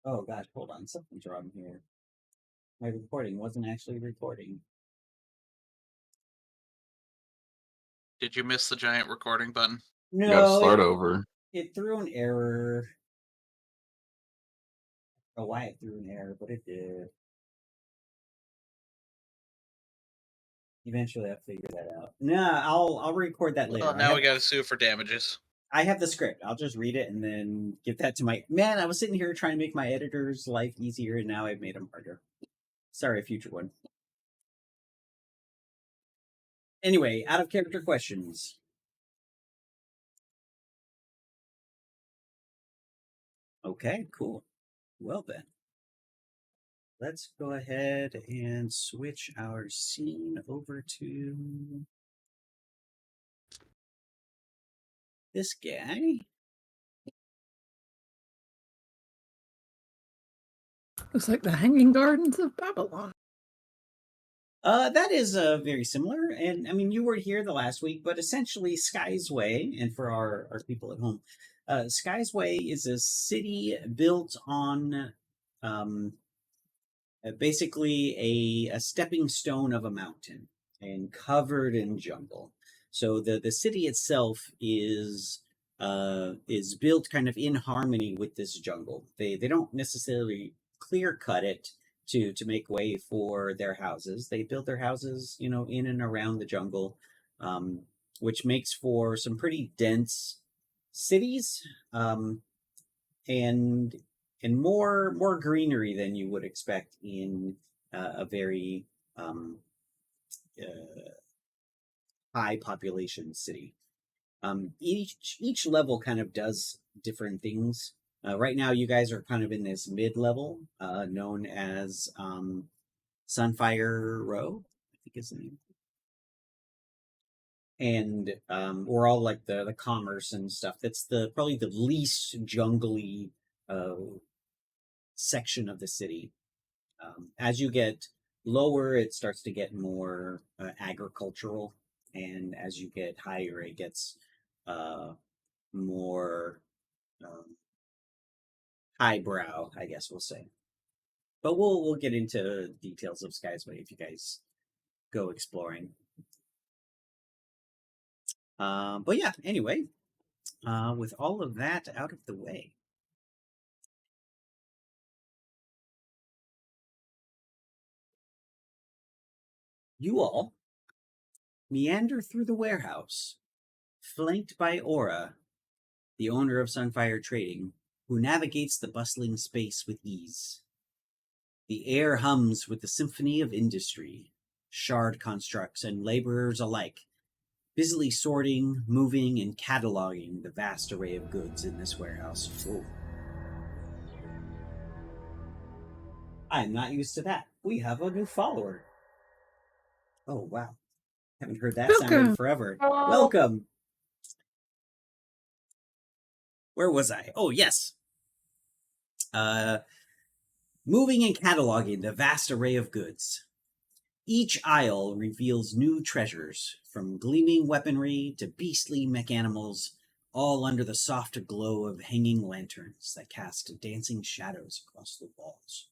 Oh gosh, hold on. Something's wrong here. My recording wasn't actually recording. Did you miss the giant recording button? You gotta No, start over. it threw an error. I don't know why it threw an error, but it did. Eventually, I'll figure that out. Nah, I'll record that later. Well, now we got to sue for damages. I have the script. I'll just read it and then give that to my man. I was sitting here trying to make my editor's life easier, and now I've made him harder. Sorry, future one. Anyway, out of character questions. Okay, cool. Well then, let's go ahead and switch our scene over to this guy. Looks like the Hanging Gardens of Babylon. That is very similar, and I mean you were here the last week, but essentially Sky's Way, and for our people at home, Sky's Way is a city built on basically a stepping stone of a mountain and covered in jungle. So the city itself is built kind of in harmony with this jungle. They don't necessarily clear cut it to make way for their houses. They build their houses, in and around the jungle, which makes for some pretty dense cities, and more greenery than you would expect in a very high population city. Each level kind of does different things. Right now, you guys are kind of in this mid level, known as Sunfire Row, I think is the name. And we're all like the commerce and stuff. That's probably the least jungly section of the city. As you get lower, it starts to get more agricultural, and as you get higher, it gets more highbrow, I guess we'll say. But we'll get into details of Sky's Way if you guys go exploring. But yeah, anyway, with all of that out of the way, you all meander through the warehouse, flanked by Aura, the owner of Sunfire Trading, who navigates the bustling space with ease. The air hums with the symphony of industry, shard constructs and laborers alike, busily sorting, moving, and cataloging the vast array of goods in this warehouse. Ooh. I'm not used to that. We have a new follower. Oh, wow. Haven't heard that sound in forever. Welcome. Where was I? Oh, yes. Moving and cataloging the vast array of goods. Each aisle reveals new treasures, from gleaming weaponry to beastly mechanimals, all under the soft glow of hanging lanterns that cast dancing shadows across the walls.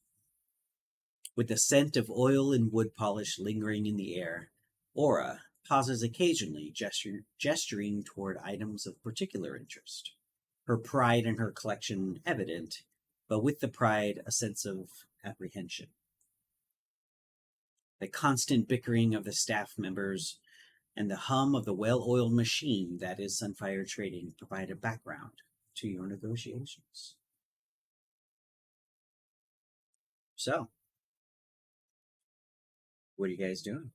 With the scent of oil and wood polish lingering in the air, Aura pauses occasionally, gesturing toward items of particular interest. Her pride in her collection evident, but with the pride a sense of apprehension. The constant bickering of the staff members and the hum of the well-oiled machine that is Sunfire Trading provide a background to your negotiations. So, what are you guys doing?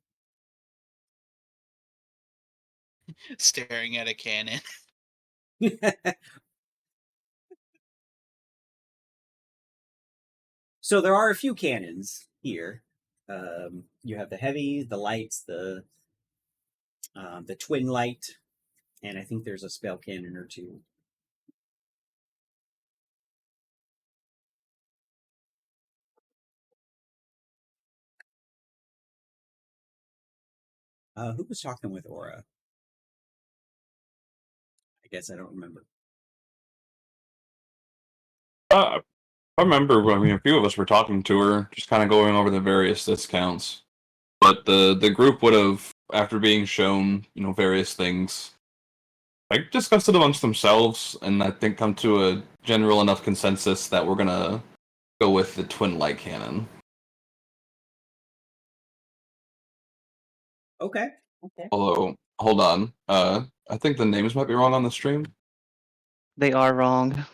Staring at a cannon. So there are a few cannons here. You have the heavy, the lights, the twin light, and I think there's a spell cannon or two. Who was talking with Aura? I guess I don't remember. I remember, a few of us were talking to her, just kind of going over the various discounts. But the group would have, after being shown, various things, like discussed it amongst themselves, and I think come to a general enough consensus that we're gonna go with the twin light cannon. Okay. Although, hold on, I think the names might be wrong on the stream. They are wrong.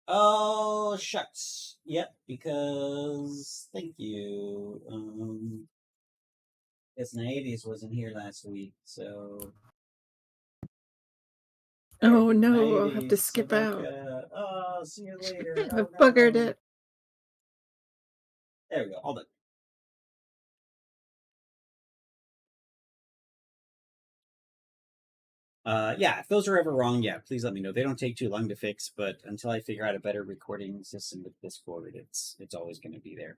Oh, shucks. Yep, because thank you. Guess Naedes wasn't here last week, so. Oh no, I'll have to Naedes, skip out. Samantha. Oh, see you later. I've Oh, buggered no. it. There we go. All done. Yeah, if those are ever wrong, yeah, please let me know. They don't take too long to fix, but until I figure out a better recording system with Discord, it's always going to be there.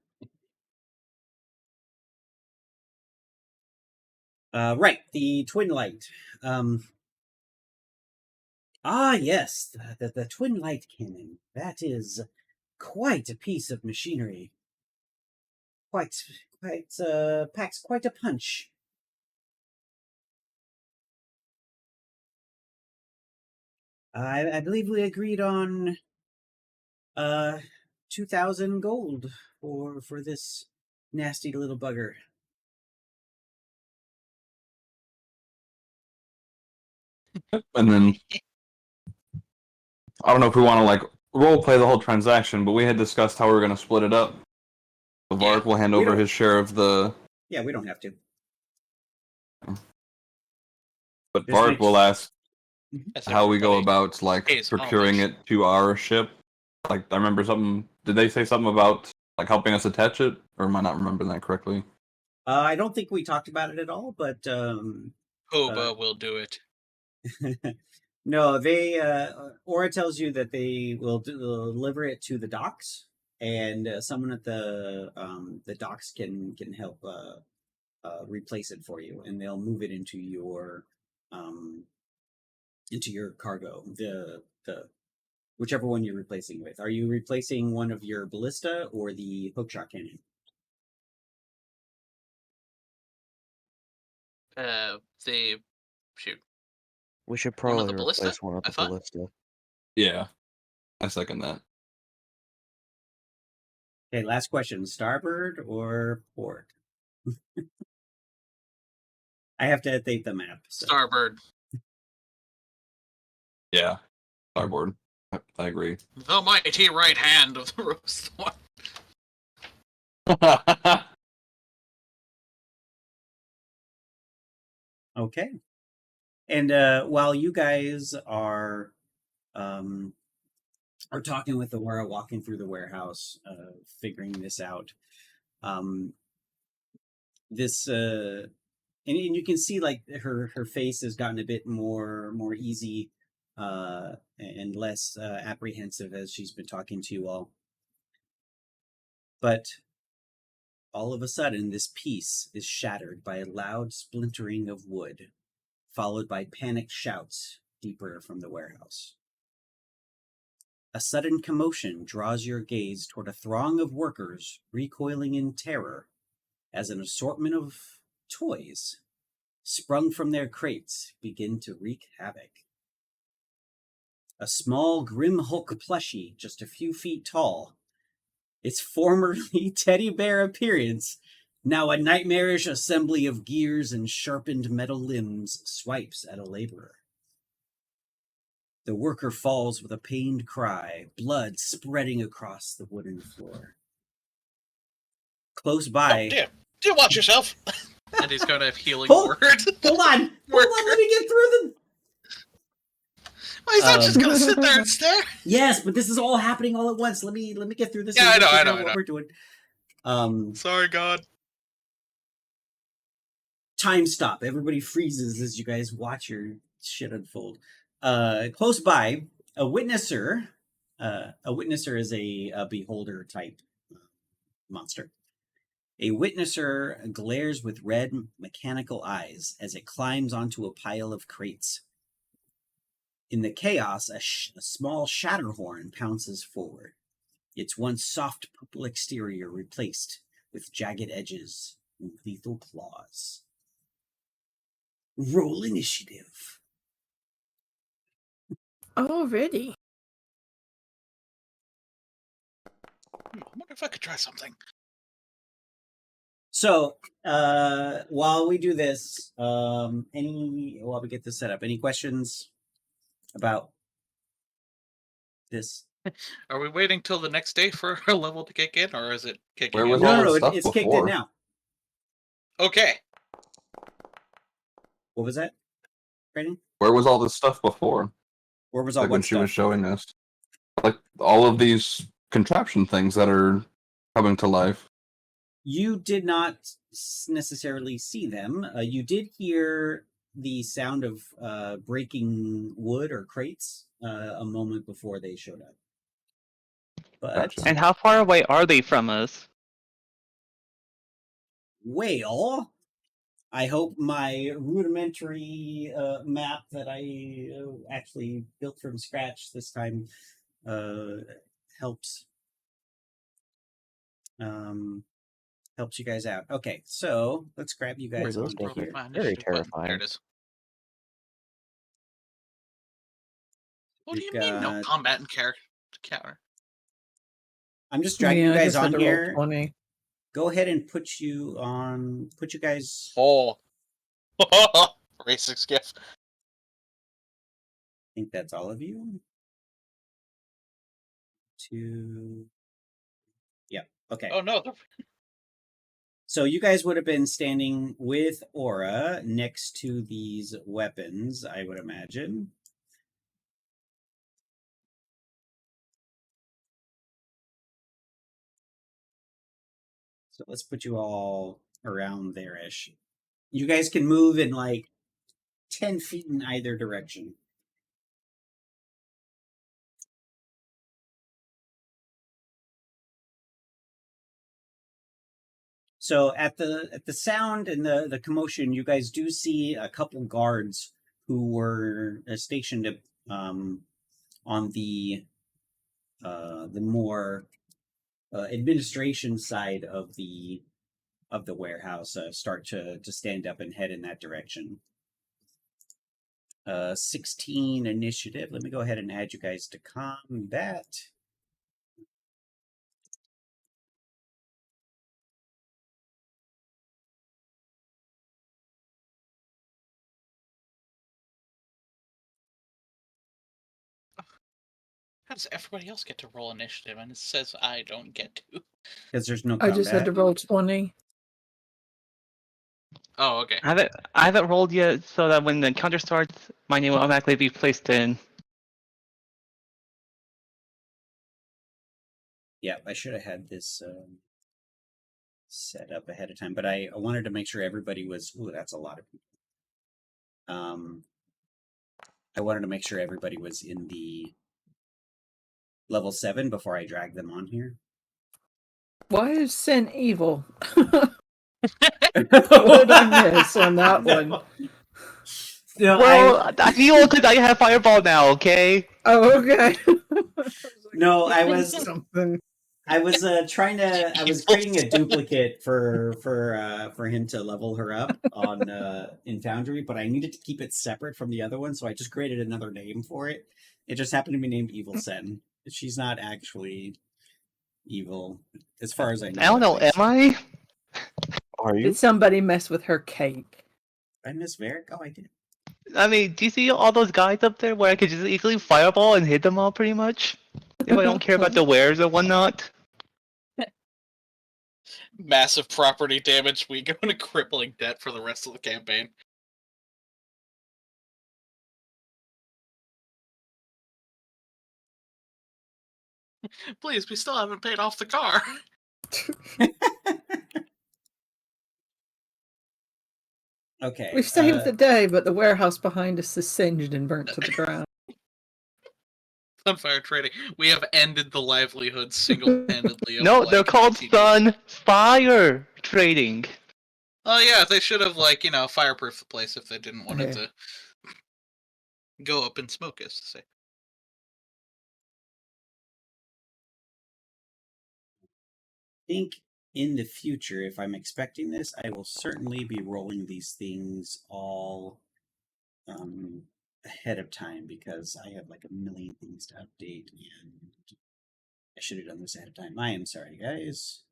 Right, the twin light. Yes, the twin light cannon. That is quite a piece of machinery. Packs quite a punch. I believe we agreed on 2,000 gold for this nasty little bugger. And then I don't know if we want to like role play the whole transaction, but we had discussed how we were going to split it up. So Yeah. Vark will hand We over don't- his share of the. Yeah, we don't have to. But Just Vark make- will ask As how we go everybody about like pays procuring homage. it to our ship. Like I remember something. Did they say something about like helping us attach it, or am I not remembering that correctly? I don't think we talked about it at all, but Hoba will do it. no, they Aura tells you that they will deliver it to the docks, and someone at the docks can help replace it for you, and they'll move it into your cargo. The whichever one you're replacing with. Are you replacing one of your ballista or the hookshot cannon? They shoot. We should One of probably the ballista, replace one of I the thought? ballista. Yeah, I second that. Okay, last question: starboard or port? I have to update the map. So. Starboard. Yeah, starboard. I agree. The mighty right hand of the roast one. Okay. And while you guys are talking with Aurora, walking through the warehouse, figuring this out, this and you can see like her face has gotten a bit more easy and less apprehensive as she's been talking to you all. But all of a sudden, this peace is shattered by a loud splintering of wood, followed by panicked shouts deeper from the warehouse. A sudden commotion draws your gaze toward a throng of workers recoiling in terror as an assortment of toys, sprung from their crates, begin to wreak havoc. A small Grim Hulk plushie, just a few feet tall, its formerly teddy bear appearance, now a nightmarish assembly of gears and sharpened metal limbs, swipes at a laborer. The worker falls with a pained cry, blood spreading across the wooden floor. Close by... Oh, dear. Do watch yourself. And he's got a healing Hold- word. Hold on! Let me get through the... Well, he's not just going to sit there and stare. Yes, but this is all happening all at once. Let me get through this. Yeah, and I figure know. out what we're doing. Sorry, God. Time stop. Everybody freezes as you guys watch your shit unfold. Close by, a witnesser. A witnesser is a beholder type monster. A witnesser glares with red mechanical eyes as it climbs onto a pile of crates. In the chaos, a small shatterhorn pounces forward. its once soft purple exterior replaced with jagged edges and lethal claws. Roll initiative. Already. I wonder if I could try something. So, while we do this, while we get this set up, any questions about this? Are we waiting till the next day for a level to kick in, or is it kicking Where in? was No, all no, the no, stuff it's kicked in before? now. Okay. What was that, Brandon? Where was all this stuff before? Where was all Like when what she was stuff? showing us, like all of these contraption things that are coming to life. You did not necessarily see them. You did hear the sound of breaking wood or crates a moment before they showed up. But Gotcha. And how far away are they from us? whale, I hope my rudimentary map that I actually built from scratch this time helps helps you guys out. Okay, so let's grab you guys those onto make here. My Very initiative button. There terrifying. it is. What do We've you mean no got- combat and counter? I'm just dragging you I guys just had on to roll here. 20. Go ahead and put you guys. Oh. Racist gift. I think that's all of you. Yeah. Okay. Oh no. So you guys would have been standing with Aura next to these weapons, I would imagine. So let's put you all around there-ish. You guys can move in like 10 feet in either direction. So at the sound and the commotion, you guys do see a couple guards who were stationed on the more administration side of the warehouse start to stand up and head in that direction. 16 initiative. Let me go ahead and add you guys to combat. How does everybody else get to roll initiative, and it says I don't get to? Because there's no I combat. just had to roll 20. Oh, okay. I haven't rolled yet, so that when the counter starts, my name will automatically be placed in. Yeah, I should have had this set up ahead of time, but I wanted to make sure everybody was. Ooh, that's a lot of people. I wanted to make sure everybody was in the level 7 before I drag them on here. Why is Sin evil? What did I miss on that one? No, Well, I feel because I have Fireball now, okay? Oh, okay. No, I was something. I was trying to. I was creating a duplicate for him to level her up on in Foundry, but I needed to keep it separate from the other one, so I just created another name for it. It just happened to be named Evil Sen. She's not actually evil, as far as I know. I don't know, at least. am I? Are Did somebody mess with her cake? I miss Varric? Oh, I did. I mean, do you see all those guys up there where I could just easily Fireball and hit them all pretty much? If I don't care about the wares or whatnot? Massive property damage. We go into crippling debt for the rest of the campaign. Please, we still haven't paid off the car. Okay. We've saved the day, but the warehouse behind us is singed and burnt to the ground. Sunfire trading. We have ended the livelihood single-handedly. No, of, they're like, called 1980. Sunfire Trading. Oh yeah, they should have fireproof the place if they didn't want it Yeah. to go up in smoke, as to say. think in the future, if I'm expecting this, I will certainly be rolling these things all ahead of time because I have like a million things to update and I should have done this ahead of time. I am sorry, guys.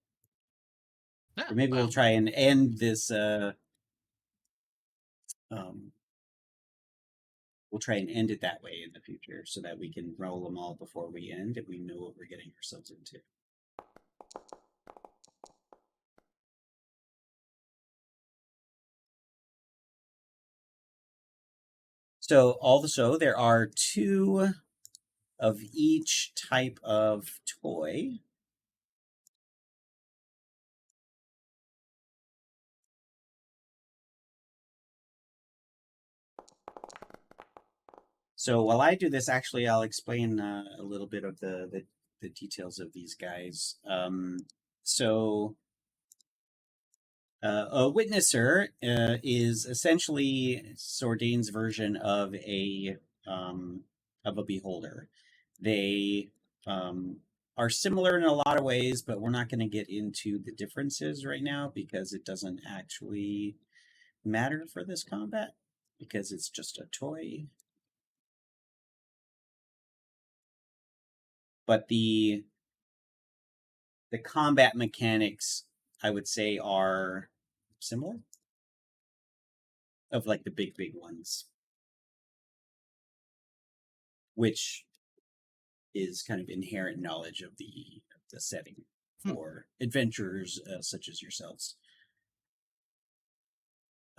Yeah, Or maybe we'll well, try and end this. We'll try and end it that way in the future so that we can roll them all before we end and we know what we're getting ourselves into. So there are 2 of each type of toy. So while I do this, actually, I'll explain a little bit of the details of these guys. A witnesser is essentially Sordane's version of a beholder. They are similar in a lot of ways, but we're not going to get into the differences right now because it doesn't actually matter for this combat because it's just a toy. But the combat mechanics, I would say, are similar of like the big ones, which is kind of inherent knowledge of the setting for adventurers such as yourselves.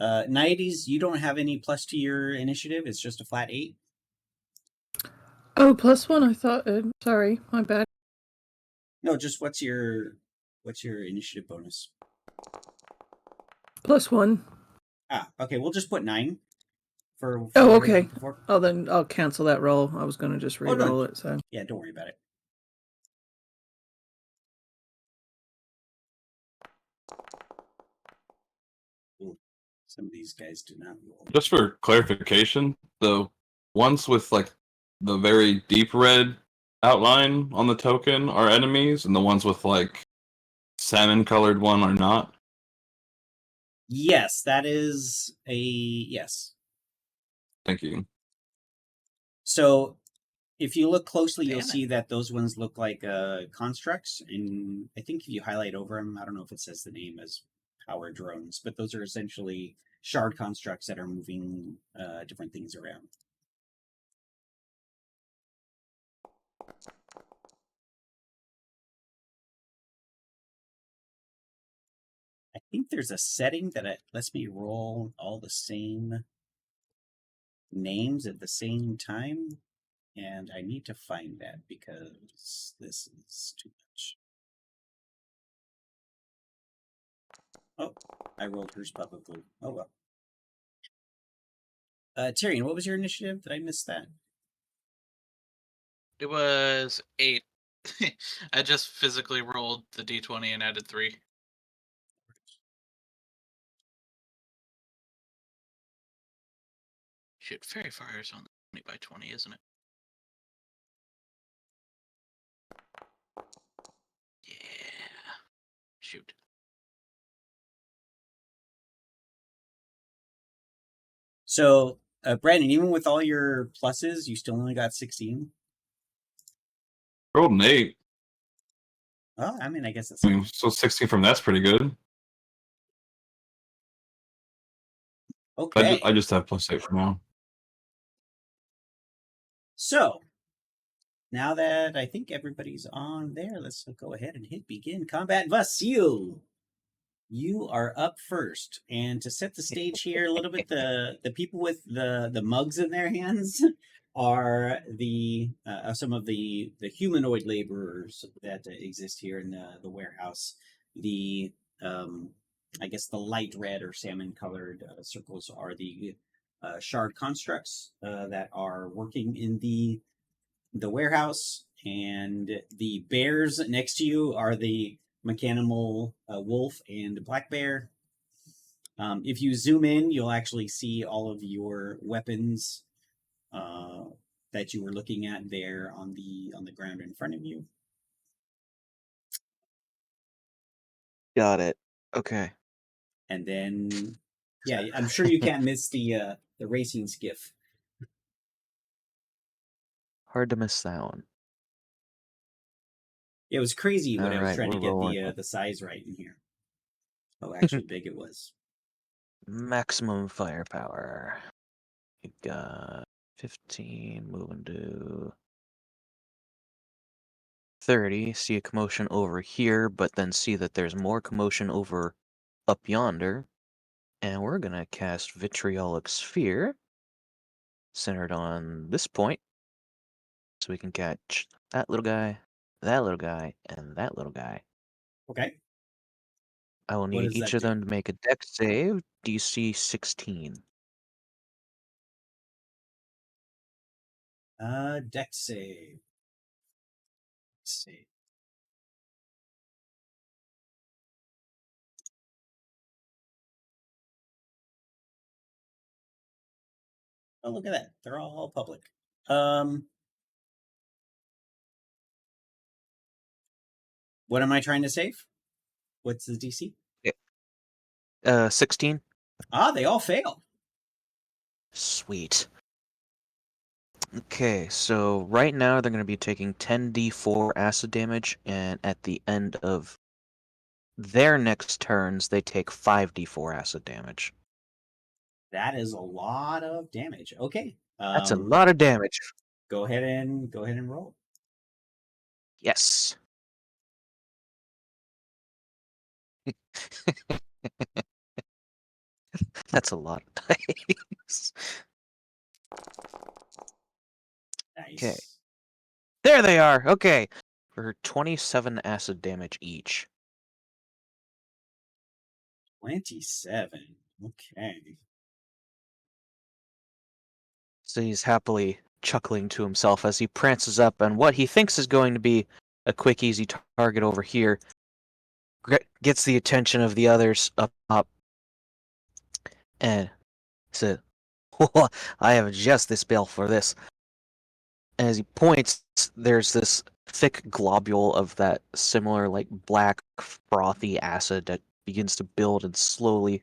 Naiades, you don't have any plus to your initiative. It's just a flat 8. Oh, +1. I thought. Sorry, my bad. No, just what's your initiative bonus? +1. Ah, okay. We'll just put 9 for Oh, whatever you're okay. looking for. Oh, then I'll cancel that roll. I was going to just Oh, no. re-roll it. So Yeah, don't worry about it. Ooh, some of these guys do not roll. Just for clarification, the ones with like the very deep red outline on the token are enemies, and the ones with like salmon colored one are not. Yes, that is a yes. Thank you. So if you look closely, you'll Damn it. see that those ones look like constructs. And I think if you highlight over them, I don't know if it says the name as power drones, but those are essentially shard constructs that are moving different things around. I think there's a setting that it lets me roll all the same names at the same time. And I need to find that because this is too much. Oh, I rolled hers publicly. Oh well. Tyrion, what was your initiative? Did I miss that? it was 8. I just physically rolled the d20 and added 3. Shoot, Fairy Fire is on 20 by 20, isn't it? Yeah. Shoot. So, Brandon, even with all your pluses, you still only got 16. Rolled an 8. Well, I mean, I guess that's I mean, so 16 from that's pretty good. okay. I just have +8 for now. So, now that I think everybody's on there, let's go ahead and hit begin combat. Vasil, you are up first. And to set the stage here a little bit, the people with the mugs in their hands are the some of the humanoid laborers that exist here in the warehouse. The I guess the light red or salmon colored circles are the shard constructs that are working in the warehouse, and the bears next to you are the mechanical wolf and black bear. If you zoom in, you'll actually see all of your weapons that you were looking at there on the ground in front of you. Got it. Okay. And then, yeah, I'm sure you can't miss the racing skiff. Hard to miss that one. It was crazy when I was Alright, trying to we're get rolling. the size right in here. How actually big it was. Maximum firepower. You got 15, moving to 30. See a commotion over here, but then see that there's more commotion over up yonder. And we're gonna cast Vitriolic Sphere, centered on this point. So we can catch that little guy, and that little guy. Okay. I will What need does each that of do? them to make a dex save, DC 16. Dex save. Save. Oh, look at that. They're all public. What am I trying to save? What's the DC? 16? Ah, they all fail. Sweet. Okay, so right now they're going to be taking 10d4 acid damage, and at the end of their next turns, they take 5d4 acid damage. That is a lot of damage. Okay. That's a lot of damage. Go ahead and roll. Yes. That's a lot of dice. Nice. Okay. There they are. Okay. For 27 acid damage each. 27. Okay. So he's happily chuckling to himself as he prances up on what he thinks is going to be a quick, easy target over here. Gets the attention of the others up, and says, I have just the spell for this. And as he points, there's this thick globule of that similar, like, black, frothy acid that begins to build and slowly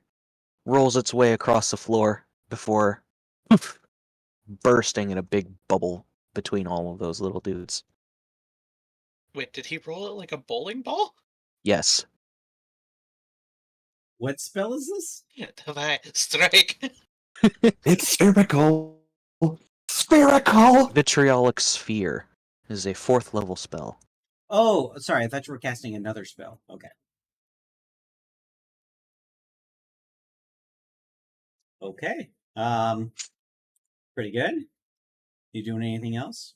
rolls its way across the floor before bursting in a big bubble between all of those little dudes. Wait, did he roll it like a bowling ball? Yes. What spell is this? Divine strike. It's spherical. Spherical. Vitriolic Sphere is a 4th level spell. Oh, sorry. I thought you were casting another spell. Okay. Okay. Pretty good. You doing anything else?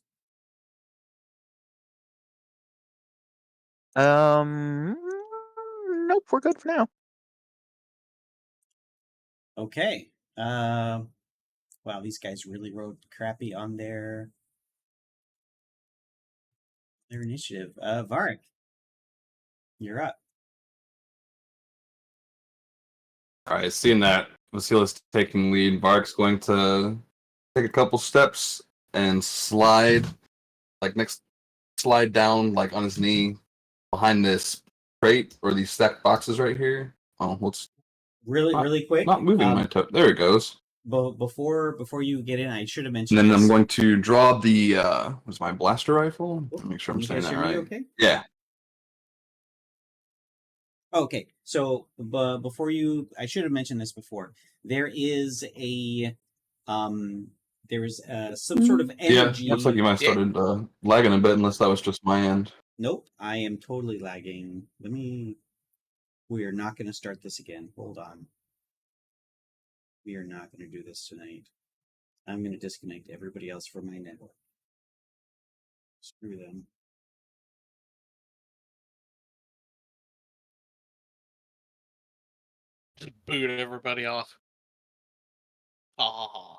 Nope, we're good for now. Okay. Wow, these guys really rode crappy on their initiative. Varric, you're up. All right, seeing that Vasilis taking lead, Vark's going to take a couple steps and slide down like on his knee behind this crate or these stacked boxes right here. Oh, let's Really quick. not moving my toe. There it goes. But before you get in, I should have And mentioned. then this. I'm going to draw the what's my blaster rifle? Oh, Make sure can I'm you saying guys that hear me right. okay? Yeah. Okay, so before I should have mentioned this before. There is some sort of energy. Yeah, looks like you might have started lagging a bit, unless that was just my end. Nope, I am totally lagging. We are not going to start this again. Hold on. We are not going to do this tonight. I'm going to disconnect everybody else from my network. Screw them. Just boot everybody off. Ah.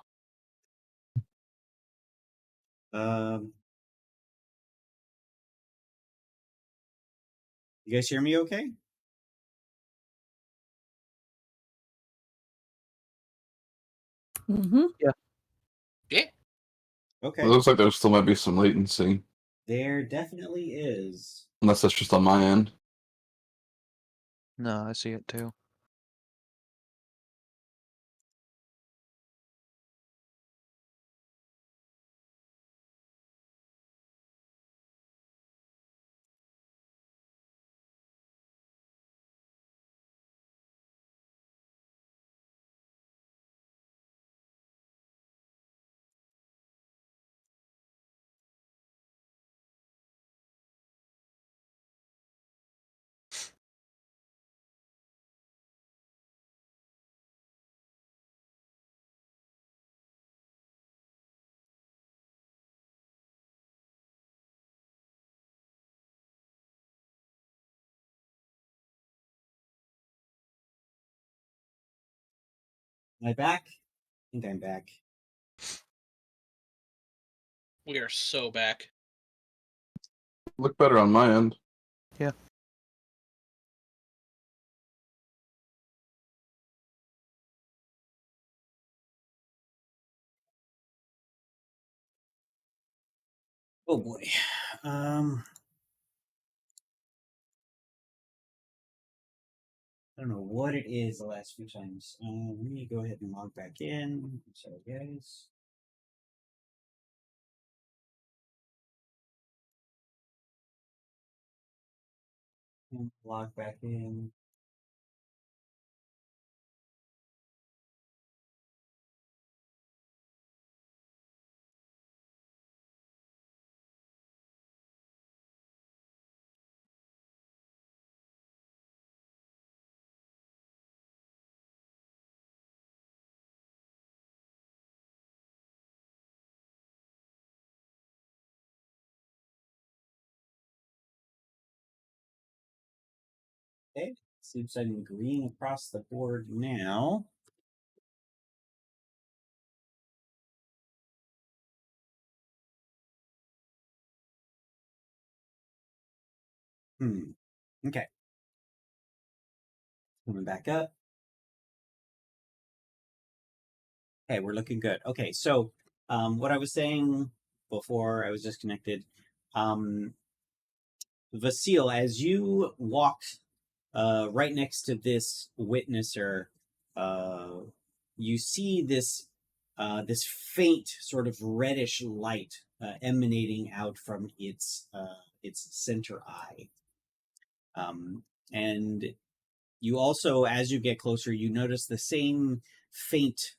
You guys hear me okay? Mm-hmm. Yeah. Okay. It looks like there still might be some latency, There definitely is. unless that's just on my end. No, I see it too. Am I back? I think I'm back. We are so back. Look better on my end. Yeah. Oh boy. I don't know what it is the last few times. Let me go ahead and log back in. Sorry, guys. And log back in. Okay, seems I'm agreeing across the board now. Okay. Coming back up. Okay, we're looking good. Okay, so what I was saying before I was disconnected, Vasil, as you walked right next to this witnesser, you see this faint sort of reddish light emanating out from its center eye, and you also, as you get closer, you notice the same faint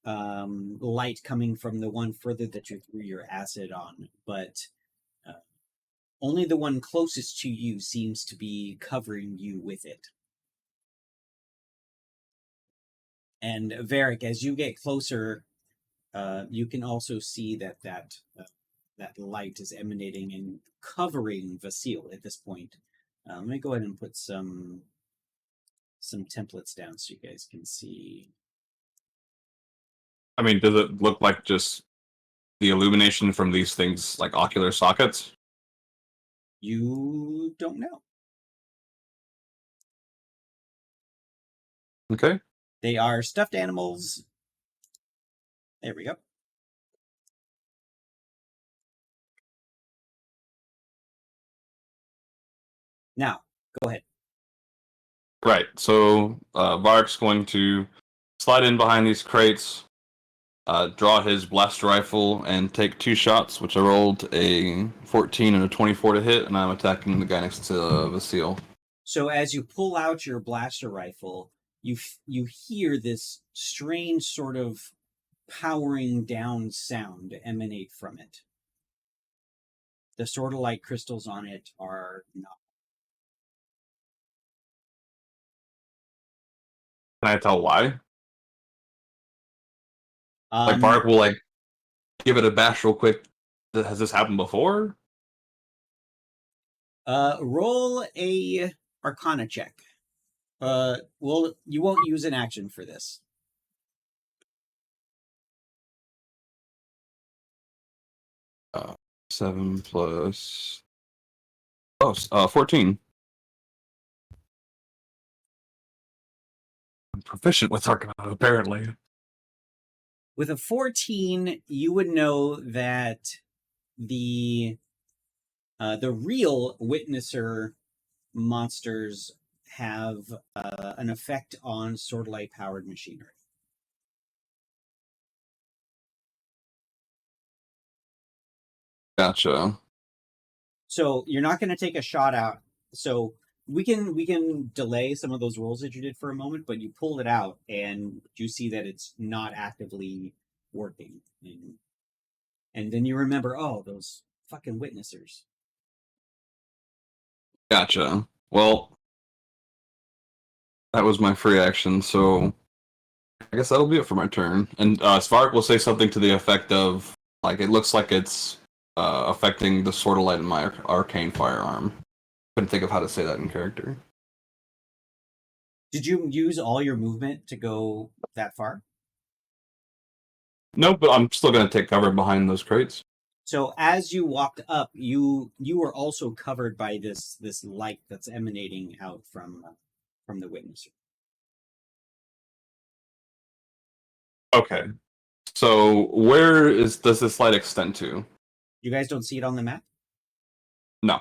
light coming from the one further that you threw your acid on, but only the one closest to you seems to be covering you with it. And Varric, as you get closer, you can also see that light is emanating and covering Vasil at this point. Let me go ahead and put some templates down so you guys can see. I mean, does it look like just the illumination from these things like ocular sockets? You don't know. Okay. They are stuffed animals. There we go. Now, go ahead. Right. So Vark's going to slide in behind these crates, draw his blaster rifle, and take 2 shots, which I rolled a 14 and a 24 to hit, and I'm attacking the guy next to Vasil. So as you pull out your blaster rifle, you hear this strange sort of powering down sound emanate from it. The sort of light crystals on it are not. Can I tell why? Like Vark will like give it a bash real quick. Has this happened before? Roll a Arcana check. Well, you won't use an action for this. 7 plus 14. I'm proficient with Arcana, apparently. With a 14, you would know that the real Witnesser monsters have an effect on swordlight powered machinery. Gotcha. So you're not going to take a shot out. So we can delay some of those rolls that you did for a moment, but you pulled it out and you see that it's not actively working. And then you remember, oh, those fucking witnessers. Gotcha. Well, that was my free action, so I guess that'll be it for my turn. And Svark will say something to the effect of, like, it looks like it's affecting the Sword of Light in my arcane firearm. Couldn't think of how to say that in character. Did you use all your movement to go that far? No, but I'm still going to take cover behind those crates. So as you walked up, you were also covered by this light that's emanating out from the witnesser. Okay. So where does this light extend to? You guys don't see it on the map? No.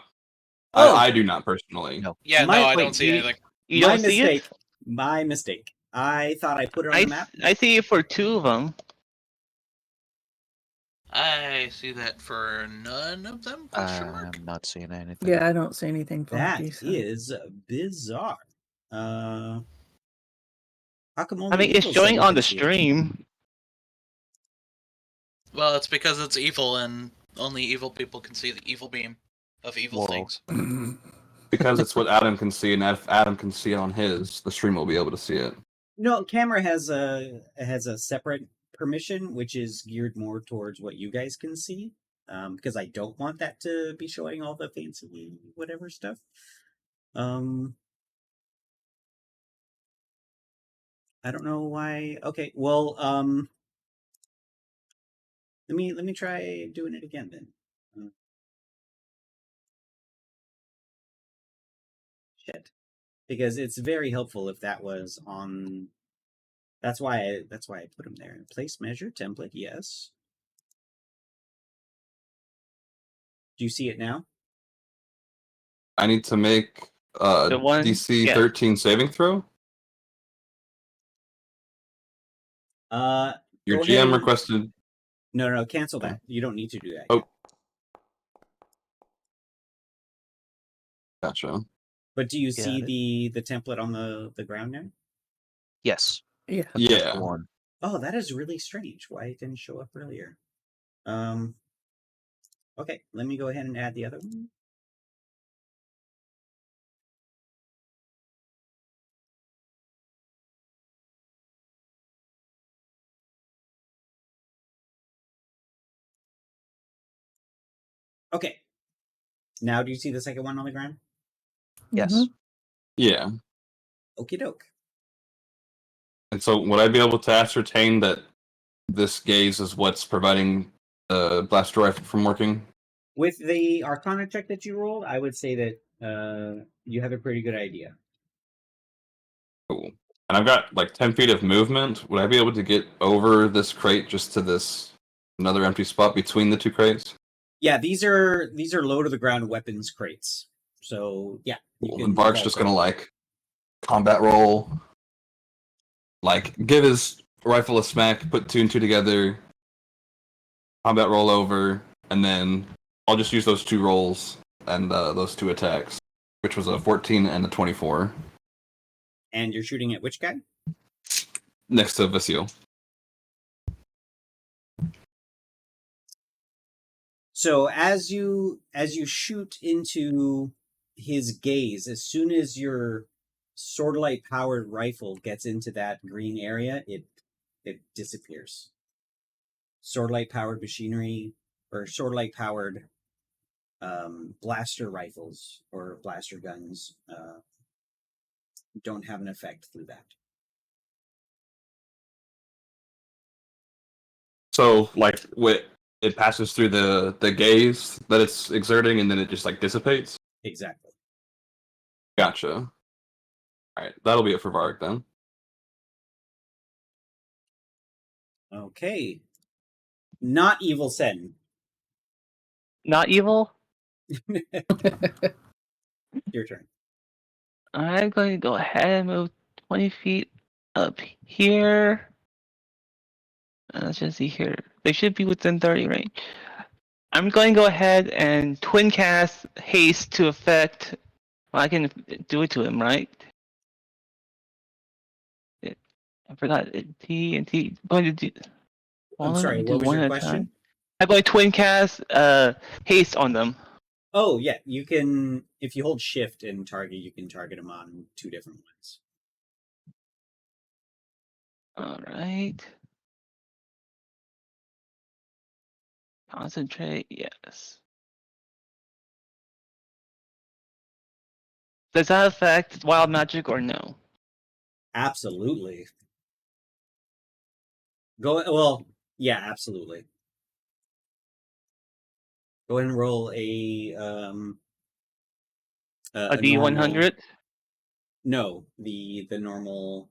Oh! I do not personally. No. Yeah, My- no, I wait, don't see you- anything. You My don't see mistake. it? My mistake. I thought I put it on the map. I see it for two of them. I see that for none of them? Question mark? I'm not seeing anything. Yeah, I don't see anything That funky. So. is bizarre. How come only I mean, it's Evil showing Seven on can the see it? stream. Well, it's because it's evil and only evil people can see the evil beam of evil Whoa. things. Because it's what Adam can see, and if Adam can see it on his, the stream will be able to see it. No, camera has a separate permission, which is geared more towards what you guys can see. Because I don't want that to be showing all the fancy whatever stuff. I don't know why. Okay, well, let me try doing it again then. Shit, because it's very helpful if that was on. That's why I put them there. Place measure template, yes. Do you see it now? I need to make The one- DC yeah. 13 saving throw. Your Go GM ahead and- requested. No, cancel that. You don't need to do that. Oh. yet. Gotcha. But do you see Got the template on the ground now? Yes. Yeah. That's just Yeah. the one. Oh, that is really strange. Why it didn't show up earlier? Okay, let me go ahead and add the other one. Okay. Now do you see the second one on the ground? Yes. Mhm. Yeah. Okie doke. And so, would I be able to ascertain that this gaze is what's preventing the blaster rifle from working? With the Arcana check that you rolled, I would say that you have a pretty good idea. Cool. And I've got like 10 feet of movement. Would I be able to get over this crate just to this another empty spot between the two crates? Yeah, these are low to the ground weapons crates. So yeah, you Cool. can And Bart's vault just gonna over. like combat roll, like give his rifle a smack, put two and two together, combat roll over, and then I'll just use those two rolls and those two attacks, which was a 14 and a 24 And you're shooting at which guy? next to Vasil. So as you shoot into his gaze, as soon as your swordlight powered rifle gets into that green area, it disappears. Swordlight powered machinery or swordlight powered blaster rifles or blaster guns don't have an effect through that. So like it passes through the gaze that it's exerting, and then it just like dissipates. Exactly. Gotcha. All right, that'll be it for Varg then. Okay. Not Evil Sen. Not evil? Your turn. I'm going to go ahead and move 20 feet up here. Let's just see here. They should be within 30 range. I'm going to go ahead and twin cast haste to affect. Well, I can do it to him, right? I forgot T and T. Going to do. I'm Only let sorry, me what do was one your at a question? time. I'm going to twin cast haste on them. Oh, yeah, you can, if you hold shift and target, you can target them on 2 different ones. All right. Concentrate, yes. Does that affect wild magic or no? Absolutely. Well, yeah, absolutely. Go ahead and roll a A normal. D100? No, the normal.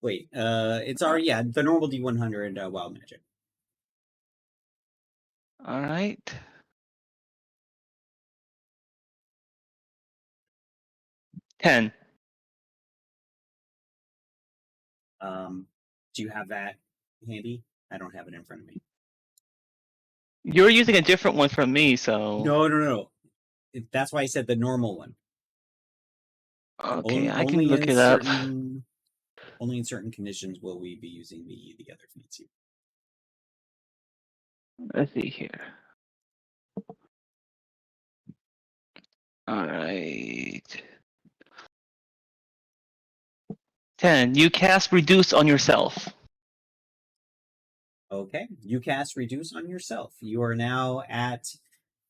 Wait, it's already, yeah, the normal D100 wild magic. All right. $10. Do you have that handy? I don't have it in front of me. You're using a different one from me, so. No. That's why I said the normal one. Okay, I Only can look in it up. only in certain conditions will we be using the other fancy. Let's see here. All right. 10. You cast reduce on yourself. Okay, you cast reduce on yourself. You are now at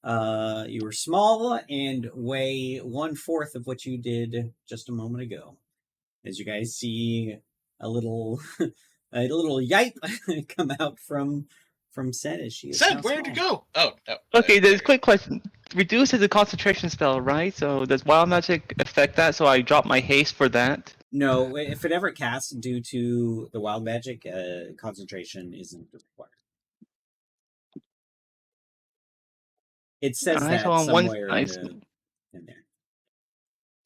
you were small and weigh 1/4 of what you did just a moment ago. As you guys see a little a little yipe come out from Set as she is Said, now where'd you small. go? Oh, no. Okay, there there's a quick question. Reduce is a concentration spell, right? So does wild magic affect that? So I drop my haste for that. No, if it ever casts due to the wild magic, concentration isn't required. It says Alright, so that on one somewhere dice. in there.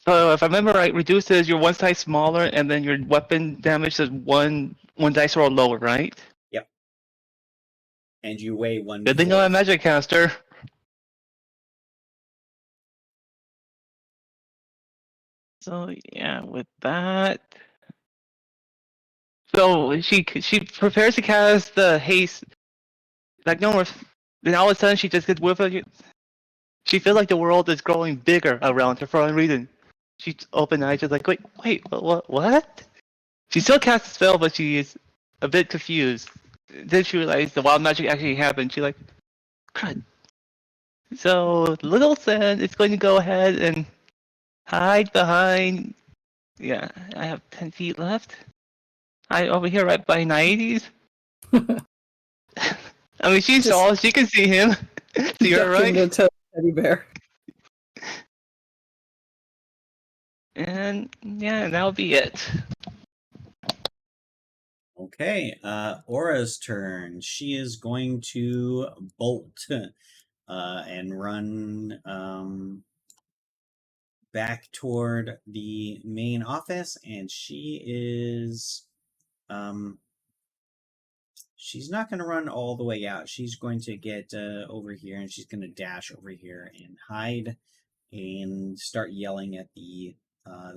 So if I remember right, reduce is you're one size smaller, and then your weapon damage is one dice roll lower, right? Yep. And you weigh 1/4. Good thing I'm a magic caster. So yeah, with that. So she prepares to cast the haste. Like no more. Then all of a sudden she just gets whipped. She feels like the world is growing bigger around her for no reason. She's open eyes, just like, wait, what? She still casts the spell, but she is a bit confused. Then she realizes the wild magic actually happened. She's like, crud. So little Sen is going to go ahead and hide behind. Yeah, I have 10 feet left. I over here right by 90s. I mean, she's Just tall. She can see him. See her, ducking right? the teddy bear. And yeah, that'll be it. Okay, Aura's turn. She is going to bolt and run back toward the main office, and she is she's not going to run all the way out. She's going to get over here, and she's going to dash over here and hide and start yelling at the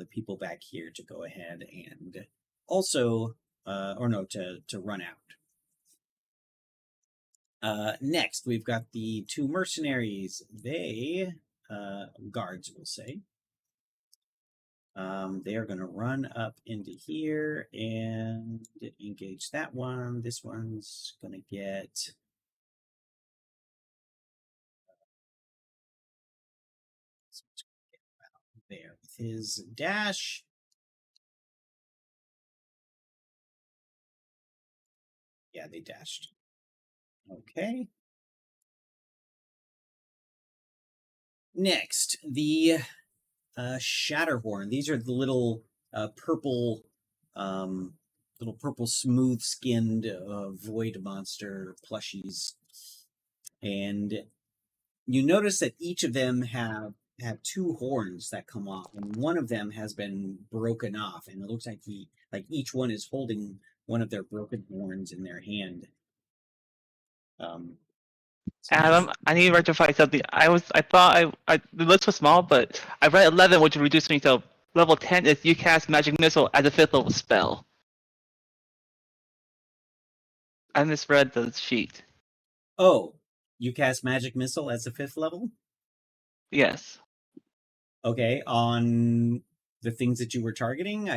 people back here to go ahead and also or no, to run out. Next, we've got the 2 mercenaries. They, guards, we'll say. They are going to run up into here and engage that one. This one's going to get... there with his dash. Yeah, they dashed. Okay. Next, the Shatterhorn. These are the little purple, smooth-skinned void monster plushies, and you notice that each of them have have two horns that come off, and one of them has been broken off, and it looks like each one is holding one of their broken horns in their hand. So Adam, I need to rectify something. I thought the list was small, but I read 11, which reduced me to level 10. Is you cast magic missile as a 5th level spell. I misread the sheet. oh, you cast magic missile as a 5th level? Yes. Okay, on the things that you were targeting,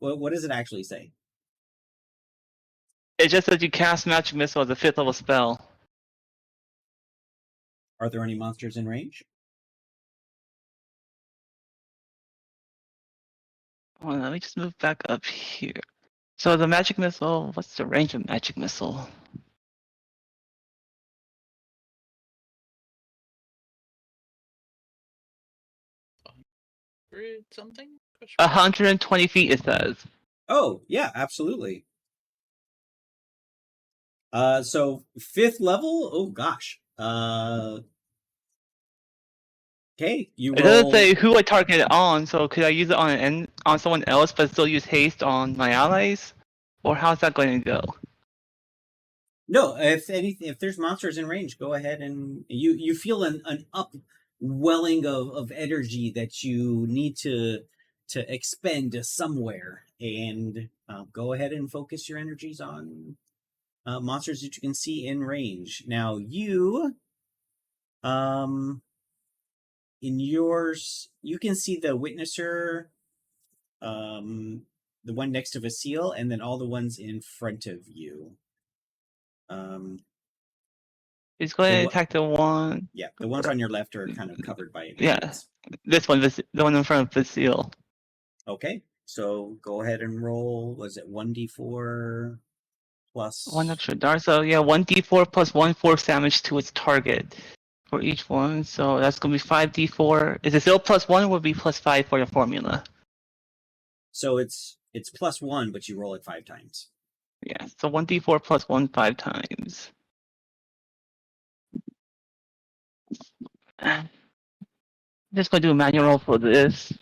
what does it actually say? It just says you cast magic missile as a 5th level spell. Are there any monsters in range? Well, let me just move back up here. So the magic missile, what's the range of magic missile? Something? 120 feet, it says. Oh, yeah, absolutely. So 5th level? Oh gosh. Okay, you It doesn't roll. say who I target it on, so could I use it on someone else but still use haste on my allies? Or how's that going to go? No, if there's monsters in range, go ahead and you feel an upwelling of energy that you need to expend somewhere, and go ahead and focus your energies on monsters that you can see in range. Now in yours, you can see the Witnesser, the one next to Vasile, and then all the ones in front of you. He's going The to wa- attack the one. Yeah, the ones on your left are kind of covered by Yeah, shields. this one, the one in front of Vasile. Okay, so go ahead and roll. Was it 1d4 plus? One extra dart, so yeah, 1d4 plus 1 force damage to its target for each one. So that's going to be 5d4. Is it still plus 1 or would it be plus 5 for your formula? So it's plus 1, but you roll it 5 times. Yeah, so 1d4 plus 1 5 times. I'm just going to do a manual roll for this.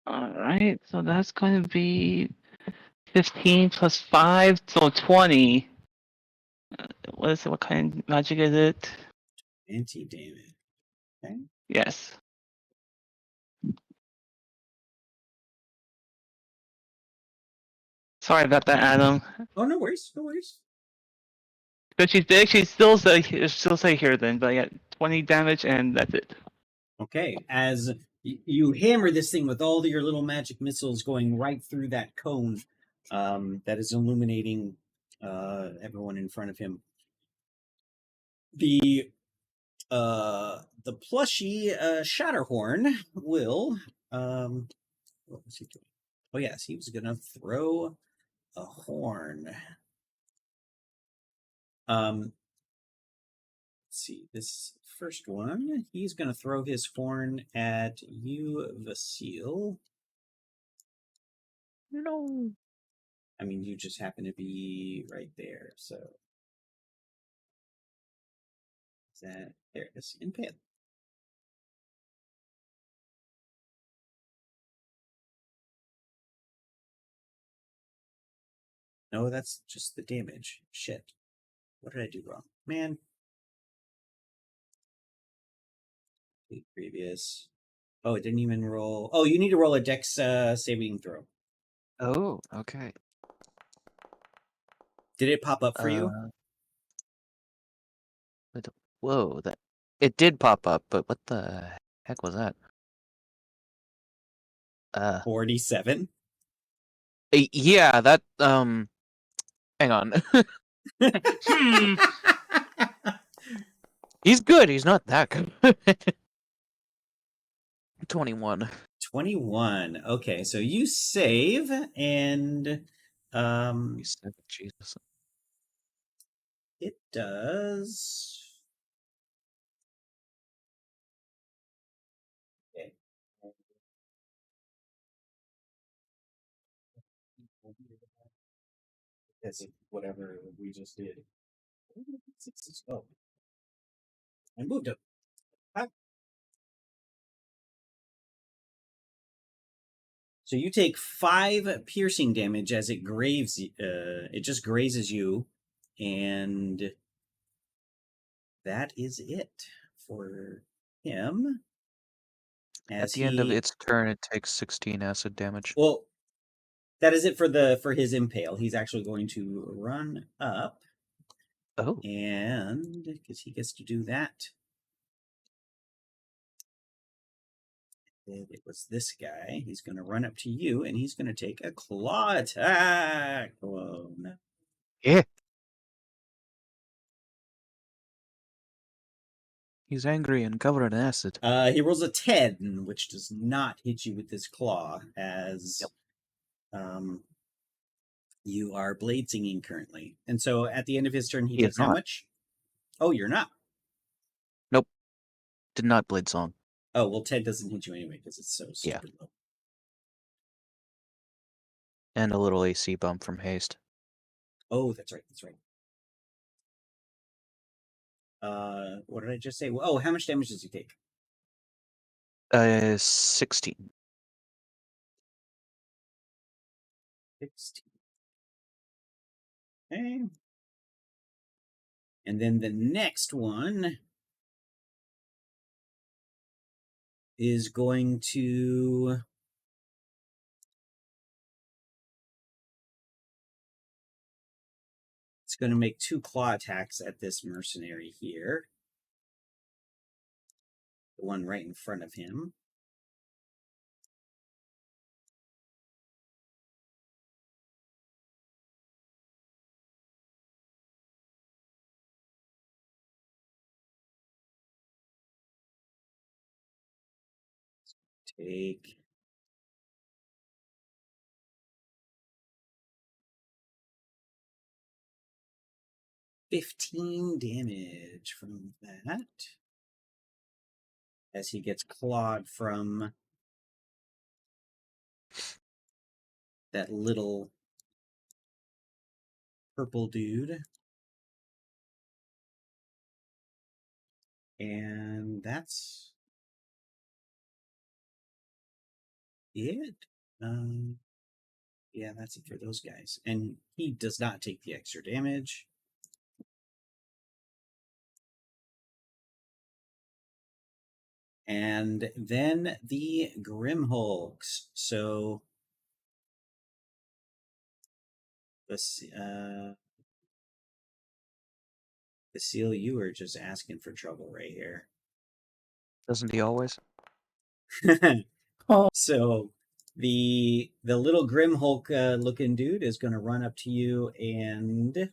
Alright, so that's going to be 15 plus 5, so 20. What is it? What kind of magic is it? Anti-damage. Okay. Yes. Sorry about that, Adam. Oh, no worries, no worries. But she's big, she's still stay here then, but yeah, 20 damage and that's it. Okay, as you hammer this thing with all your little magic missiles going right through that cone that is illuminating everyone in front of him. The plushy Shatterhorn will what was he doing? Oh yes, he was gonna throw a horn. Let's see, this first one, he's gonna throw his horn at you, Vasile. No. I mean, you just happen to be right there, so there it is. Impale. No, that's just the damage. Shit. What did I do wrong? Man. Previous. Oh, it didn't even roll. Oh, you need to roll a dex saving throw. Oh, okay. Did it pop up for you? Whoa, that it did pop up, but what the heck was that? 47. Yeah, that hang on. He's good. He's not that good. 21. 21. Okay, so you save and Jesus. it does. Okay. Because of whatever we just did. Oh, I moved him. Huh? So you take 5 piercing damage as it graves. It just grazes you, and that is it for him. At the end of its turn, it takes 16 acid damage. Well, that is it for his impale. He's actually going to run up, Oh, and because he gets to do that. And it was this guy. He's going to run up to you, and he's going to take a claw attack. Whoa, no. yeah. He's angry and covered in acid. He rolls a 10, which does not hit you with his claw, as you are blade singing currently. And so at the end of his turn, he He is takes how not. much? Oh, you're not. Nope. Did not blade song. Oh, well, 10 doesn't hit you anyway because it's so Yeah. stupid low. And a little AC bump from haste. Oh, that's right. That's right. What did I just say? Oh, how much damage does he take? 16. 16. Okay. And then the next one is going to make 2 claw attacks at this mercenary here. The one right in front of him. Take 15 damage from that as he gets clawed from that little purple dude. And that's it. Yeah, that's it for those guys. And he does not take the extra damage. And then the Grimhulks. So Basile, you are just asking for trouble right here. Doesn't he always? Oh, So the little Grimhulk looking dude is going to run up to you and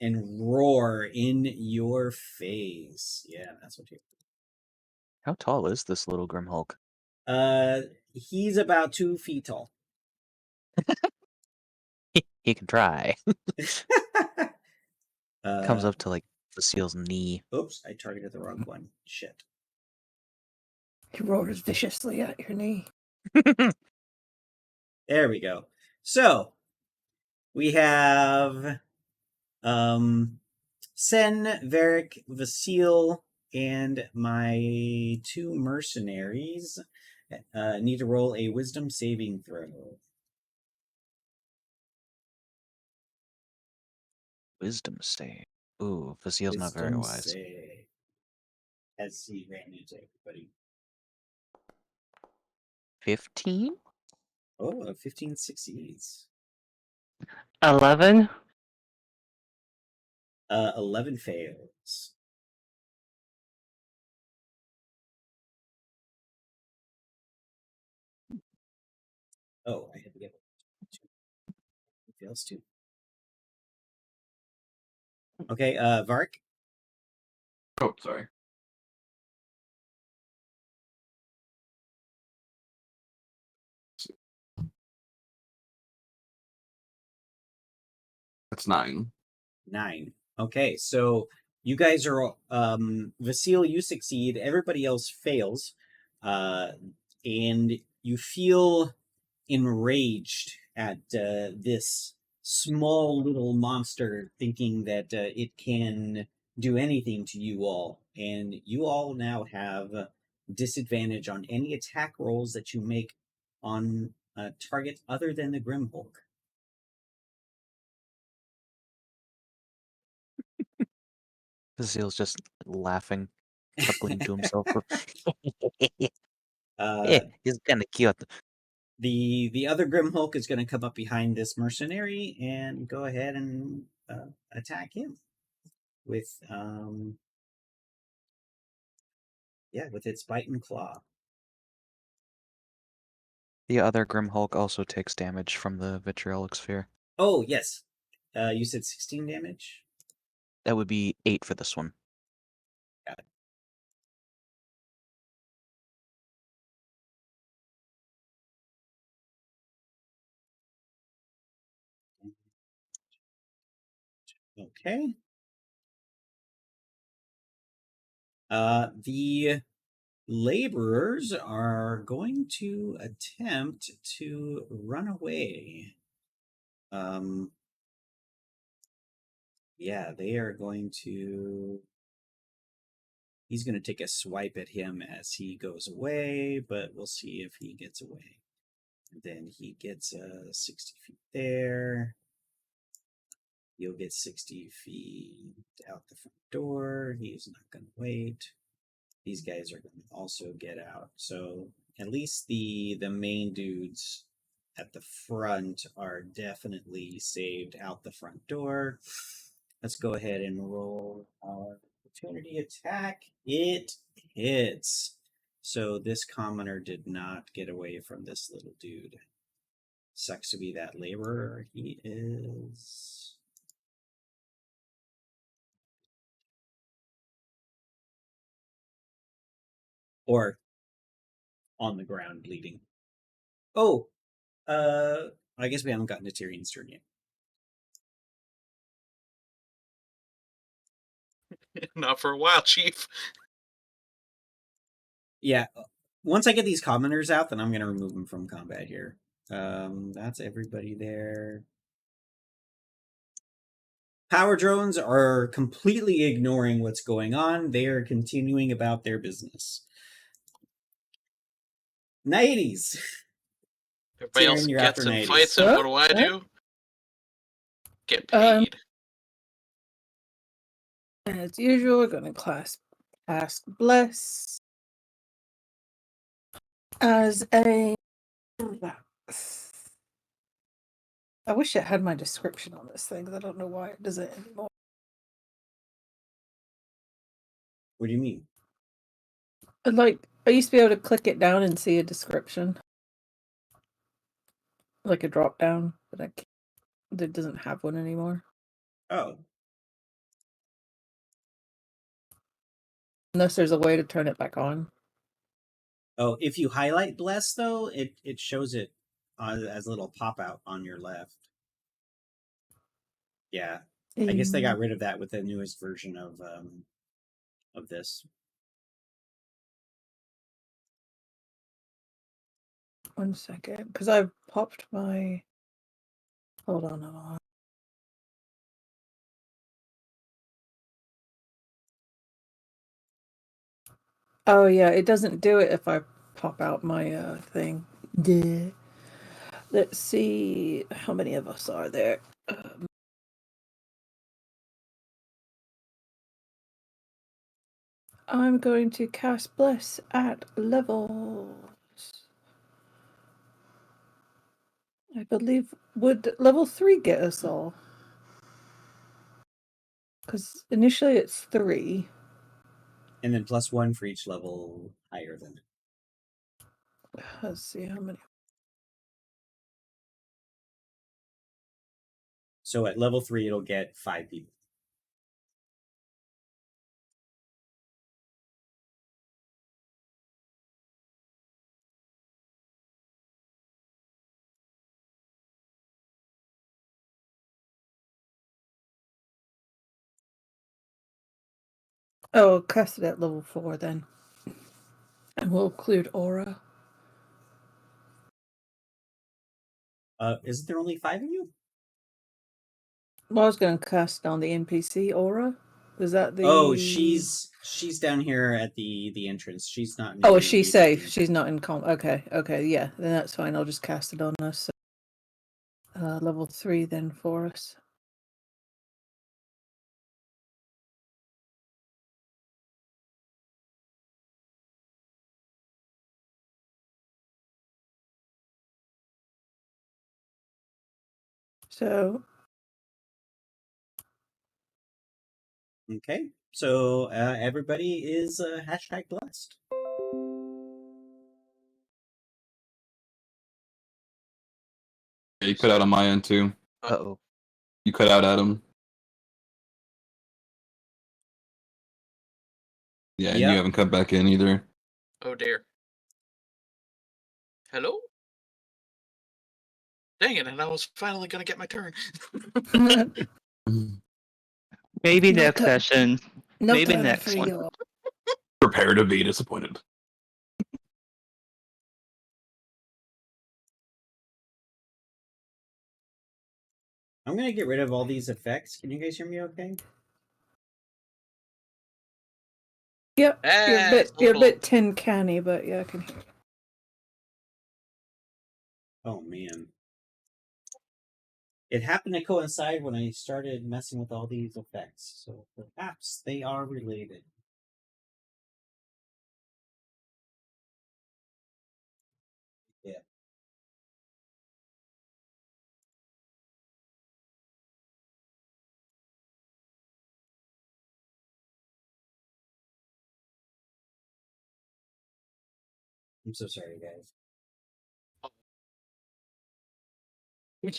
roar in your face. Yeah, that's what you. How tall is this little Grimhulk? He's about 2 feet tall. He can try. Comes Uh, up to like the seal's knee. oops, I targeted the wrong one. Shit. he roars viciously at your knee. There we go. So we have Sen, Varric, Vasile, and my 2 mercenaries need to roll a wisdom saving throw. Wisdom save. Ooh, Vasile's not very Wisdom wise. save. As he ran into everybody. 15? Oh, 15 succeeds. 11. 11 fails. Oh, I had to get 2. It fails too. Okay, Vark. Oh, sorry. That's 9. 9. Okay, so You guys are Vasile, you succeed. Everybody else fails, and you feel enraged at this small little monster thinking that it can do anything to you all, and you all now have disadvantage on any attack rolls that you make on a target other than the Grim Hulk. Vasil's just laughing, chuckling to himself. Uh, He's kind of cute. the other Grim Hulk is going to come up behind this mercenary and go ahead and attack him with with its bite and claw. The other Grim Hulk also takes damage from the vitriolic sphere. Oh yes, you said 16 damage. That would be 8 for this one. Got it. Okay. The laborers are going to attempt to run away. Yeah, they are going to. He's going to take a swipe at him as he goes away, but we'll see if he gets away. And then he gets 60 feet there. You'll get 60 feet out the front door. He's not going to wait. These guys are going to also get out. So at least the main dudes at the front are definitely saved out the front door. Let's go ahead and roll our opportunity attack. It hits. So this commoner did not get away from this little dude. Sucks to be that laborer. He is. Or on the ground bleeding. Oh, I guess we haven't gotten to Tyrion's turn yet. Not for a while, Chief. Yeah, once I get these commoners out, then I'm going to remove them from combat here. That's everybody there. Power drones are completely ignoring what's going on. They are continuing about their business. 90s. Everybody else Tyrion, you're gets after in 90s. fights, and what do I do? Get paid. As usual, we're going to cast Bless as a. I wish it had my description on this thing, because I don't know why it doesn't anymore. What do you mean? Like, I used to be able to click it down and see a description. Like a drop down, but I can't, it doesn't have one anymore. Oh, Unless there's a way to turn it back on. oh, if you highlight Bless, though, it shows it as a little pop out on your left. Yeah, I guess they got rid of that with the newest version of this. One second, because I've popped my. Hold on. Oh yeah, it doesn't do it if I pop out my thing. Yeah. Let's see how many of us are there. I'm going to cast Bless at levels. I believe, would level 3 get us all? Because initially it's 3. And then +1 for each level higher than it. Let's see how many. So at level 3, it'll get 5 people. Oh, cast it at level 4 then. And we'll include aura. Isn't there only 5 of you? Well, I was going to cast on the NPC aura. Is that the? Oh, she's down here at the entrance. She's not. Oh, making is she any safe? damage. She's not in Okay, yeah, then that's fine. I'll just cast it on us. Level 3 then for us. So Okay, so everybody is hashtag blessed. Yeah, you cut out on my end too. Uh-oh. You cut out, Adam. Yeah, and Yep. you haven't cut back in either. Oh dear. Hello? Dang it, and I was finally gonna get my turn. Maybe No next ti- session. no Maybe time next for one. you. Prepare to be disappointed. I'm gonna get rid of all these effects. Can you guys hear me okay? Yep, you're a Little. bit tin canny, but yeah, I can hear. Oh man. It happened to coincide when I started messing with all these effects, so perhaps they are related. Yeah. I'm so sorry, guys. I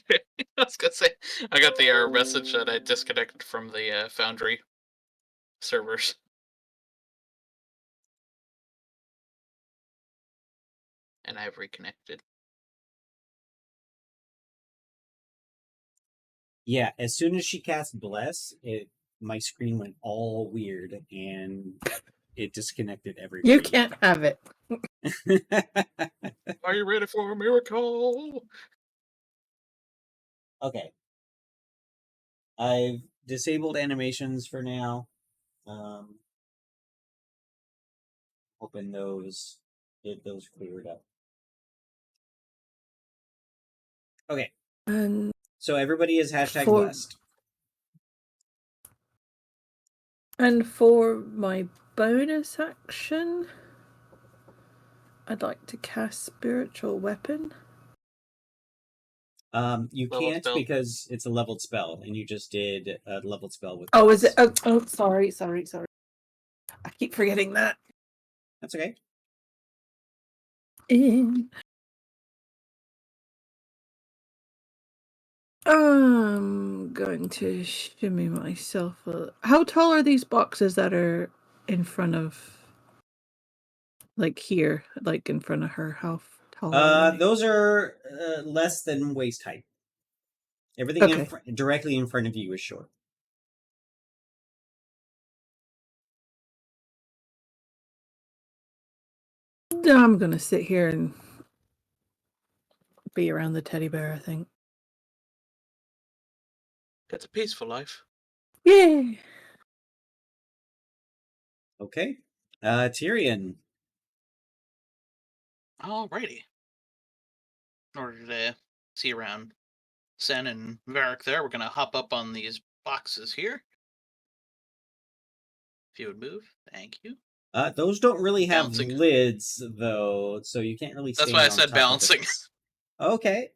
was gonna say, I got the error message that I disconnected from the Foundry servers. And I've reconnected. Yeah, as soon as she cast Bless, my screen went all weird and it disconnected everybody. You can't have it. Are you ready for a miracle? Okay. I've disabled animations for now. Hoping those cleared up. Okay. And So everybody is hashtag For- blessed. and for my bonus action, I'd like to cast spiritual weapon. You Leveled can't spell. because it's a leveled spell, and you just did a leveled spell with. Oh, is it? Bless. Oh, sorry. I keep forgetting that. That's okay. I'm going to shimmy myself. How tall are these boxes that are in front of, like here, like in front of her? How tall are they? Those are less than waist height. Everything Okay. directly in front of you is short. I'm gonna sit here and be around the teddy bear, I think. It's a peaceful life. Yay! Okay. Tyrion. Alrighty. In order to see around Sen and Varric there, we're gonna hop up on these boxes here. If you would move, thank you. Those don't really have Balancing. lids though, so you can't really. That's stand why I on said top balancing. Of it. Okay.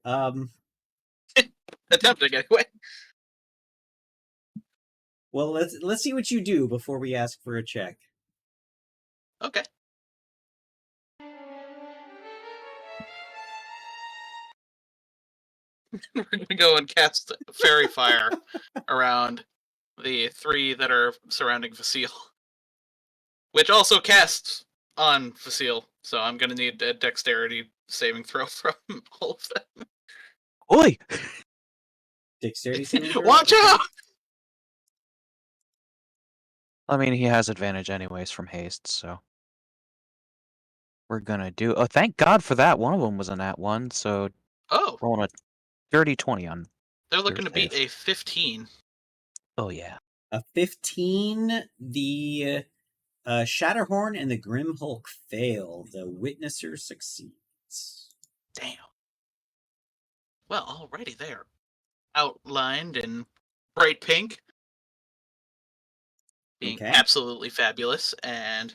Attempting anyway. Well, let's see what you do before we ask for a check. Okay. We're gonna go and cast Fairy Fire around the 3 that are surrounding Facile. Which also casts on Facile, so I'm gonna need a dexterity saving throw from all of them. Oi! Dexterity saving throw? Watch out! I mean, he has advantage anyways from haste, so we're gonna do. Oh, thank God for that. One of them was a nat 1, so Oh, rolling a dirty 20 on. they're looking to Your beat save. a 15. Oh yeah. A 15, the Shatterhorn and the Grim Hulk fail. The Witnesser succeeds. Damn. Well, alrighty there. Outlined in bright pink, being Okay. absolutely fabulous, and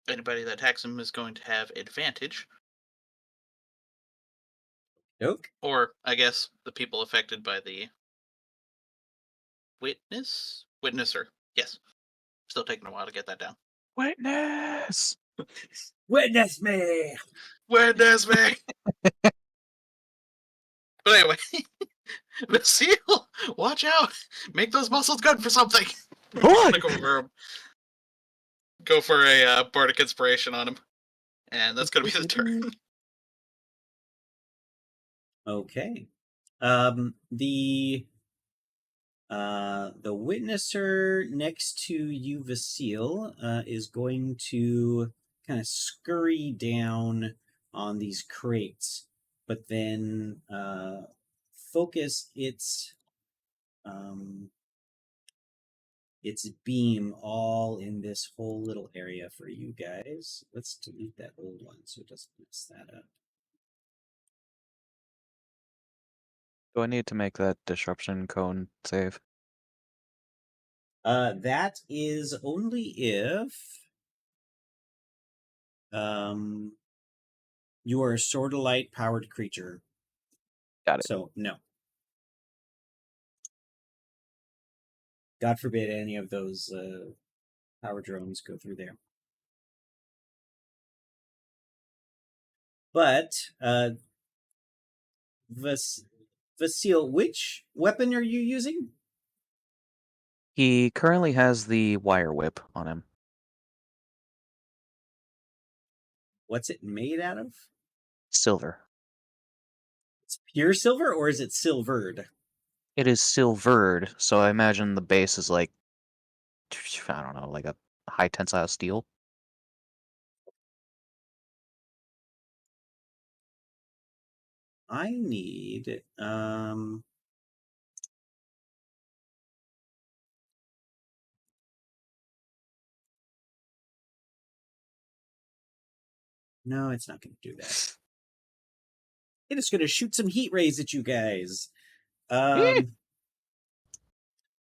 anybody that attacks him is going to have advantage. Doke. Or, I guess, the people affected by the Witnesser. Yes. Still taking a while to get that down. Witness. Witness me! Witness me! But anyway, Vasile, watch out! Make those muscles good for something! What? Go for a bardic inspiration on him. And that's gonna be his turn. Okay. The Witnesser next to you, Vasile, is going to kind of scurry down on these crates, but then focus its beam all in this whole little area for you guys. Let's delete that old one so it doesn't mess that up. Do I need to make that disruption cone save? That is only if you are a Sword of Light powered creature. Got it. So no. God forbid any of those power drones go through there. But Vasile, which weapon are you using? He currently has the wire whip on him. What's it made out of? Silver. It's pure silver, or is it silvered? It is silvered, so I imagine the base is like, I don't know, like a high tensile steel. I need no, it's not going to do that. It is going to shoot some heat rays at you guys.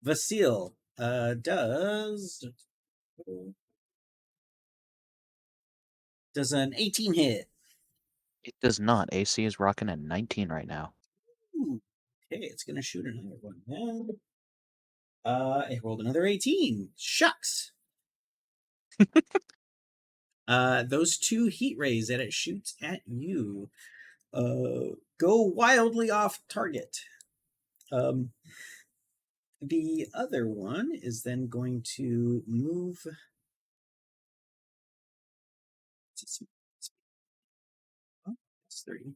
Vasile does an 18 hit. It does not. AC is rocking at 19 right now. Ooh, okay, it's going to shoot another one. And it rolled another 18. Shucks. Those two heat rays that it shoots at you go wildly off target. The other one is then going to move. Oh, that's 30.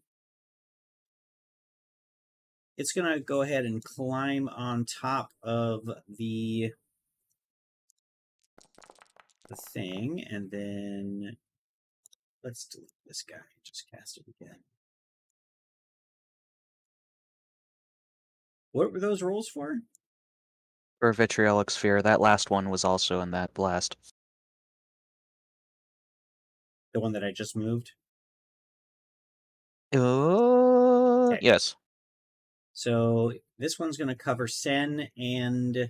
It's going to go ahead and climb on top of the thing, and then let's delete this guy. Just cast it again. What were those rolls for? For Vitriolic Sphere, that last one was also in that blast. The one that I just moved? Oh, yes. So this one's going to cover Sen and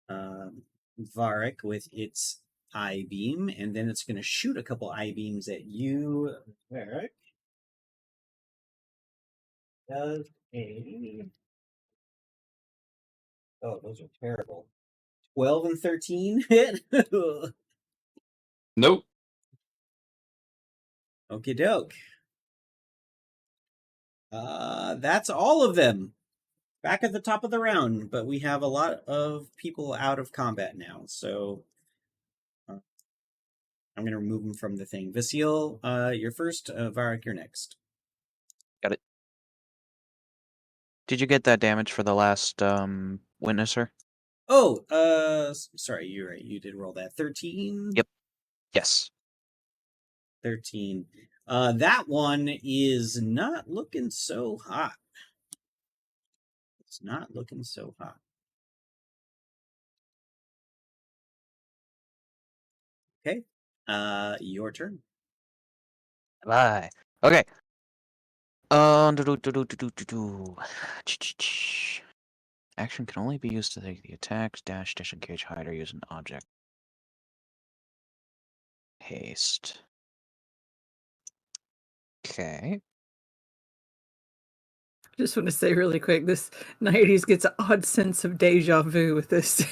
Varric with its eye beam, and then it's going to shoot a couple eye beams at you, Varric. Does a... Oh, those are terrible. 12 and 13 hit? Nope. Okie doke. That's all of them. Back at the top of the round, but we have a lot of people out of combat now, so I'm going to remove them from the thing. Vasile, you're first. Varric, you're next. Got it. Did you get that damage for the last Witnesser? Oh, sorry, you're right. You did roll that. 13? Yep. Yes. 13. That one is not looking so hot. It's not looking so hot. Okay. Your turn. Bye. Okay. Action can only be used to take the attacks, dash, disengage, hide, or use an object. Haste. Okay. Just want to say really quick, this 90s gets an odd sense of deja vu with this.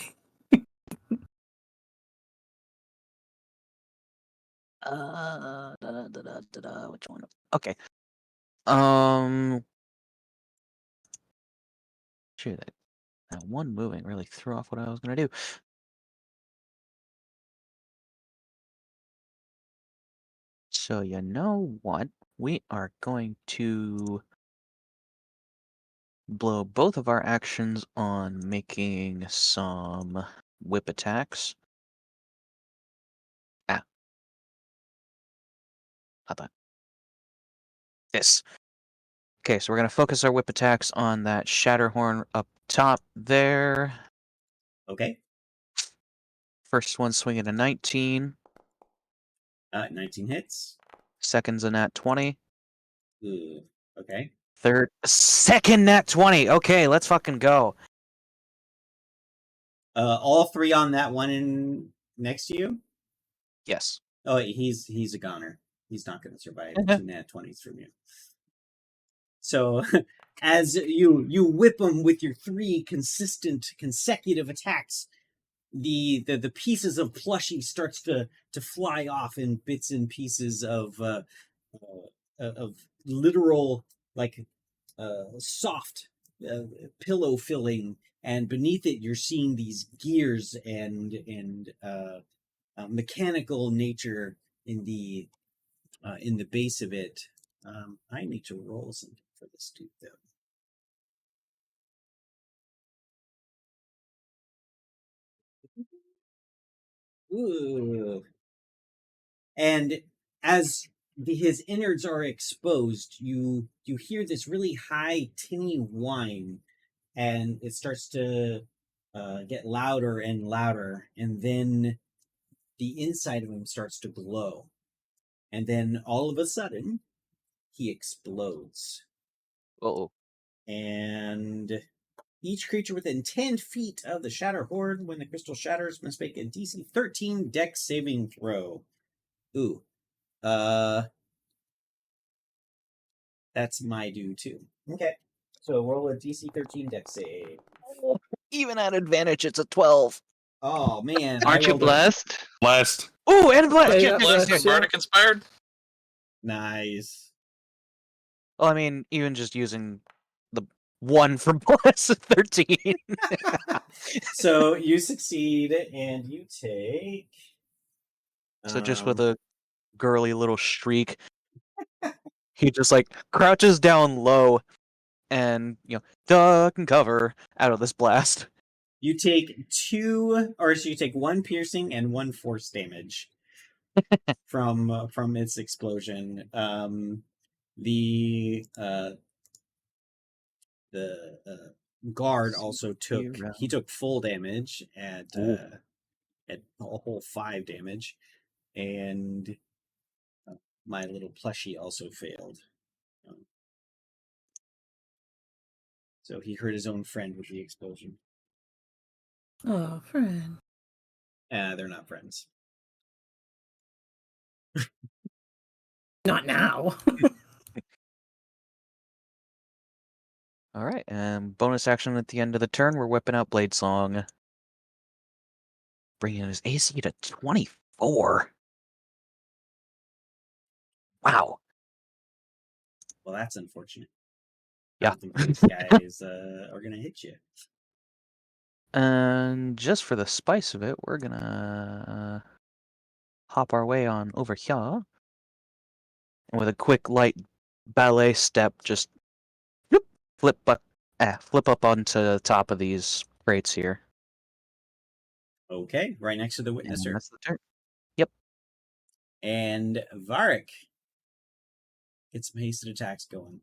Which one? Okay. Um. Shoot, that one moving really threw off what I was gonna do. So you know what? We are going to blow both of our actions on making some whip attacks. Ah, not that. This. Okay, so we're gonna focus our whip attacks on that Shatterhorn up top there. Okay. First one swinging a 19. 19 hits. Second's a nat 20. Ooh. Okay. Second nat 20. Okay, let's fucking go. All three on that one in next to you? Yes. Oh, he's a goner. He's not going to survive Mhm. 2 nat 20s from you. So, as you whip him with your 3 consecutive attacks, the pieces of plushie starts to fly off in bits and pieces of literal, like, soft pillow filling, and beneath it you're seeing these gears and mechanical nature in the base of it. I need to roll something for this dude though. Ooh. And as his innards are exposed, you hear this really high tinny whine, and it starts to get louder and louder, and then the inside of him starts to glow, and then all of a sudden he explodes, Oh. and each creature within 10 feet of the shatter horde, when the crystal shatters, must make a DC 13 dex saving throw. Ooh. That's my due too. Okay. So roll a DC 13 dex save. Even at advantage, it's a 12. Oh man, Aren't you rolled a blessed? Last. Ooh, and blast! Yeah, Yes! Blessed bless and you. Bardic inspired. nice. Well, I mean, even just using the 1 for bless, 13. So you succeed, and you take. So just with a girly little shriek, he just like crouches down low and, duck and cover out of this blast. You take 2, or so you take 1 piercing and 1 force damage from its explosion. The guard also took full damage at a whole 5 damage, and my little plushie also failed. So he hurt his own friend with the explosion. Oh, friend. They're not friends. Not now. All right, and bonus action at the end of the turn, we're whipping out Blade Song, bringing his AC to 24. Wow. Well, that's unfortunate. I Yeah. don't think these guys are going to hit you. And just for the spice of it, we're gonna hop our way on over here. And with a quick, light ballet step, just flip up onto the top of these crates here. Okay, right next to the And witnesser. that's the turn. And Varric. Get some hasted attacks going.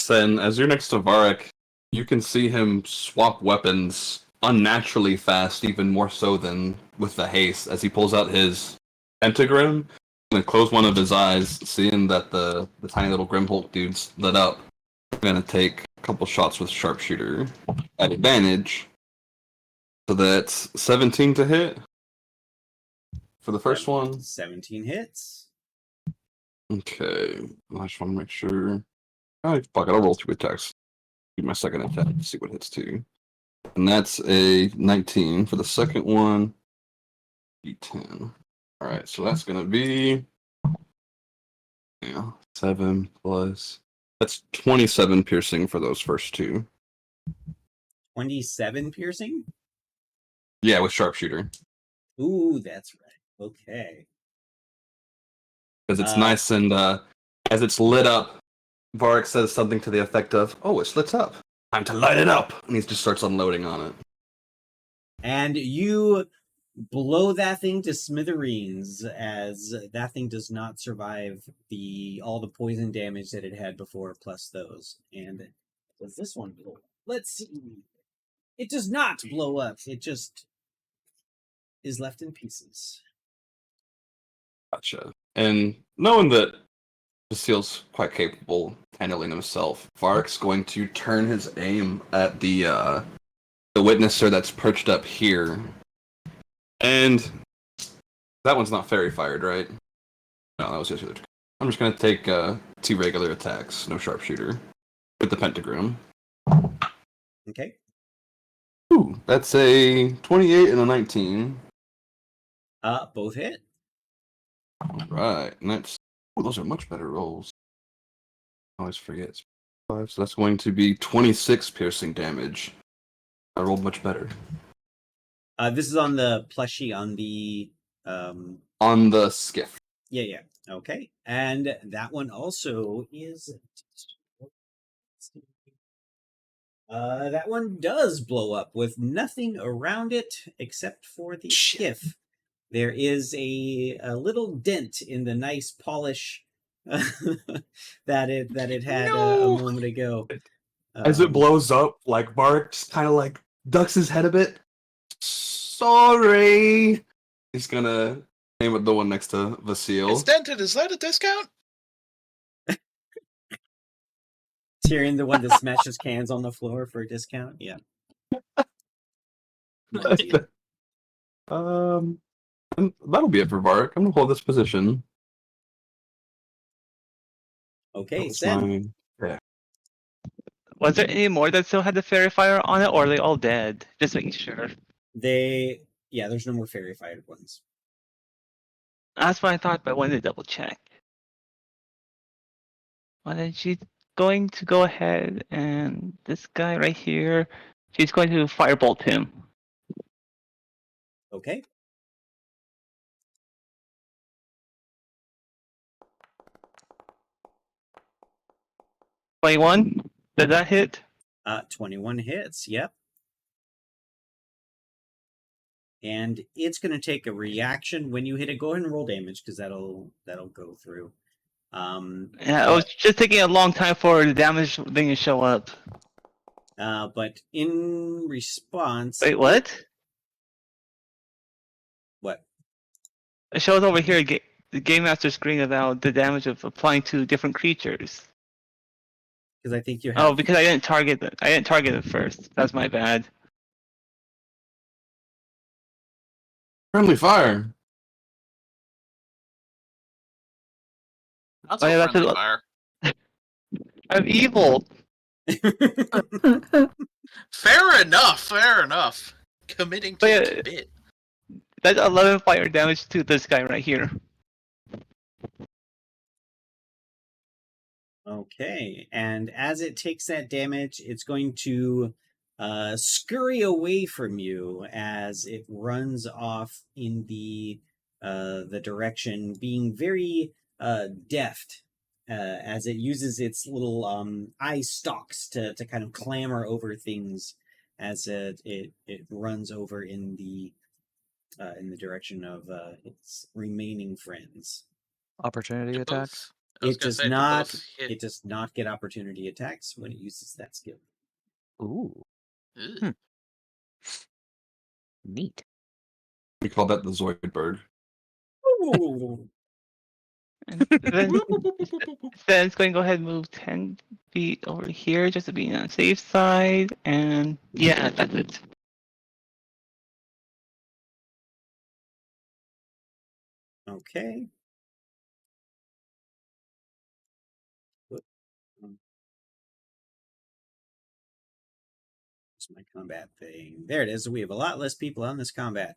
Then, as you're next to Varric, you can see him swap weapons unnaturally fast, even more so than with the haste, as he pulls out his pentagram and close one of his eyes, seeing that the tiny little Grimhulk dude's lit up. I'm gonna take a couple shots with sharpshooter at advantage. So that's 17 to hit for the first one. 17 hits. Okay, I just want to make sure. Oh, fuck it, I'll roll 2 attacks. Do my second attack to see what hits too. And that's a 19 for the second one. D10. Alright, so that's gonna be 7 plus. That's 27 piercing for those first 2. 27 piercing? Yeah, with sharpshooter. Ooh, that's right. Okay. Because it's nice and as it's lit up, Varric says something to the effect of, "Oh, it's lit up. Time to light it up." And he just starts unloading on it. And you blow that thing to smithereens, as that thing does not survive all the poison damage that it had before, plus those. And does this one blow up? Let's see. It does not blow up. It just is left in pieces. Gotcha. And knowing that Vasil's quite capable handling himself, Varric's going to turn his aim at the witnesser that's perched up here. And that one's not fairy fired, right? No, that was just the other. I'm just gonna take 2 regular attacks, no sharpshooter, with the pentagram. Okay. Ooh, that's a 28 and a 19. Both hit. Right, and that's those are much better rolls. I always forget. 5, so that's going to be 26 piercing damage. I rolled much better. This is on the plushie on the On the skiff. Yeah. Okay. And that one also is that one does blow up with nothing around it except for the skiff. There is a little dent in the nice polish that it had a moment ago. As it blows up, like Varric just kind of like ducks his head a bit. Sorry. He's gonna aim at the one next to Vasil. It's dented. Is that a discount? Tyrion, the one that smashes cans on the floor for a discount. Yeah. And that'll be it for Varric. I'm gonna hold this position. Okay, That's Sen. yeah. Was there any more that still had the fairy fire on it, or are they all dead? Just making sure. There's no more fairy fired ones. That's what I thought, but I wanted to double check. Well, then she's going to go ahead and this guy right here, she's going to firebolt him. Okay. $21. Did that hit? 21 hits. Yep. And it's going to take a reaction when you hit it. Go ahead and roll damage because that'll go through. Yeah, it was just taking a long time for the damage thing to show up. But in response, Wait, what? What? It shows over here the Game Master screen about the damage of applying to different creatures. Because I think you have. Oh, because I didn't target it. I didn't target it first. That's my bad. Friendly fire. That's Oh, a yeah, that's friendly a- fire. I'm evil. Fair enough. Fair enough. Committing to Wait, the bit. That's 11 fire damage to this guy right here. Okay, and as it takes that damage, it's going to scurry away from you as it runs off in the direction, being very deft as it uses its little eye stalks to kind of clamber over things as it runs over in the in the direction of its remaining friends. Opportunity Do attacks. both? I was It gonna does say, do not. both hit? It does not get opportunity attacks when it uses that skill. Ooh, Ugh. Hmm. neat. We call that the Zoidberg. Ooh. And then it's going to go ahead and move 10 feet over here just to be on the safe side. And yeah, that's it. Okay. Whoop. Where's my combat thing? There it is. We have a lot less people on this combat.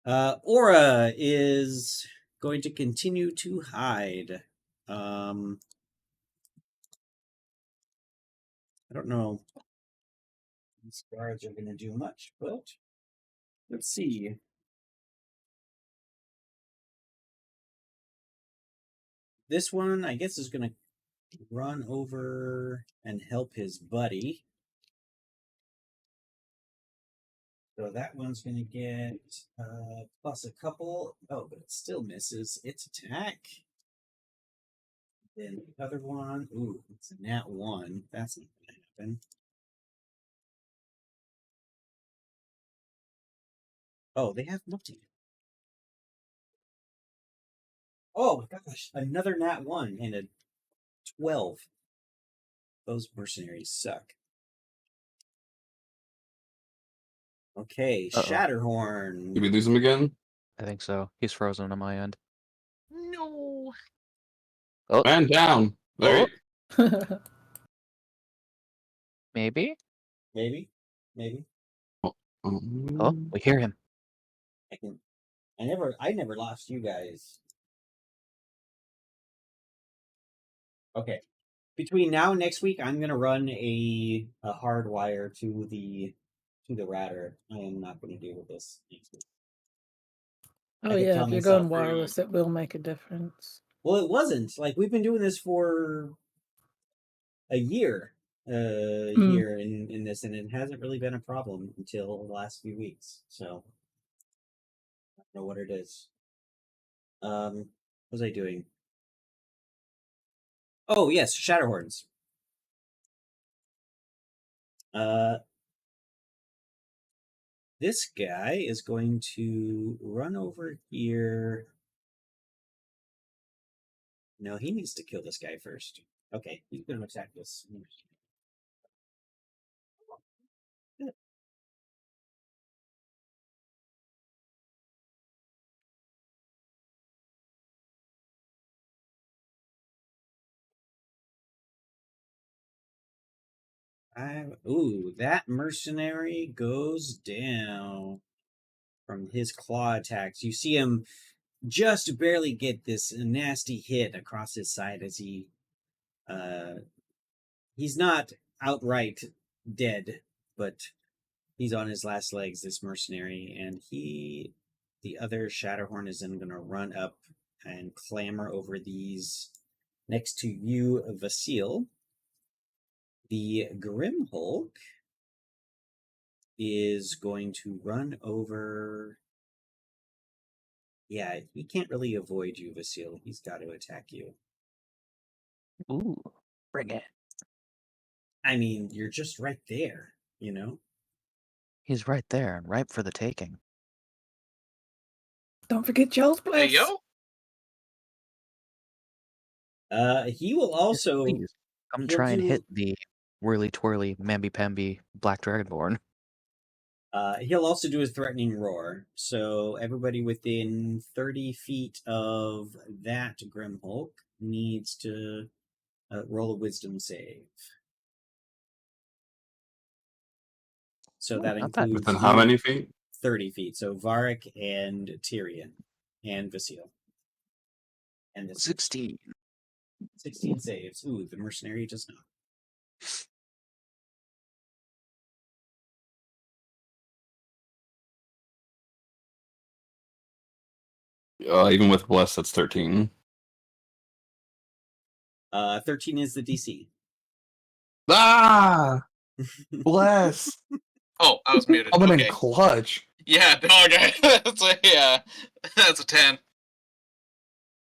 Aura is going to continue to hide. I don't know. These guards are going to do much, but let's see. This one, I guess, is going to run over and help his buddy. So that one's going to get plus a couple. Oh, but it still misses its attack. Then the other one, ooh, it's a nat 1. That's not going to happen. Oh, they have multi. Oh my gosh, another nat 1 and a 12. Those mercenaries suck. Okay, Uh-oh. Shatterhorn. Did we lose him again? I think so. He's frozen on my end. No. Oh, Man down. There. Oh. Maybe? Maybe, maybe. Oh, Um, we hear him. I never lost you guys. Okay. Between now and next week, I'm gonna run a hard wire to the ratter. I am not gonna deal with this next week. Oh I could yeah, tell if you're myself, going wireless, it will make a difference. well, it wasn't. Like we've been doing this for a year. Here in this, and it hasn't really been a problem until the last few weeks. So I don't know what it is. What was I doing? Oh yes, Shatterhorns. This guy is going to run over here. No, he needs to kill this guy first. Okay, he's going to attack this. Ooh, that mercenary goes down from his claw attacks. You see him just barely get this nasty hit across his side as he's not outright dead, but he's on his last legs, this mercenary, and the other Shatterhorn is then going to run up and clamber over these next to you, Vasil. The Grim Hulk is going to run over. Yeah, he can't really avoid you, Vasil. He's got to attack you. Ooh, bring it. I mean, you're just right there, you know? He's right there and ripe for the taking. Don't forget Joel's Hey, bliss. yo. He will also. Please, come he'll try and do- hit the whirly twirly mamby pamby black dragonborn. He'll also do a threatening roar. So everybody within 30 feet of that Grim Hulk needs to roll a wisdom save. So that not bad. includes within how many feet? 30 feet. So Varric and Tyrion and Vasil. And this 16. 16 saves. Ooh, the mercenary does not. Even with bless, that's 13. 13 is the DC. Ah, bless. Oh, I was muted. Coming Okay. in clutch. Yeah, dog. That's a 10.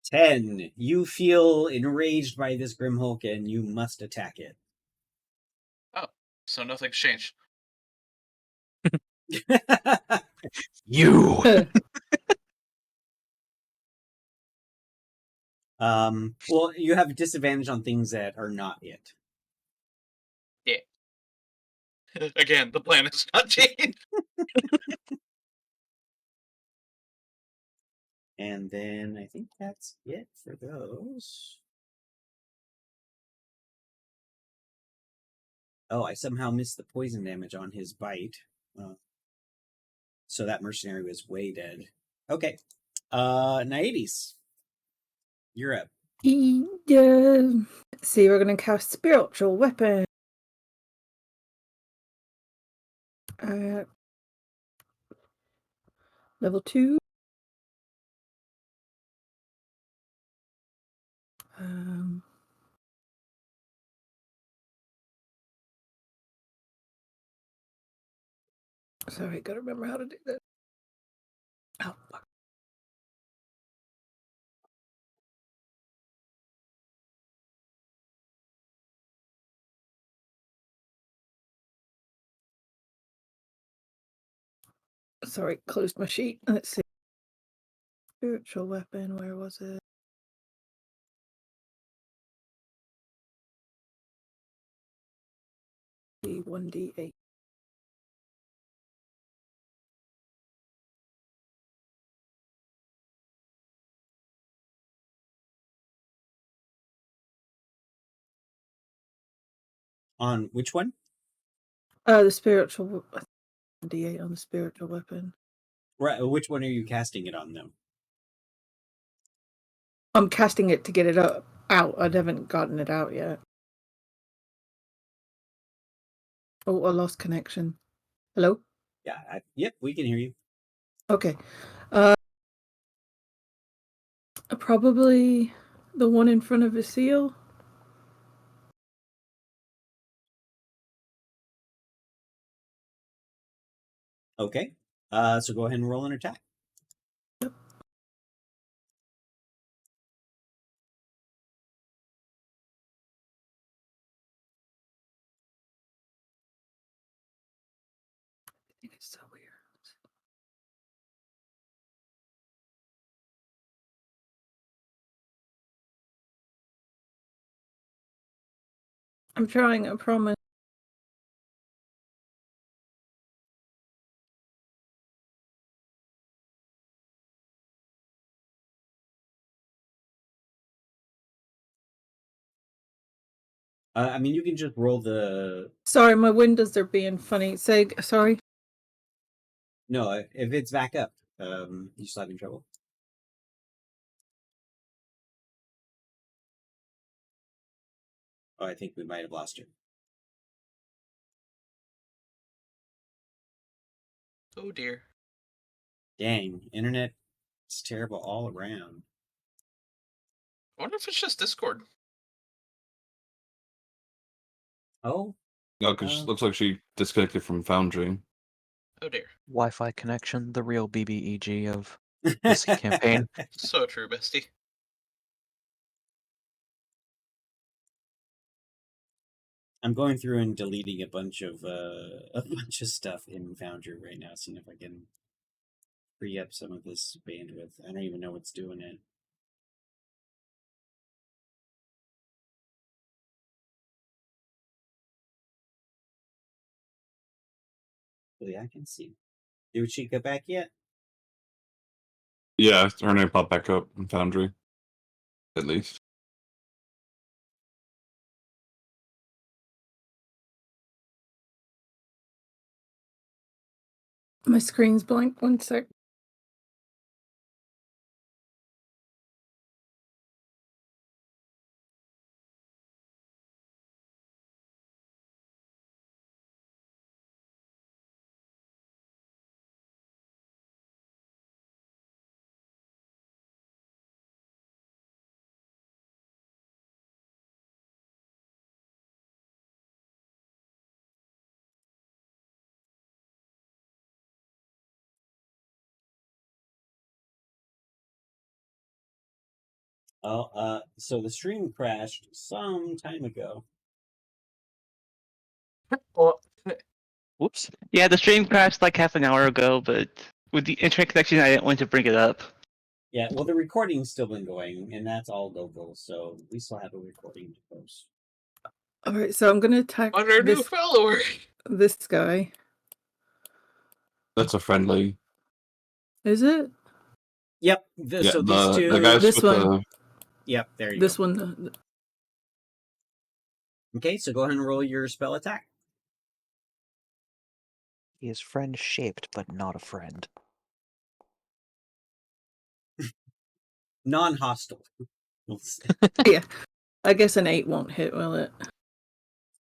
10. You feel enraged by this Grimhulk and you must attack it. Oh, so nothing's changed. You. Well, you have disadvantage on things that are not it. Again, the plan has not changed. And then I think that's it for those. Oh, I somehow missed the poison damage on his bite. So that mercenary was way dead. Okay. Naedes. You're up. Let's see, we're going to cast Spiritual Weapon. Level 2. Sorry, gotta remember how to do that. Oh, fuck. Sorry, closed my sheet. Let's see. Spiritual Weapon, where was it? D1D8. On which one? The spiritual D8 on the spiritual weapon. Right. Which one are you casting it on, though? I'm casting it to get it out. I haven't gotten it out yet. Oh, I lost connection. Hello? Yeah. Yep, we can hear you. Okay. Probably the one in front of Vasile. Okay. So go ahead and roll an attack. I think it's so weird. I'm trying, I promise. I mean, you can just roll the. Sorry, my windows are being funny. Sorry. No, if it's back up, you still having trouble. Oh, I think we might have lost her. Oh dear. Dang, internet is terrible all around. I wonder if it's just Discord. Oh, No, because looks like she disconnected from Foundry. Oh dear. Wi-Fi connection, the real BBEG of this campaign. So true, bestie. I'm going through and deleting a bunch of stuff in Foundry right now, seeing if I can free up some of this bandwidth. I don't even know what's doing it. Hopefully I can see. Did she get back yet? Yeah, her name popped back up in Foundry. At least. My screen's blank. One sec. So the stream crashed some time ago. Whoops. Yeah, the stream crashed like half an hour ago, but with the internet connection, I didn't want to bring it up. Yeah, well, the recording's still been going, and that's all go, so we still have a recording to post. All right, so I'm gonna attack On our new follower. this guy. That's a friendly. Is it Yep. Yeah, So these two. the guys This with one. the Yep. There you this go. one? Okay, so go ahead and roll your spell attack. He is friend shaped, but not a friend. Non-hostile. Yeah, I guess an 8 won't hit, will it?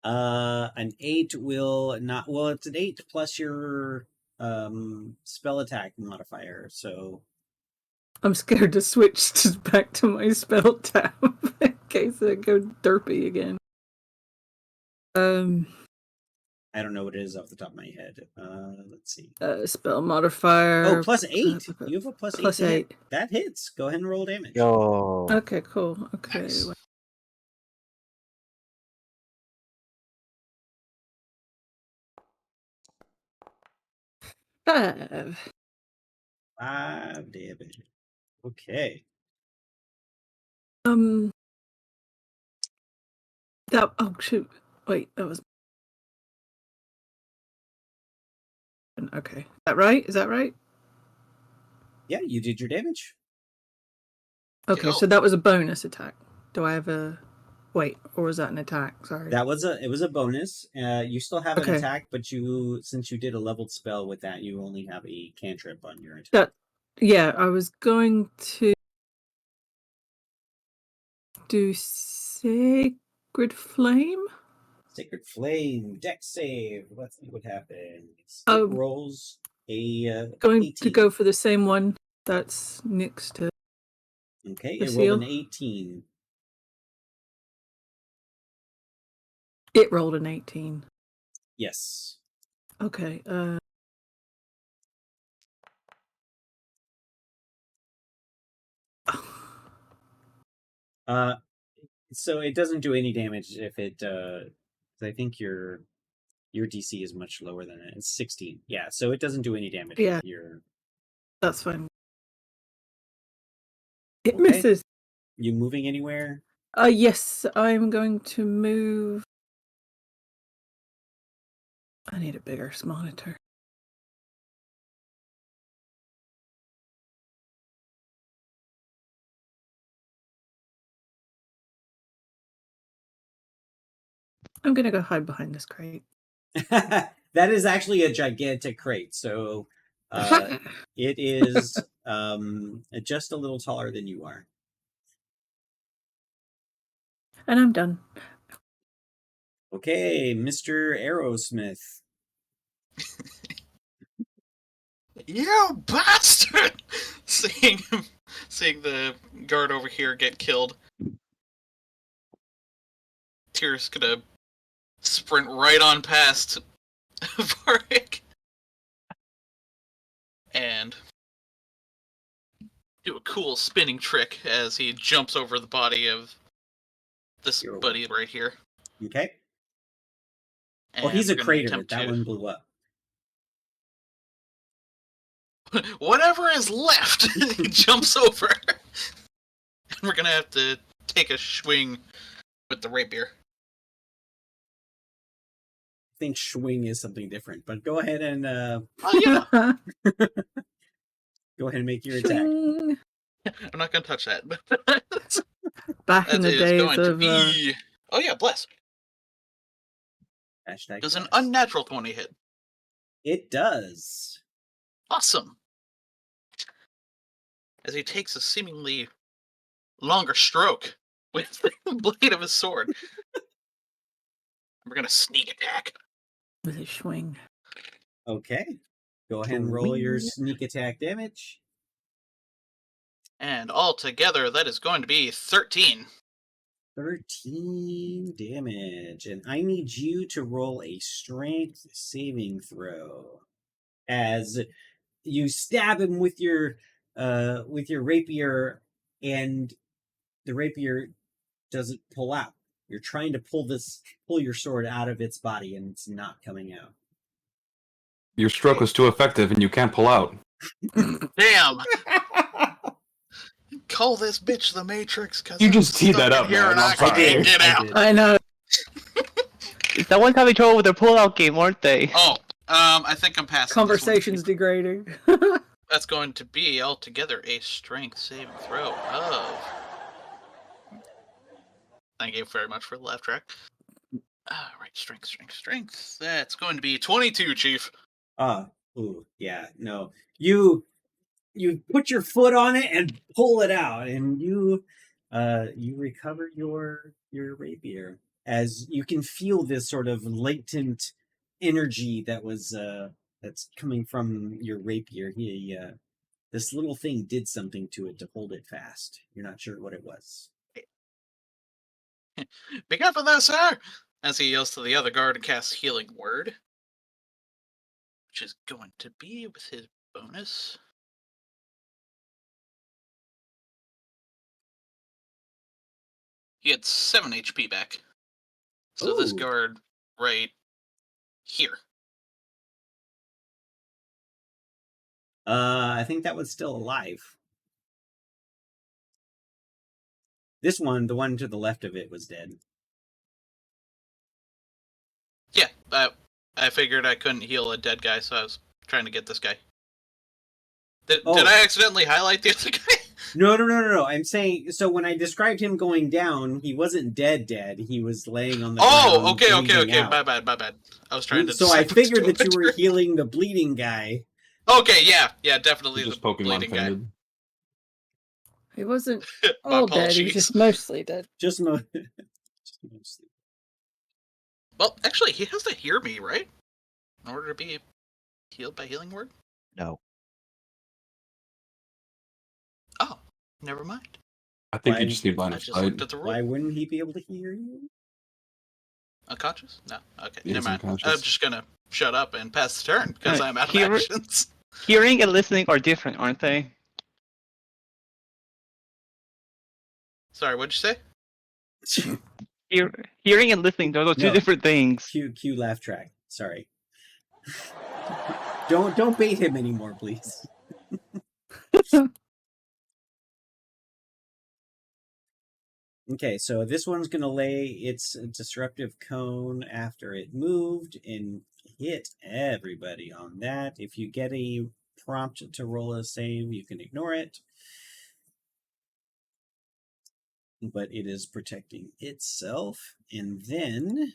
An 8 will not. Well, it's an 8 plus your spell attack modifier. So I'm scared to switch back to my spell tab in case I go derpy again. I don't know what it is off the top of my head. Let's see. Spell modifier. Oh, plus 8. You have a plus 8. Plus to hit. 8. That hits. Go ahead and roll damage. Yo. Okay, cool. Okay. Nice. Five. 5 damage. Okay. That. Oh shoot. Wait, that was. Okay. Is that right? Is that right? Yeah, you did your damage. Okay, so that was a bonus attack. Do I have a? Wait, or was that an attack? Sorry. It was a bonus. You still have an Okay. attack, but since you did a leveled spell with that, you only have a cantrip on your attack. Yeah, I was going to do Sacred Flame. Sacred Flame, dex save. Let's see what happens. It Um, rolls a Going 18. to go for the same one that's next to. Okay, the it rolled an seal. 18. It rolled an 18. Yes. Okay. So it doesn't do any damage if it. I think your DC is much lower than it. It's 16. Yeah, so it doesn't do any damage. Yeah. If you're... That's fine. It Okay. misses. You moving anywhere? Yes, I'm going to move. I need a bigger monitor. I'm gonna go hide behind this crate. That is actually a gigantic crate. So it is just a little taller than you are. And I'm done. Okay, Mr. Aerosmith. You bastard! Seeing the guard over here get killed. Tyr's gonna sprint right on past Varric. And do a cool spinning trick as he jumps over the body of this buddy right here. Okay. And Well, he's a we're gonna crater. attempt That to- one blew up. Whatever is left, he jumps over. And we're gonna have to take a swing with the rapier. I think swing is something different, but go ahead and Oh yeah, go ahead and make your attack. Shing. I'm not gonna touch that. But Back in that the is days going to of be. Oh yeah, bless. Hashtag Does an bless. unnatural 20 hit? It does. Awesome. As he takes a seemingly longer stroke with the blade of his sword. We're gonna sneak attack. with a swing. Okay. Go ahead and roll your Swing. sneak attack damage. And altogether, that is going to be 13. 13 damage. And I need you to roll a strength saving throw. As you stab him with your rapier, and the rapier doesn't pull out. You're trying to pull your sword out of its body, and it's not coming out. Your stroke was too effective, and you can't pull out. Damn! Call this bitch the Matrix, because You just teed that up, here man. and I'm I sorry. can't get I out. did. I know. That one time they trouble with their pullout game, weren't they? Oh, I think I'm passing. Conversation's degrading. That's going to be altogether a strength saving throw of. Thank you very much for the laugh track. Right, strength. That's going to be 22, Chief. Ooh, yeah, no. You put your foot on it and pull it out, and you recover your rapier as you can feel this sort of latent energy that was that's coming from your rapier. This little thing did something to it to hold it fast. You're not sure what it was. Be careful there, sir! As he yells to the other guard and casts Healing Word. Which is going to be with his bonus. He gets 7 HP back. So this Ooh. guard right here. I think that was still alive. This one, the one to the left of it, was dead. Yeah, I figured I couldn't heal a dead guy, so I was trying to get this guy. Did I accidentally highlight the other guy? No. I'm saying, so when I described him going down, he wasn't dead. He was laying on the Oh, ground. okay. Out. My bad. I was trying to. So I decide figured which that you one were to- healing the bleeding guy. Okay, yeah, definitely Just the Pokemon bleeding guy. fainted. He wasn't My all dead. He was apologies. just mostly dead. Just mostly. Well, actually, he has to hear me, right? In order to be healed by Healing Word? No. Oh, never mind. I think Why- you just need line I of just sight. looked at the rule. Why wouldn't he be able to hear you? Unconscious? No. Okay, He is never mind. unconscious. I'm just gonna shut up and pass the turn, because I'm out of Here- actions. Hearing and listening are different, aren't they? Sorry, what'd you say? Hearing and listening, those are two No. different things. Cue laugh track. Sorry. Don't bait him anymore, please. Okay, so this one's going to lay its disruptive cone after it moved and hit everybody on that. If you get a prompt to roll a save, you can ignore it. But it is protecting itself. And then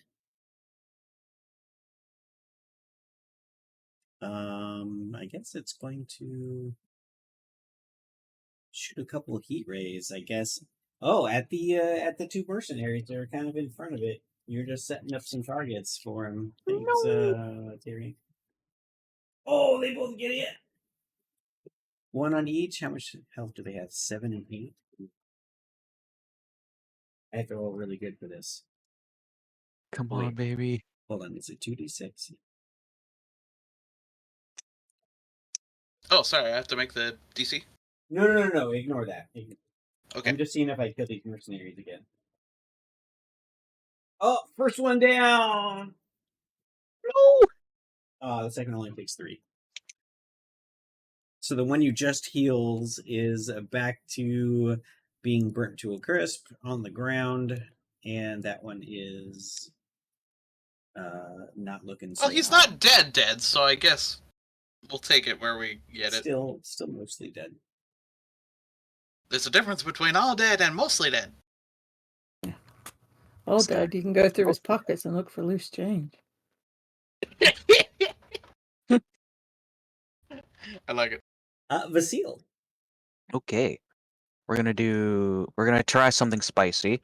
I guess it's going to shoot a couple of heat rays, I guess. Oh, at the two mercenaries, they're kind of in front of it. You're just setting up some targets for him. Thanks, Terry. Oh, they both get hit. One on each. How much health do they have? 7 and 8. I have to roll really good for this. Come Wait. on, baby. Hold on, is it 2d6? Oh, sorry, I have to make the DC? No. Ignore that. Okay. I'm just seeing if I kill these mercenaries again. Oh, first one down. No. The second only takes 3. So the one you just heals is back to being burnt to a crisp on the ground, and that one is not looking so Well, he's hot. not dead, so I guess we'll take it where we get it. Still mostly dead. There's a difference between all dead and mostly dead. All dead. You can go through his pockets and look for loose change. I like it. Vasil. Okay. We're gonna try something spicy.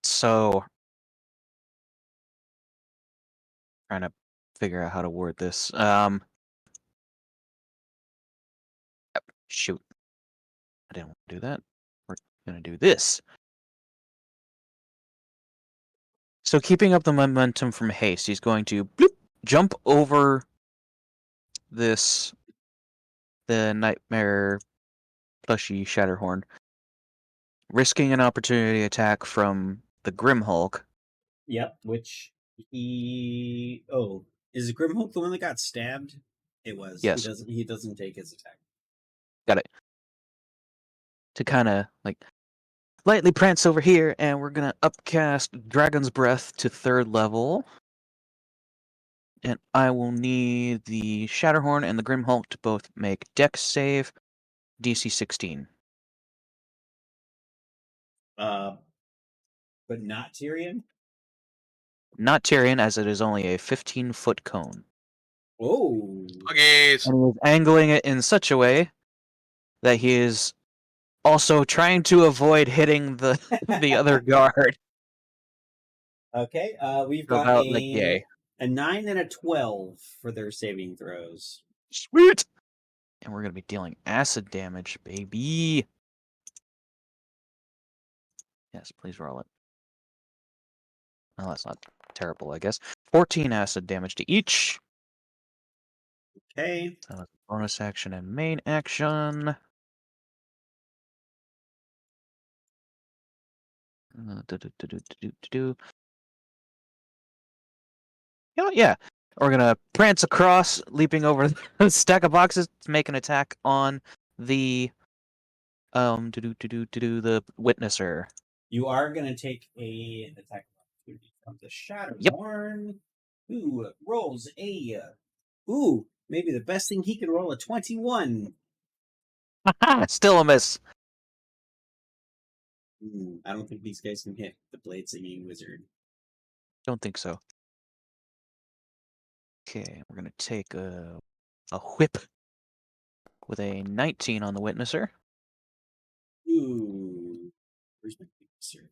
So trying to figure out how to word this. Shoot. I didn't want to do that. We're gonna do this. So keeping up the momentum from haste, he's going to bloop, jump over the nightmare plushy Shatterhorn risking an opportunity attack from the Grim Hulk. Yep, which he... Oh, is Grimhulk the one that got stabbed? It was. Yes. He doesn't take his attack. Got it. To kind of like lightly prance over here, and we're gonna upcast Dragon's Breath to 3rd level. And I will need the Shatterhorn and the Grim Hulk to both make Dex save, DC 16. But not Tyrion? Not Tyrion, as it is only a 15-foot cone. Oh. Buggies. And he is angling it in such a way that he is also trying to avoid hitting the the other guard. Okay, we've So got about, like, yay. a 9 and a 12 for their saving throws. Sweet! And we're gonna be dealing acid damage, baby. Yes, please roll it. Well, that's not terrible, I guess. 14 acid damage to each. Okay. Bonus action and main action. You know what? Yeah. We're gonna prance across, leaping over the stack of boxes to make an attack on the the witnesser. You are going to take an attack opportunity from the Shatterhorn, who rolls a... Ooh, maybe the best thing he can roll, a 21. Still a miss. I don't think these guys can hit the blade singing wizard. Don't think so. Okay, we're gonna take a whip with a 19 on the witnesser. Ooh. Where's my witnesser?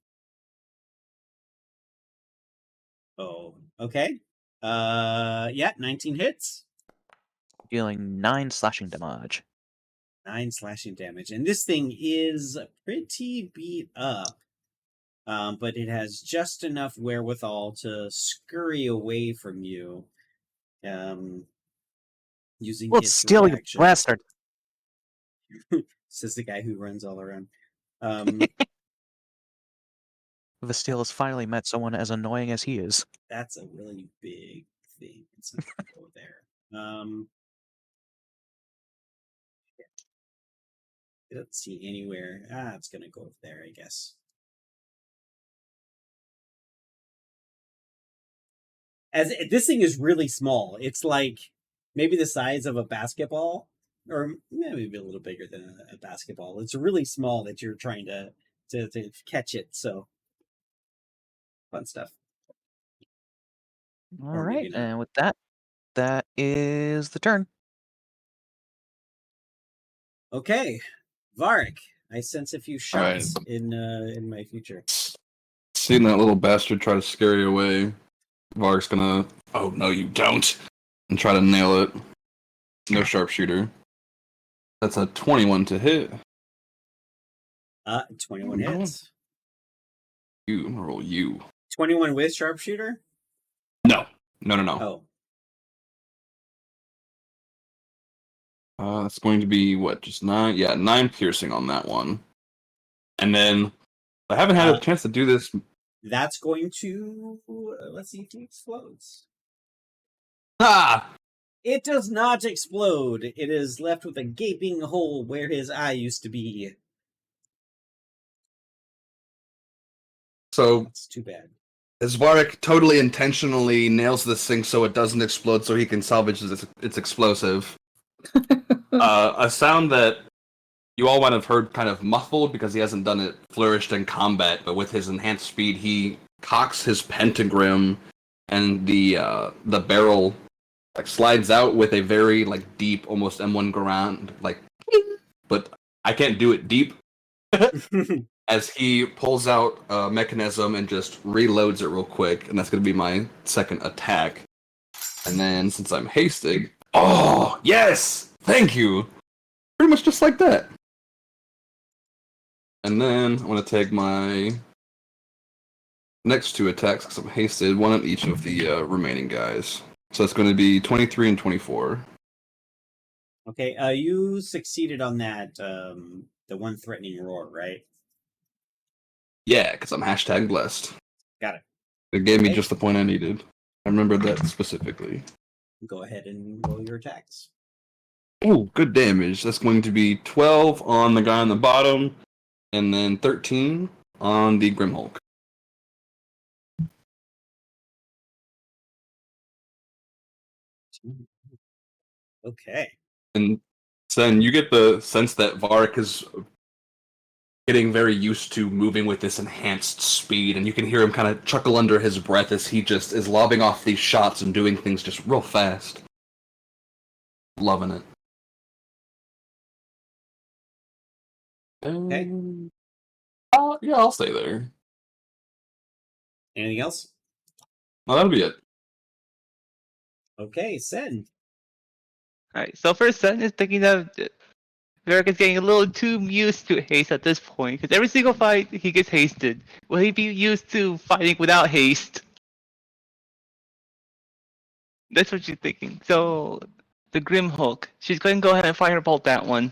Oh, okay. Yeah, 19 hits. Dealing 9 slashing damage. 9 slashing damage. And this thing is pretty beat up. But it has just enough wherewithal to scurry away from you. Using Let's its steal your reaction. bastard. Says the guy who runs all around. Vasteel has finally met someone as annoying as he is. That's a really big thing. It's not gonna go there. I don't see anywhere. It's gonna go there, I guess. This thing is really small. It's like maybe the size of a basketball, or maybe a little bigger than a basketball. It's really small that you're trying to catch it. So fun stuff. All Or maybe right, not. and with that, that is the turn. Okay, Varric. I sense a few Alright. shots in my future. Seeing that little bastard try to scare you away, Varg's gonna... Oh, no, you don't! And try to nail it. No sharpshooter. That's a 21 to hit. 21 hits. I'm gonna roll you. 21 with sharpshooter? No. No. Oh. That's going to be, what, just 9? Yeah, 9 piercing on that one. And then, I haven't had a chance to do this. That's going to... let's see if he explodes. Ah! It does not explode. It is left with a gaping hole where his eye used to be. So, That's too bad. Svarik totally intentionally nails this thing so it doesn't explode so he can salvage its explosive. A sound that you all might have heard kind of muffled because he hasn't done it flourished in combat, but with his enhanced speed, he cocks his pentagram, and the barrel slides out with a very deep, almost M1 ground, but I can't do it deep. As he pulls out a mechanism and just reloads it real quick, and that's going to be my second attack. And then, since I'm hasting... Oh, yes! Thank you! Pretty much just like that. And then, I'm going to take my next 2 attacks, because I'm hasted, one on each of the remaining guys. So it's going to be 23 and 24. Okay, you succeeded on that, the one threatening roar, right? Yeah, because I'm hashtag blessed. Got it. It gave me Okay. just the point I needed. I remembered that specifically. Go ahead and roll your attacks. Oh, good damage. That's going to be 12 on the guy on the bottom, and then 13 on the Grimhulk. Okay. And then you get the sense that Varric is getting very used to moving with this enhanced speed, and you can hear him kind of chuckle under his breath as he just is lobbing off these shots and doing things just real fast. Loving it. Okay. Yeah, I'll stay there. Anything else? Well, that'll be it. Okay, Sen. Alright, so first Sen is thinking that Varric is getting a little too used to haste at this point, because every single fight he gets hasted. Will he be used to fighting without haste? That's what she's thinking. So, the Grim Hulk, she's going to go ahead and firebolt that one.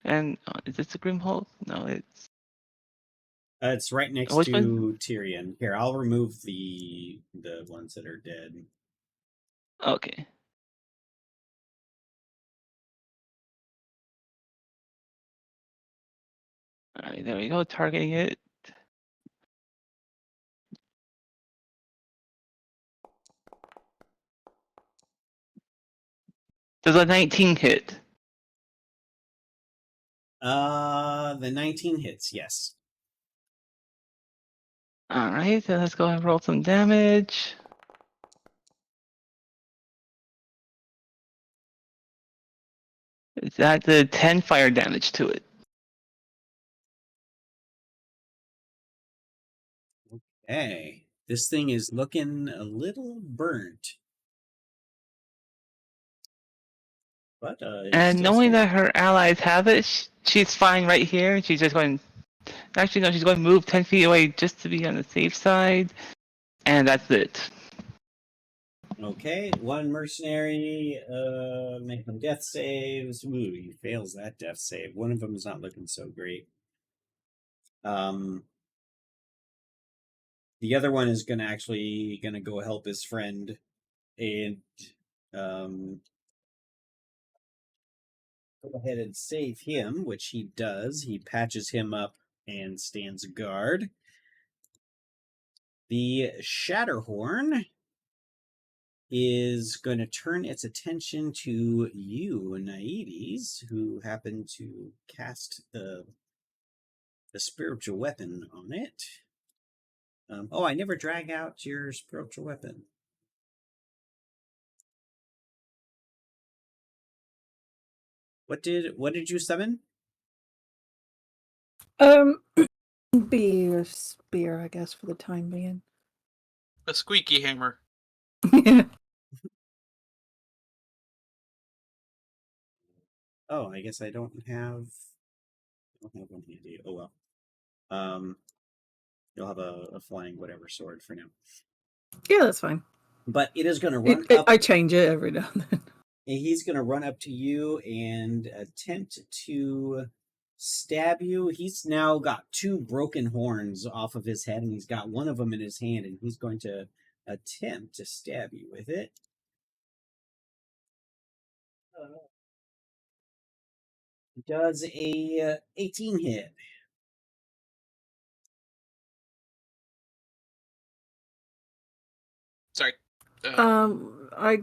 And, is this the Grim Hulk? No, It's right next Which to one? Tyrion. Here, I'll remove the ones that are dead. Okay. Alright, there we go, targeting it. Does a 19 hit? The 19 hits, yes. Alright, so let's go ahead and roll some damage. That's a 10 fire damage to it. Hey, this thing is looking a little burnt. But it's And still knowing that standing. her allies have it, she's fine right here. She's just going. Actually, no, she's going to move 10 feet away just to be on the safe side. And that's it. Okay, one mercenary making death saves. Ooh, he fails that death save. One of them is not looking so great. The other one is gonna go help his friend and go ahead and save him, which he does. He patches him up and stands guard. The Shatterhorn is going to turn its attention to you, Naides, who happen to cast the spiritual weapon on it. Oh, I never drag out your spiritual weapon. What did you summon? Be a spear, I guess, for the time being. A squeaky hammer. Yeah. Oh, I guess I don't have one handy. Oh well. You'll have a flying whatever sword for now. Yeah, that's fine. But it is going to run up. I change it every now and then. And he's going to run up to you and attempt to stab you. He's now got two broken horns off of his head, and he's got one of them in his hand, and he's going to attempt to stab you with it. Does a 18 hit? Sorry. I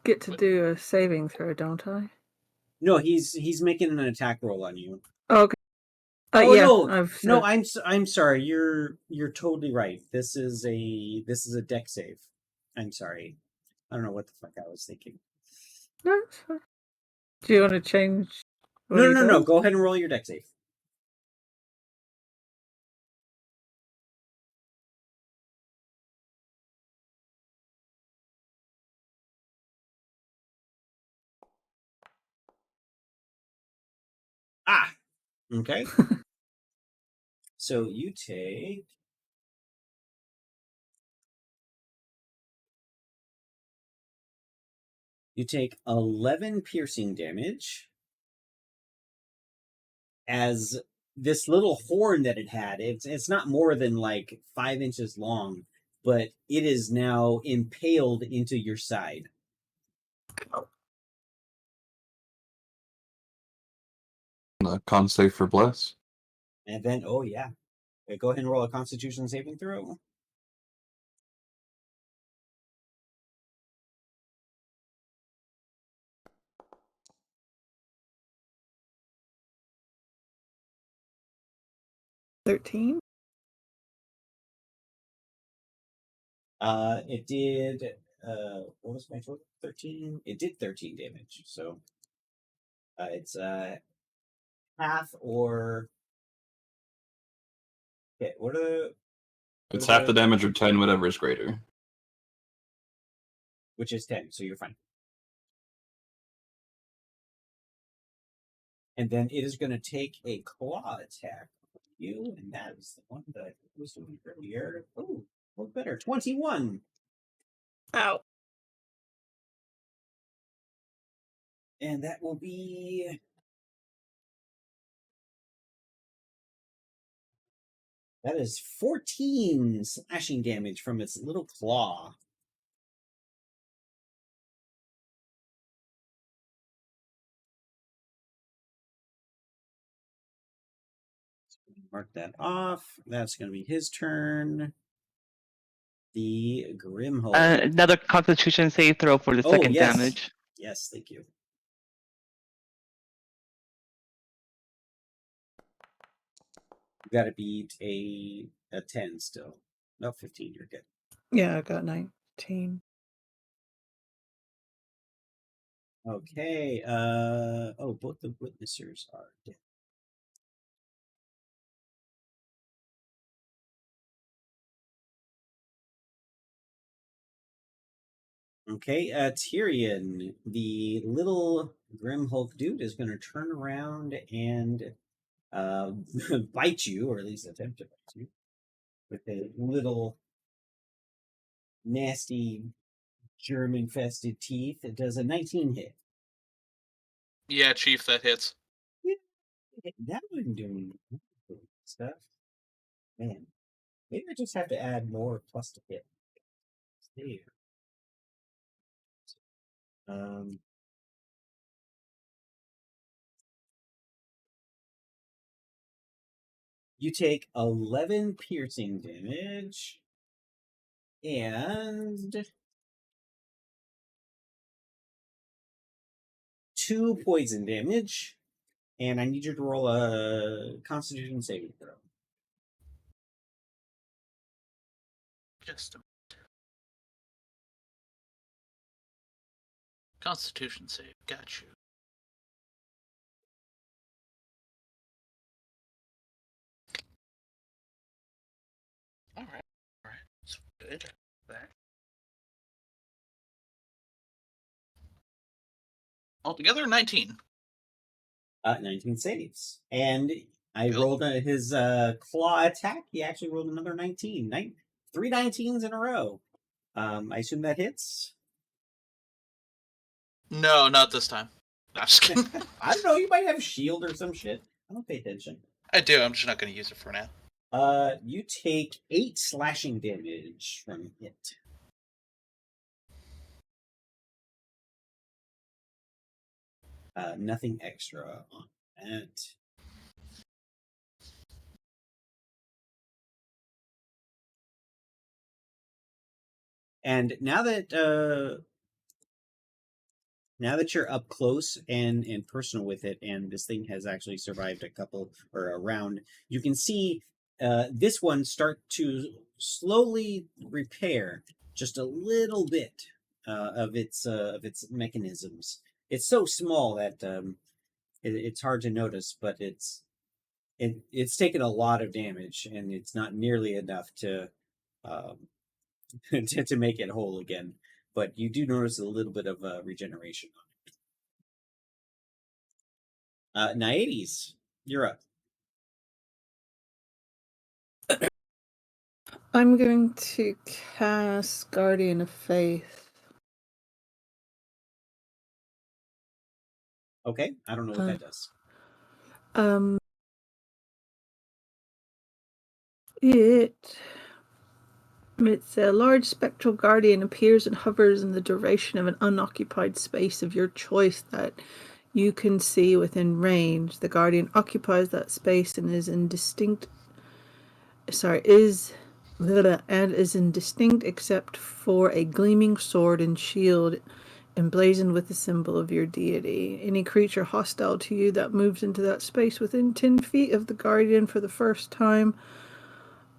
get to do a saving throw, don't I? No, he's making an attack roll on you. Okay. Oh yeah, no, no, I'm sorry. You're totally right. This is a deck save. I'm sorry. I don't know what the fuck I was thinking. No, it's fine. Do you want to change? No. Go ahead and roll your deck save. Ah, okay. So you take 11 piercing damage as this little horn that it had, it's not more than like 5 inches long, but it is now impaled into your side. Con save for bless. And then, oh yeah. Okay, go ahead and roll a Constitution saving throw. $13. It did. What was my total? 13. It did 13 damage. So, it's half or. Okay, what are the? It's half the damage or 10, whatever is greater. Which is 10, so you're fine. And then it is going to take a claw attack on you, and that is the one that I was doing earlier. Oh, a little better. 21. Ow. And that will be. That is 14 slashing damage from its little claw. Mark that off. That's going to be his turn. The Grimhold. Another Constitution save throw for the second yes. damage. Yes, thank you. You got to beat a 10 still. No, 15. You're good. Yeah, I got 19. Okay. Both the witnessers are dead. Okay, Tyrion, the little Grim Hulk dude is going to turn around and bite you, or at least attempt to bite you, with a little nasty germ-infested teeth. It does a 19 hit. Yeah, Chief, that hits. Yeah, that one doing stuff. Man, maybe I just have to add more plus to hit. There. You take 11 piercing damage and 2 poison damage, and I need you to roll a Constitution saving throw. Just a Constitution save. Got you. All right. That's good. That. Altogether, 19. 19 saves. And I Cool. rolled his claw attack. He actually rolled another 19. 3 19s in a row. I assume that hits? No, not this time. No, I'm just kidding. I don't know. You might have a shield or some shit. I don't pay attention. I do. I'm just not going to use it for now. You take 8 slashing damage from it. Nothing extra on that. And now that you're up close and personal with it, and this thing has actually survived a round, you can see this one start to slowly repair just a little bit of its mechanisms. It's so small that it's hard to notice, but it's taken a lot of damage, and it's not nearly enough to to make it whole again. But you do notice a little bit of regeneration on it. Naedes, you're up. I'm going to cast Guardian of Faith. Okay, I don't know what that does. It's a large spectral guardian appears and hovers in the duration of an unoccupied space of your choice that you can see within range. The guardian occupies that space and is indistinct except for a gleaming sword and shield emblazoned with the symbol of your deity. Any creature hostile to you that moves into that space within 10 feet of the guardian for the first time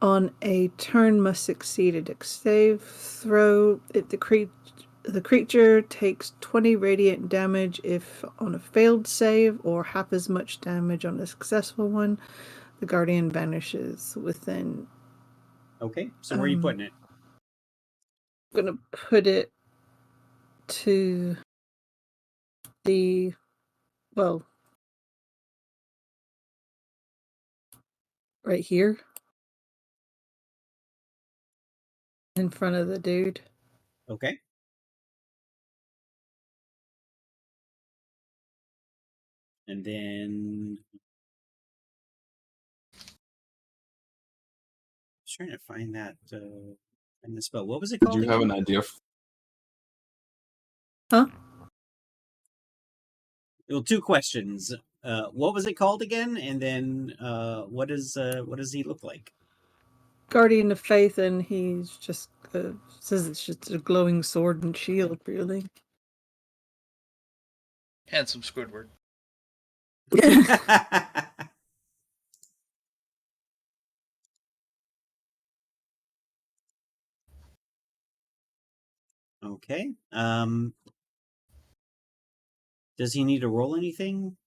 on a turn must succeed a dex save throw. If the creature takes 20 radiant damage if on a failed save, or half as much damage on a successful one. The guardian vanishes within. Okay, so where are you putting it? I'm gonna put it to the right here in front of the dude. Okay. And then I was trying to find that and the spell. What was it Did called you have again? an idea? Huh? Well, two questions. What was it called again? And then what does he look like? Guardian of Faith, and he's just says it's just a glowing sword and shield, really. Handsome Squidward. Okay. Does he need to roll anything?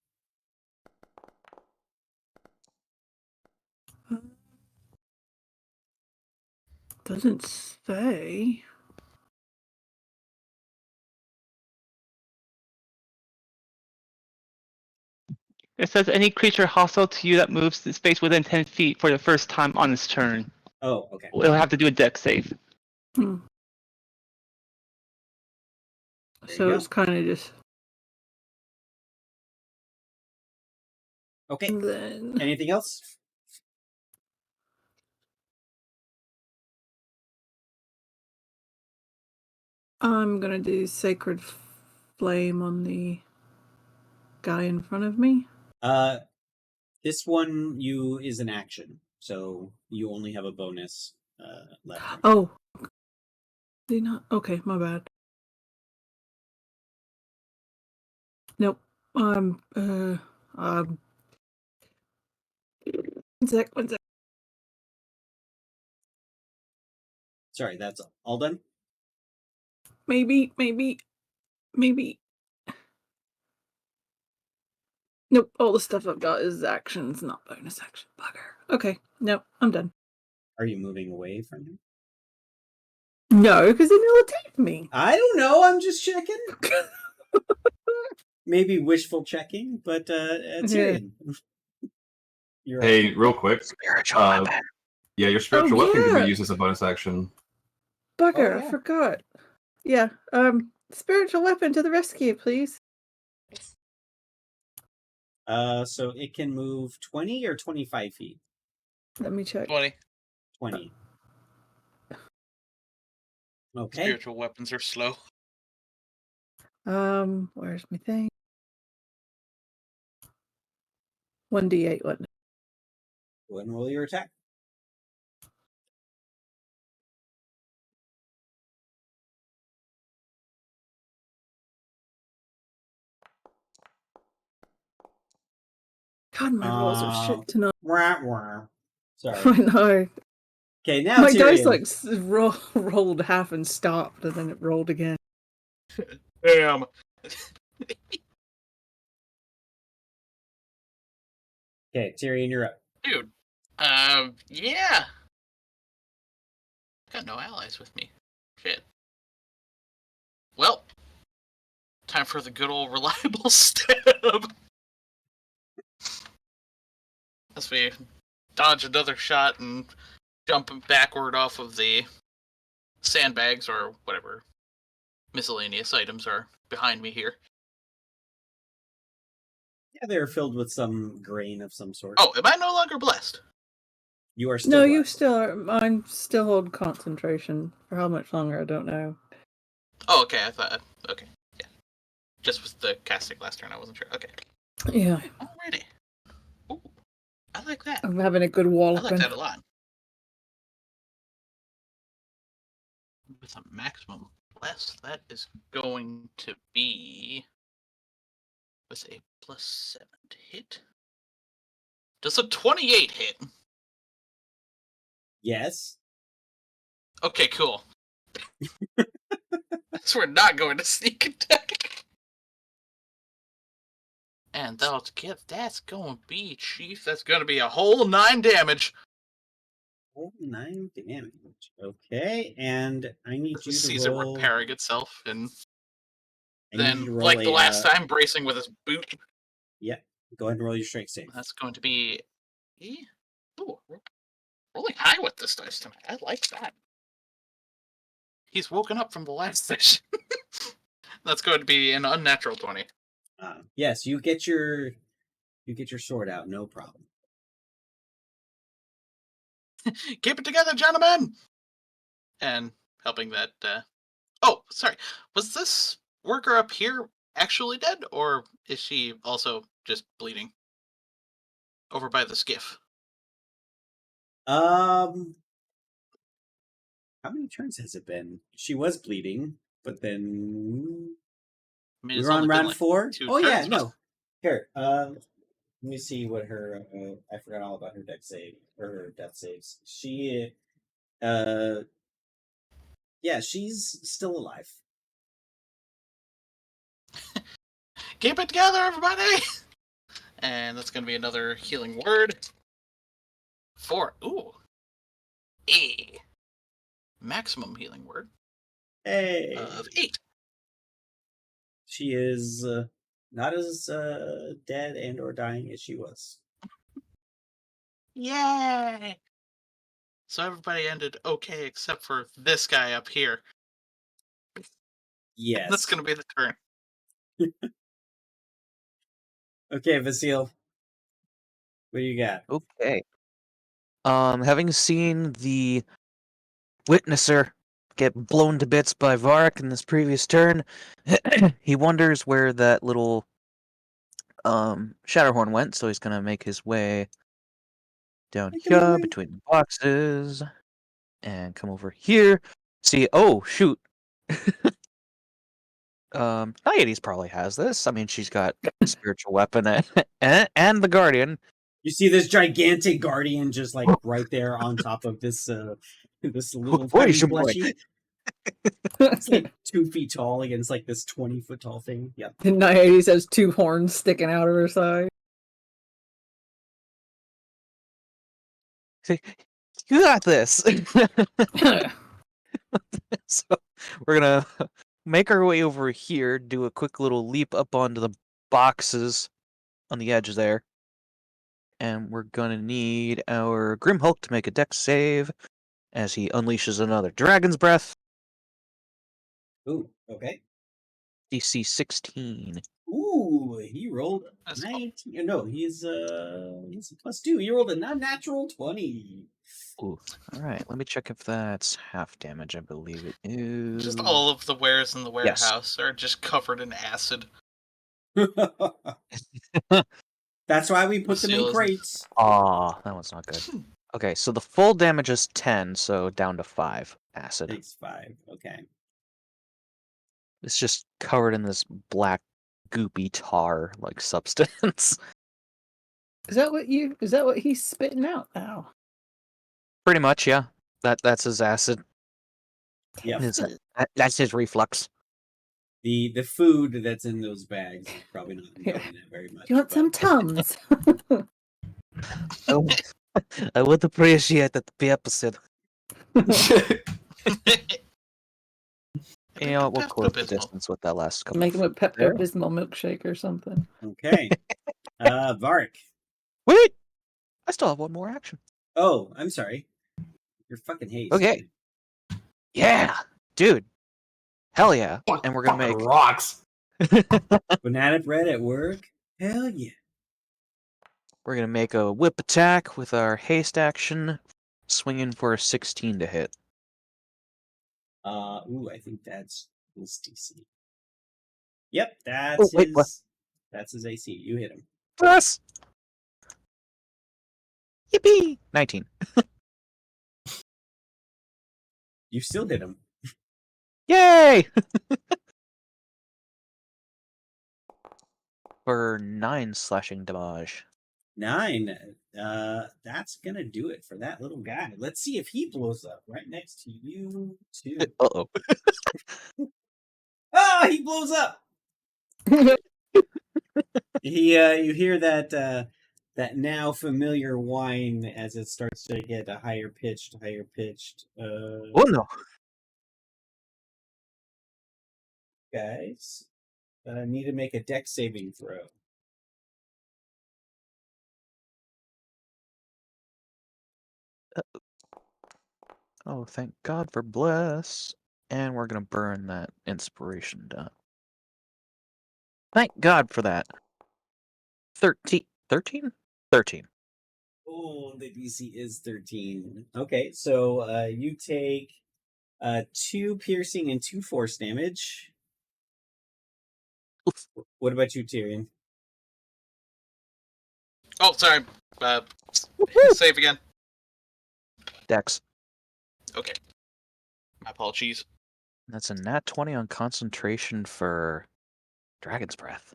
Doesn't say. It says any creature hostile to you that moves in space within 10 feet for the first time on its turn. Oh, okay. It'll have to do a dex save. There So you it's go. kind of just. Okay. And then Anything else? I'm gonna do Sacred Flame on the guy in front of me. This one is an action, so you only have a bonus left. Right? Oh, did not? Okay, my bad. Nope. One sec. Sorry, that's all done. Maybe. Nope. All the stuff I've got is actions, not bonus action. Bugger. Okay. Nope. I'm done. Are you moving away from him? No, because then he'll attack me. I don't know. I'm just checking. Maybe wishful checking, but Tyrion. You're Hey, up. real quick. Spiritual weapon. Yeah, your spiritual weapon can yeah. be used as a bonus action. Bugger, Oh, I yeah. forgot. Yeah. Spiritual weapon to the rescue, please. So it can move 20 or 25 feet. Let me check. 20. 20. Okay. Spiritual weapons are slow. Where's my thing? 1d8, what? Go ahead and roll your attack. God, my rolls are shit tonight. Wah, wah. Sorry. I know. Okay, now My Tyrion. dice like rolled half and stopped, and then it rolled again. Damn. Okay, Tyrion, you're up. Dude. Yeah. Got no allies with me. Shit. Well, time for the good old reliable stab. As we dodge another shot and jumping backward off of the sandbags or whatever miscellaneous items are behind me here. Yeah, they're filled with some grain of some sort. Oh, am I no longer blessed? You are still No, you blessed. still are. I'm still hold concentration. For how much longer, I don't know. Oh, okay. I thought. Okay. Yeah. Just with the casting last turn, I wasn't sure. Okay. Yeah, Alrighty. Ooh, I like that. I'm having a good I like walloping. that a lot. With a maximum bless, that is going to be with a +7 to hit. Does a 28 hit? Yes. Okay, cool. So we're not going to sneak attack. And that's going to be, Chief, that's going to be a whole 9 damage. Oh, 9 damage. Okay, and I need you to Sees it roll. repairing itself, and I need you then, to roll like the a. last time, bracing with his boot. Yeah. Go ahead and roll your strength save. That's going to be. Ooh, rolling high with this dice tonight. I like that. He's woken up from the last session. That's going to be an unnatural 20. Yes, you get your sword out, no problem. Keep it together, gentlemen! And helping that. Oh, sorry. Was this worker up here actually dead, or is she also just bleeding? Over by the skiff. How many turns has it been? She was bleeding, but then I mean, we it's were on only been round like 4. 2 Oh yeah, turns. no. Here, let me see what her. I forgot all about her deck save or her death saves. She, yeah, she's still alive. Keep it together, everybody! And that's going to be another healing word. For, a maximum healing word Hey, of 8. she is not as dead and or dying as she was. Yay! So everybody ended okay except for this guy up here. Yes. That's going to be the turn. Okay, Vasil. What do you got? Okay. Having seen the Witnesser get blown to bits by Vark in this previous turn, he wonders where that little Shatterhorn went, so he's gonna make his way down here between the boxes and come over here. See, oh shoot. Naiades probably has this. I mean, she's got a spiritual weapon and the Guardian. You see this gigantic guardian just like right there on top of this this little What tiny is your boy? plushie. It's like 2 feet tall against like this 20-foot tall thing. Yep. The Naiades has 2 horns sticking out of her side. See, you got this. So we're gonna make our way over here, do a quick little leap up onto the boxes on the edge there. And we're gonna need our Grim Hulk to make a dex save as he unleashes another Dragon's Breath. Ooh, okay. DC 16. Ooh, he rolled That's 19. No, he's a +2. He rolled a non-natural 20. Ooh. Alright, let me check if that's half damage. I believe it is. Just all of the wares in the warehouse are just covered in acid. That's why we put them in Lucille isn't- crates. Aw, that one's not good. Okay, so the full damage is 10, so down to 5 acid. Takes 5. Okay. It's just covered in this black, goopy tar like substance. Is that what he's spitting out now? Pretty much, yeah. That's his acid. Yep. That's his reflux. The food that's in those bags is probably not Yeah. enjoying it very much. Do you want some but- Tums? I would appreciate that the opposite. You know, we'll close the Pepto-Bismol. distance with that last couple. Make him a there. Pepto-Bismol milkshake or something. Okay. Vark. Wait! I still have one more action. Oh, I'm sorry. You're fucking haste. Okay. Yeah! Dude. Hell yeah. And we're gonna Fucking make... rocks. Banana bread at work? Hell yeah. We're gonna make a whip attack with our haste action, swinging for a 16 to hit. I think that's his DC. Yep, Oh, that's wait, what? that's his AC. You hit him. Plus! Yippee! 19. You still hit him. Yay! For 9 slashing damage. 9. That's gonna do it for that little guy. Let's see if he blows up right next to you too. Uh-oh. Ah, he blows up. You hear that that now familiar whine as it starts to get a higher pitched. Oh no. Guys, need to make a dex saving throw. Oh, thank God for bless. And we're gonna burn that inspiration down. Thank God for that. 13? 13? 13. Oh, the DC is 13. Okay, so you take 2 piercing and 2 force damage. What about you, Tyrion? Oh, sorry. Save again. Dex. Okay. My apologies. That's a nat 20 on concentration for Dragon's Breath.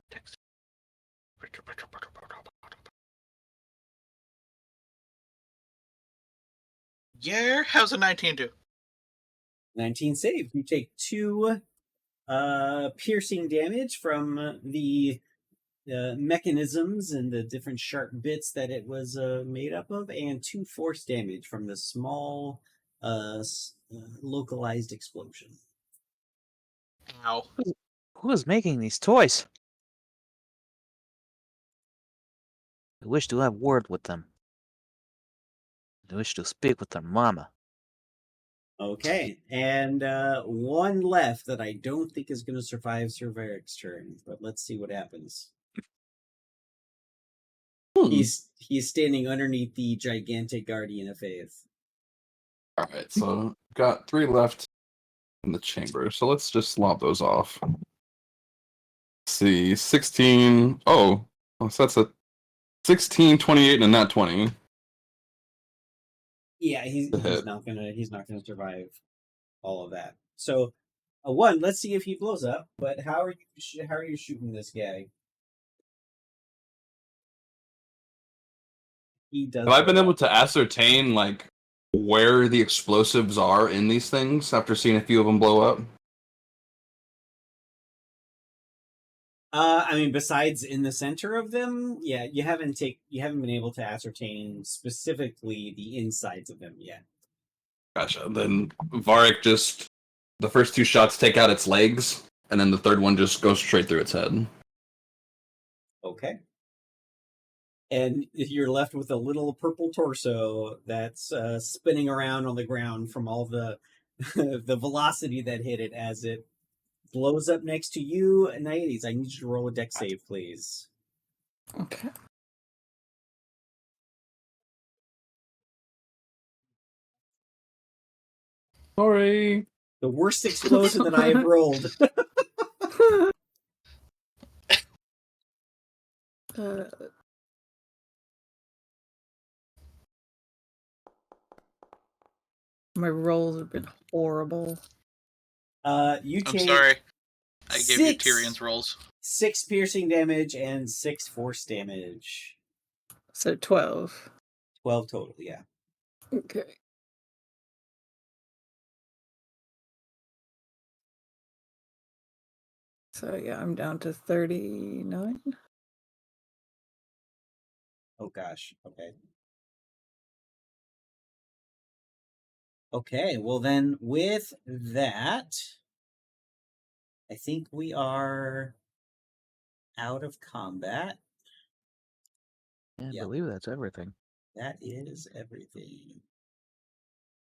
Yeah, how's a 19 do? 19 save. You take 2 piercing damage from the mechanisms and the different sharp bits that it was made up of, and 2 force damage from the small localized explosion. Ow. Who is making these toys? I wish to have word with them. I wish to speak with their mama. Okay, and 1 left that I don't think is going to survive Sir Varric's turn, but let's see what happens. He's standing underneath the gigantic Guardian of Faith. All right, so got 3 left in the chamber. So let's just lob those off. Let's see, 16. Oh, so that's a 16, 28, and a nat 20. Yeah, he's hit. not gonna survive all of that. So, 1. Let's see if he blows up. But how are you shooting this guy? He does. Have I been blow able up. to ascertain like where the explosives are in these things after seeing a few of them blow up? I mean, besides in the center of them, yeah, you haven't been able to ascertain specifically the insides of them yet. Gotcha. Then Varric just the first 2 shots take out its legs, and then the third one just goes straight through its head. Okay. And you're left with a little purple torso that's spinning around on the ground from all the the velocity that hit it as it blows up next to you. Naiades, I need you to roll a dex save, please. Okay. Sorry. The worst explosion that I have rolled. My rolls have been horrible. You I'm take sorry. I gave you 6 Tyrion's rolls. 6 piercing damage and 6 force damage. So 12. 12 total, yeah. Okay. So yeah, I'm down to 39. Oh gosh. Okay. Okay, well then with that, I think we are out of combat. I Yep. believe that's everything. That is everything.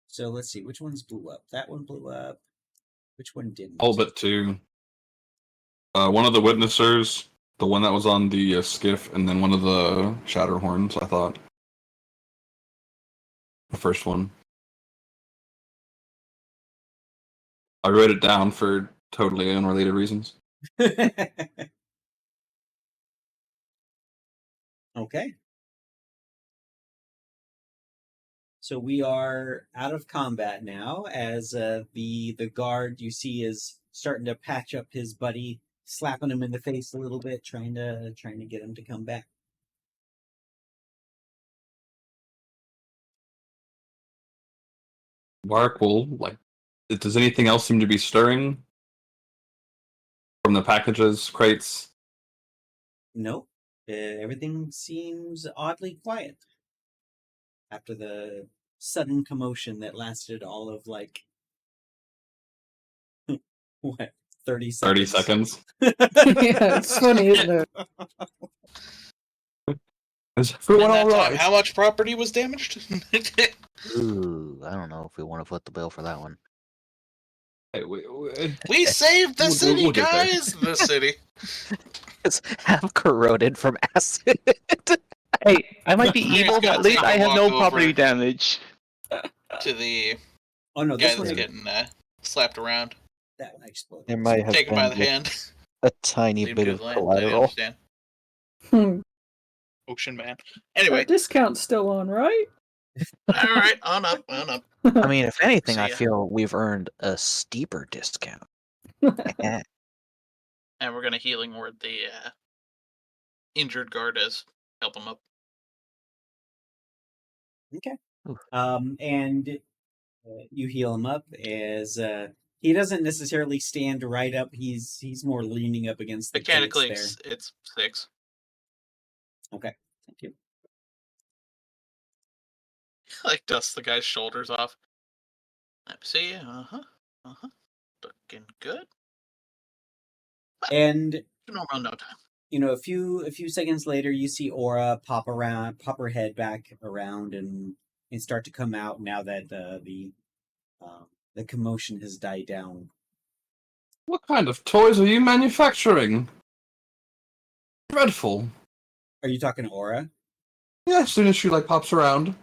So let's see, which ones blew up? That one blew up. Which one didn't? All but 2. One of the witnessers The one that was on the skiff, and then one of the Shatterhorns, I thought. The first one. I wrote it down for totally unrelated reasons. Okay. So we are out of combat now, as the guard you see is starting to patch up his buddy, slapping him in the face a little bit, trying to get him to come back. Mark will, does anything else seem to be stirring? From the packages, crates? Nope. Everything seems oddly quiet after the sudden commotion that lasted all of what, 30 30 seconds? seconds? Yeah, it's funny, isn't it? Is In everyone that time, alright? how much property was damaged? Ooh, I don't know if we want to foot the bill for that one. Hey, We saved the We'll city, get there. guys! The city. It's half corroded from acid. Hey, I might be He's evil, but gonna at least take a I have no walk property over. damage. To the Oh no, guy this one that's didn't. getting slapped around. That one exploded. There might have Take him by been the just hand. a tiny Leave him bit to of the land. I collateral. understand. Hmm. Ocean man. Our Anyway, discount's still on, right? alright, on up, on up. I mean, if anything, See I ya. feel we've earned a steeper discount. And we're gonna healing word the injured guard as help him up. Okay. Ooh. And you heal him up as he doesn't necessarily stand right up. He's more leaning up against the Mechanically, crates there. it's 6. Okay, thank you. Like dusts the guy's shoulders off. See ya. Looking good. And Normal, no time. you know, a few seconds later, you see Aura pop her head back around, and start to come out now that the commotion has died down. What kind of toys are you manufacturing? Dreadful. Are you talking to Aura? Yeah, as soon as she pops around.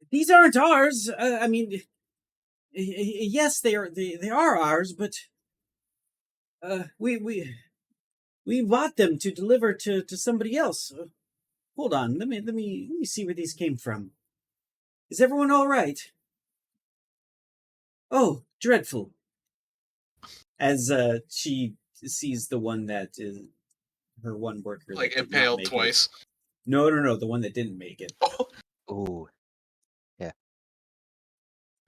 These aren't ours. I mean, yes, they are. They are ours, but we bought them to deliver to somebody else. Hold on, let me see where these came from. Is everyone all right? Oh, dreadful. As she sees the one that is her one worker, Like that did not impaled make twice. it. No, the one that didn't make it. Ooh. Yeah.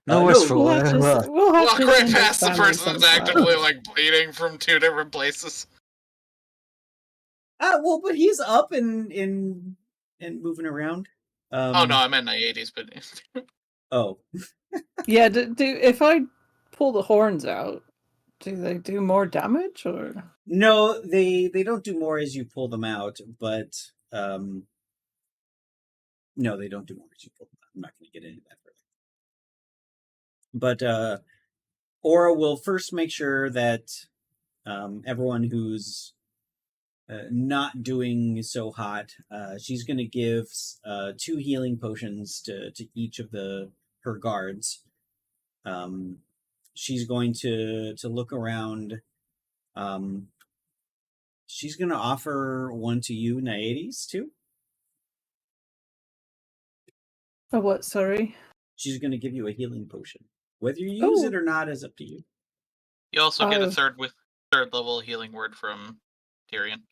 No, No worse for We'll have to, we'll have Walk to right send his past the family person that's sometime. actively bleeding from 2 different places. Well, but he's up and moving around. Oh no, I meant 80s, but Oh. Yeah, do if I pull the horns out, do they do more damage or? No, they don't do more as you pull them out, but no, they don't do more as you pull them out. I'm not going to get into that further. But Aura will first make sure that everyone who's not doing so hot, she's going to give 2 healing potions to each of her guards. She's going to look around. She's going to offer one to you, Naedes, too. Oh, what? Sorry. She's going to give you a healing potion. Whether you use Oh. it or not is up to you. you also get a Oh. third level healing word from Tyrion.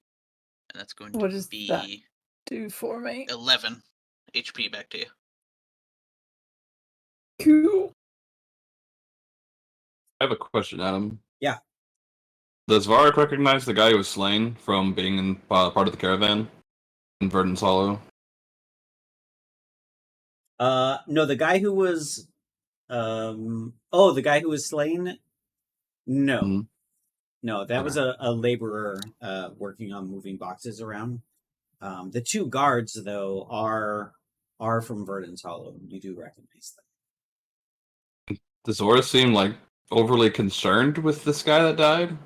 And that's going What to does be that do for me? 11 HP back to you. Cool. I have a question, Adam. Yeah. Does Varric recognize the guy who was slain from being in part of the caravan in Verdant's Hollow? No, the guy who was the guy who was slain? No. Mm-hmm. No, that was a laborer working on moving boxes around. The 2 guards, though, are from Verdant's Hollow. You do recognize them. Does Aura seem overly concerned with this guy that died?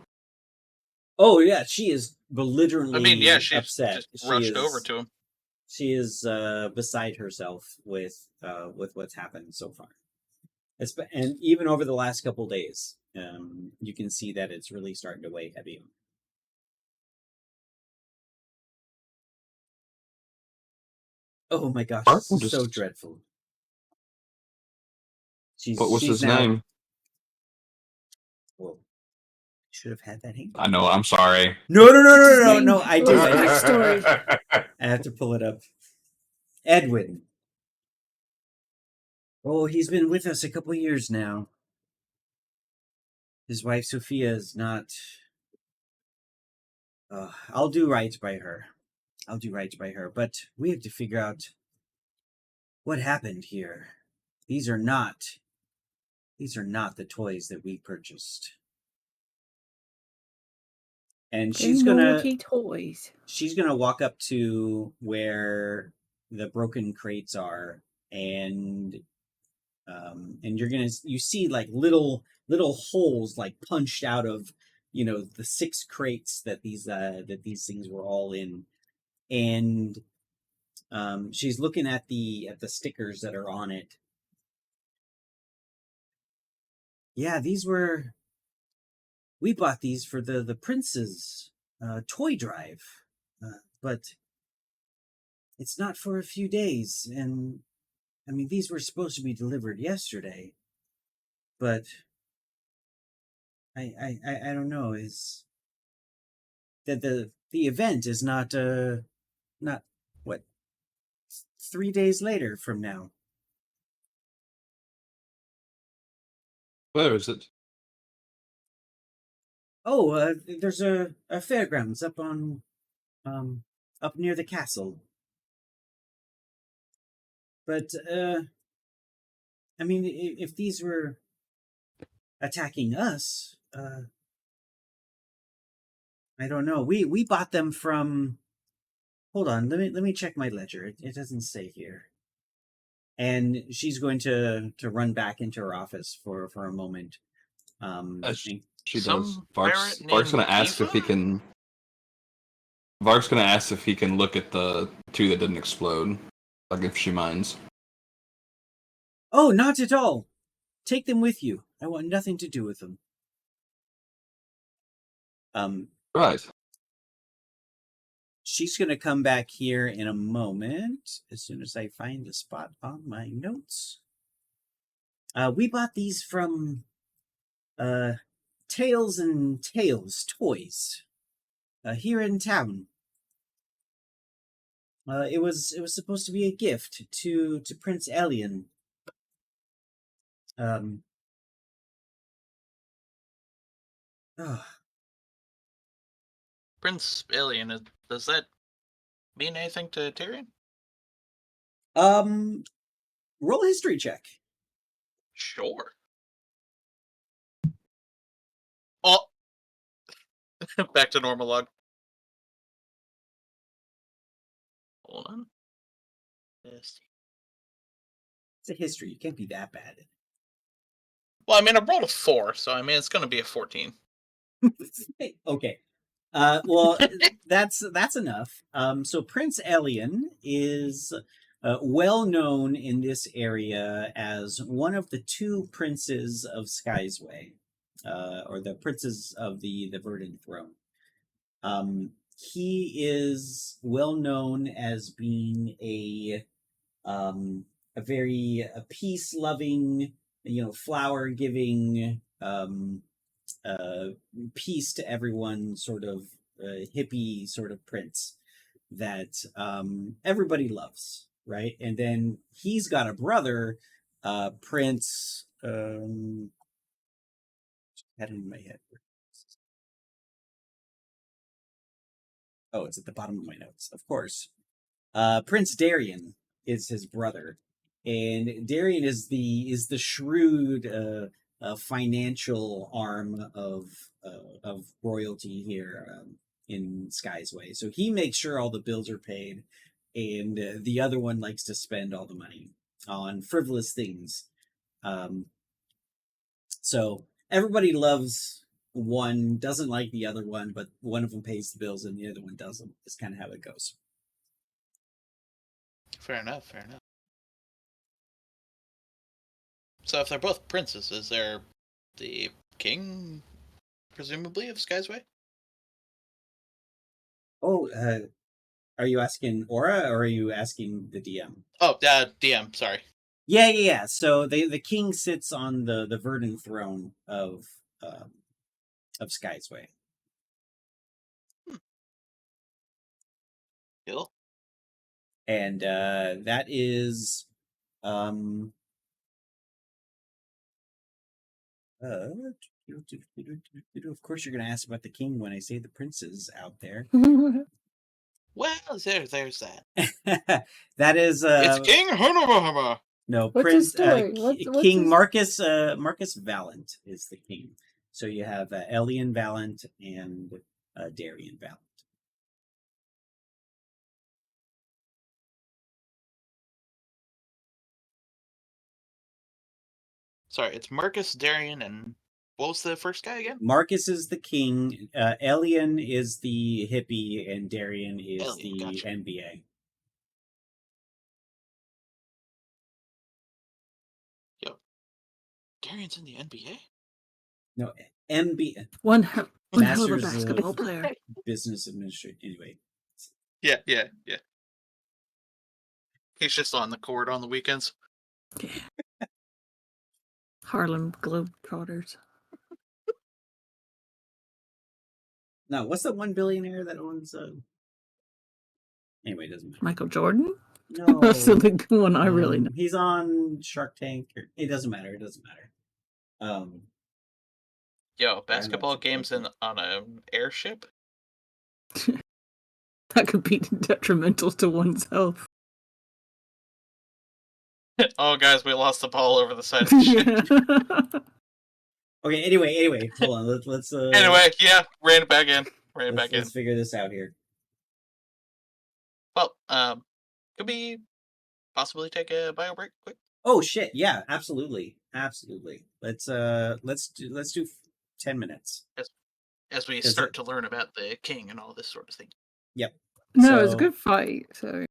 Oh yeah, she is belligerently I mean, yeah, she upset. just rushed over is to him. she is beside herself with what's happened so far. And even over the last couple days, you can see that it's really starting to weigh heavy on. Oh my gosh, Mark this will is so just- dreadful. What was She's his now. name? Well, should have had that handy. I know. I'm sorry. No. What's his name? I What do. was I the do. backstory? I have to pull it up. Edwin. Oh, he's been with us a couple years now. His wife Sophia is not. I'll do right by her. But we have to figure out what happened here. These are not the toys that we purchased. And They naughty toys. she's gonna walk up to where the broken crates are, and you see like little holes like punched out of the 6 crates that these things were all in, and she's looking at the stickers that are on it. Yeah, we bought these for the prince's toy drive, but it's not for a few days, and I mean these were supposed to be delivered yesterday, but I don't know, is that the event is not what, 3 days later from now. Where is it? Oh, there's a fairgrounds up on up near the castle. But I mean, if these were attacking us, I don't know. We bought them from. Hold on, let me check my ledger. It doesn't say here. And she's going to run back into her office for a moment. As and- she Some does. pirate Vark's gonna named ask if he Eva? can. Vark's gonna ask if he can look at the 2 that didn't explode. Like if she minds. Oh, not at all. Take them with you. I want nothing to do with them. Right. She's going to come back here in a moment, as soon as I find the spot on my notes. We bought these from Tails and Tails Toys here in town. It was supposed to be a gift to Prince Elian. Oh, Prince Alien, does that mean anything to Tyrion? roll a history check. Sure. Oh, back to normal log. Hold on. It's a history. You can't be that bad. Well, I mean, I rolled a 4, so I mean, it's going to be a 14. Okay. Well, that's enough. So Prince Elian is well known in this area as one of the 2 princes of Skysway, or the princes of the Verdant Throne. He is well known as being a very peace-loving, flower-giving, peace to everyone sort of hippie sort of prince that everybody loves, right? And then he's got a brother, Prince. Had it in my head. Oh, it's at the bottom of my notes, of course. Prince Darian is his brother, and Darian is the shrewd financial arm of royalty here in Skysway. So he makes sure all the bills are paid, and the other one likes to spend all the money on frivolous things. So everybody loves one doesn't like the other one, but one of them pays the bills and the other one doesn't. Is kind of how it goes. Fair enough. Fair enough. So if they're both princes, they're the king, presumably, of Skysway? Oh, are you asking Aura or are you asking the DM? Oh, DM, sorry. Yeah. So the king sits on the verdant throne of Skysway. Cool. And that is of course you're gonna ask about the king when I say the princes out there. Well, there's that. That is It's King Hunabahama. no What's his prince story? King his... Marcus Valent is the king. So you have Elian Valent and Darian Valent. Sorry, it's Marcus, Darian, and what was the first guy again? Marcus is the king, Elian is the hippie, and Darian is Elian, the gotcha. NBA. Yo, Darian's in the NBA? No, MBA. One hell of a Masters basketball player. Business Administration. Anyway. Yeah. He's just on the court on the weekends. Yeah. Harlem Globetrotters. No, what's that one billionaire that owns? Anyway, it doesn't matter. Michael Jordan? No, That's the one I really know. He's on Shark Tank. It doesn't matter. Yo, basketball games on an airship? That could be detrimental to one's health. Oh, guys, we lost the ball over the side of the ship. Yeah. Okay. Anyway, hold on. Let's. Anyway, yeah, ran it back in. Let's figure this out here. Well, could we possibly take a bio break quick? Oh shit! Yeah, absolutely. Let's do 10 minutes. As we start to learn about the king and all this sort of thing. Yep. No, it was a good fight. So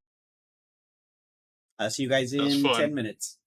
I'll see you guys in 10 minutes.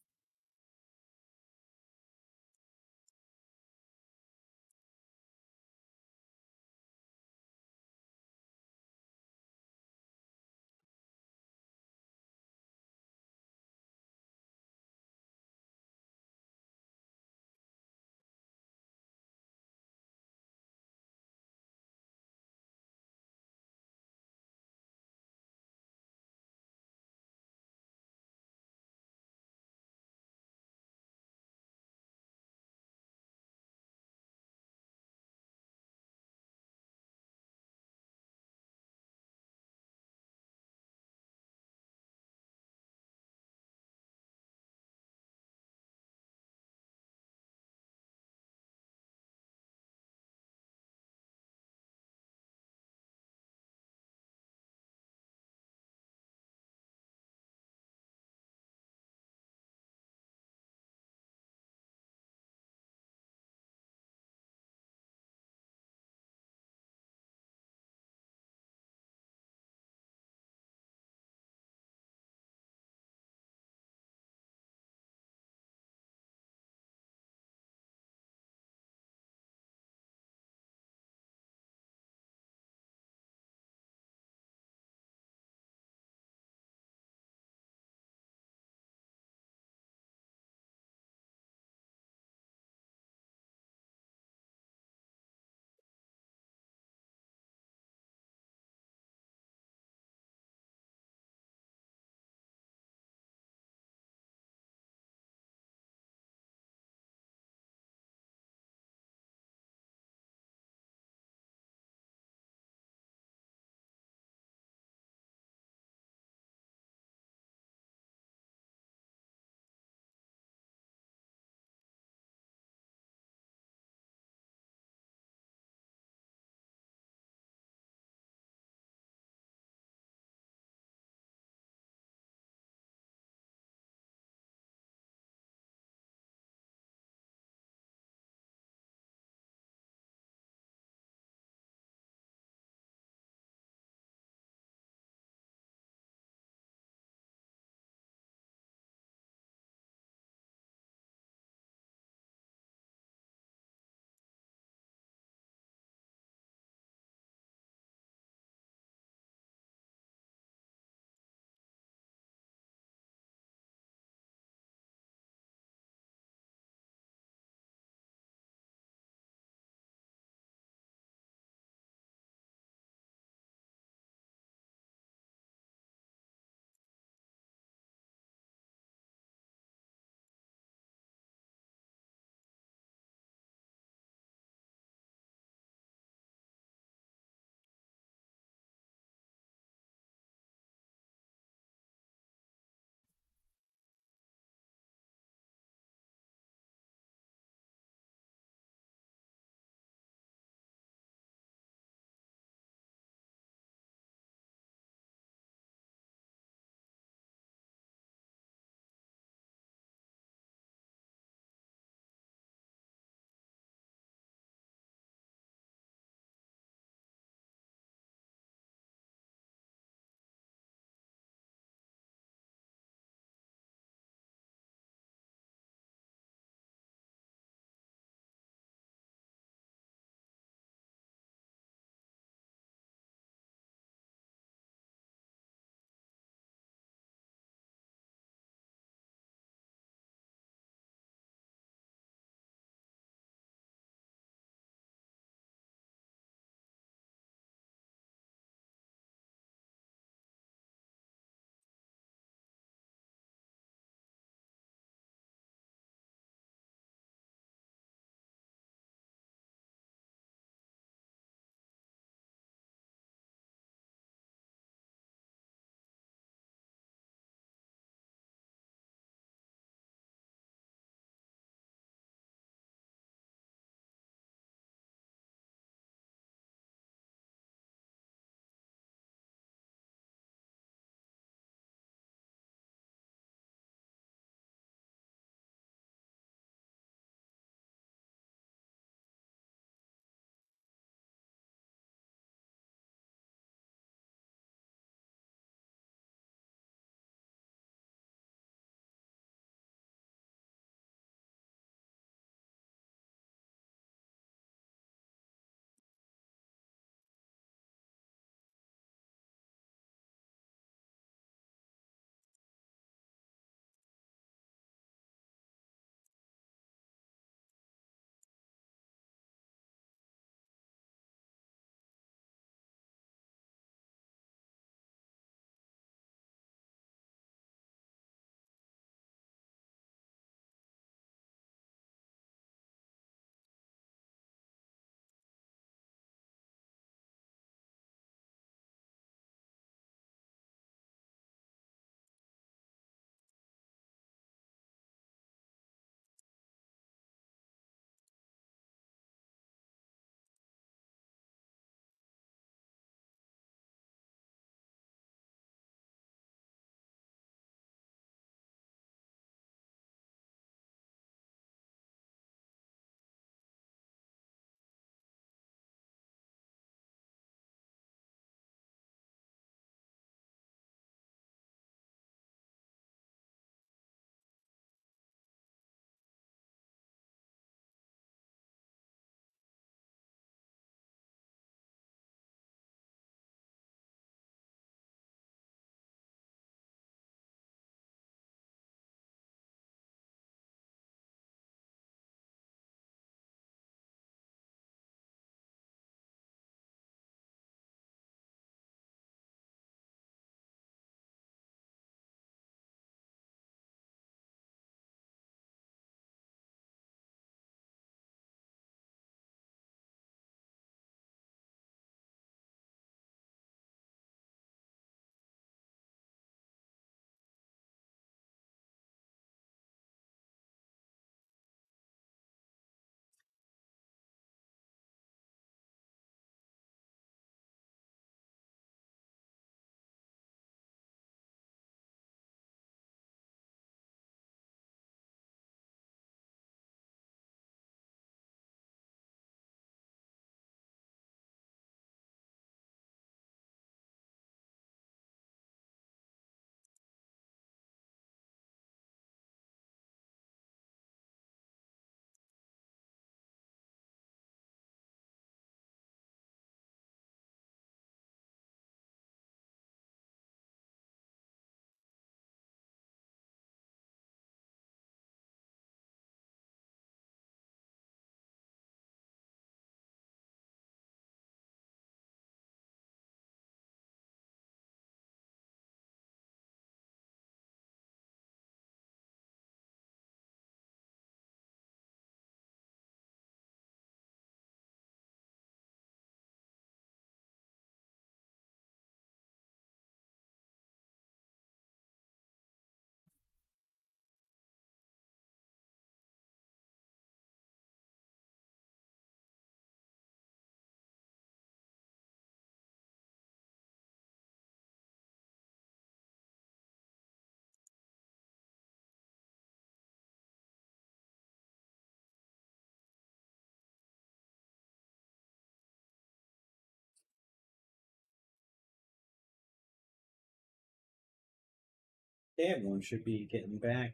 Okay, everyone should be getting back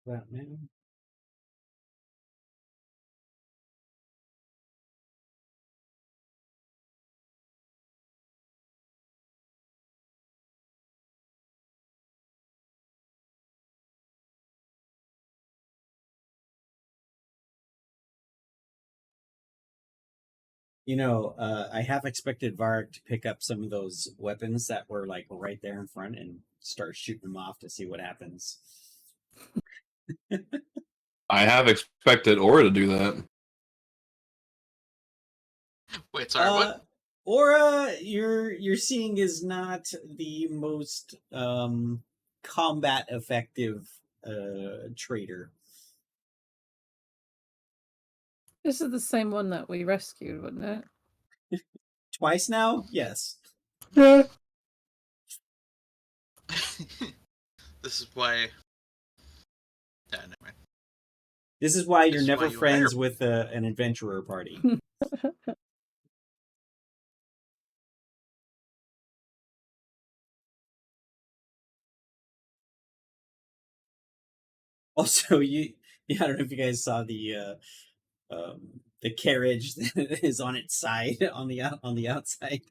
about now. I have expected Varg to pick up some of those weapons that were like right there in front and start shooting them off to see what happens. I have expected Aura to do that. Wait, sorry, what? Aura, you're seeing is not the most combat effective trader. This is the same one that we rescued, wasn't it? Twice now? Yes. Yeah. This is why. Yeah, never mind. This is why This you're is never why you friends hire- with an adventurer party. Also, I don't know if you guys saw the carriage that is on its side on the outside.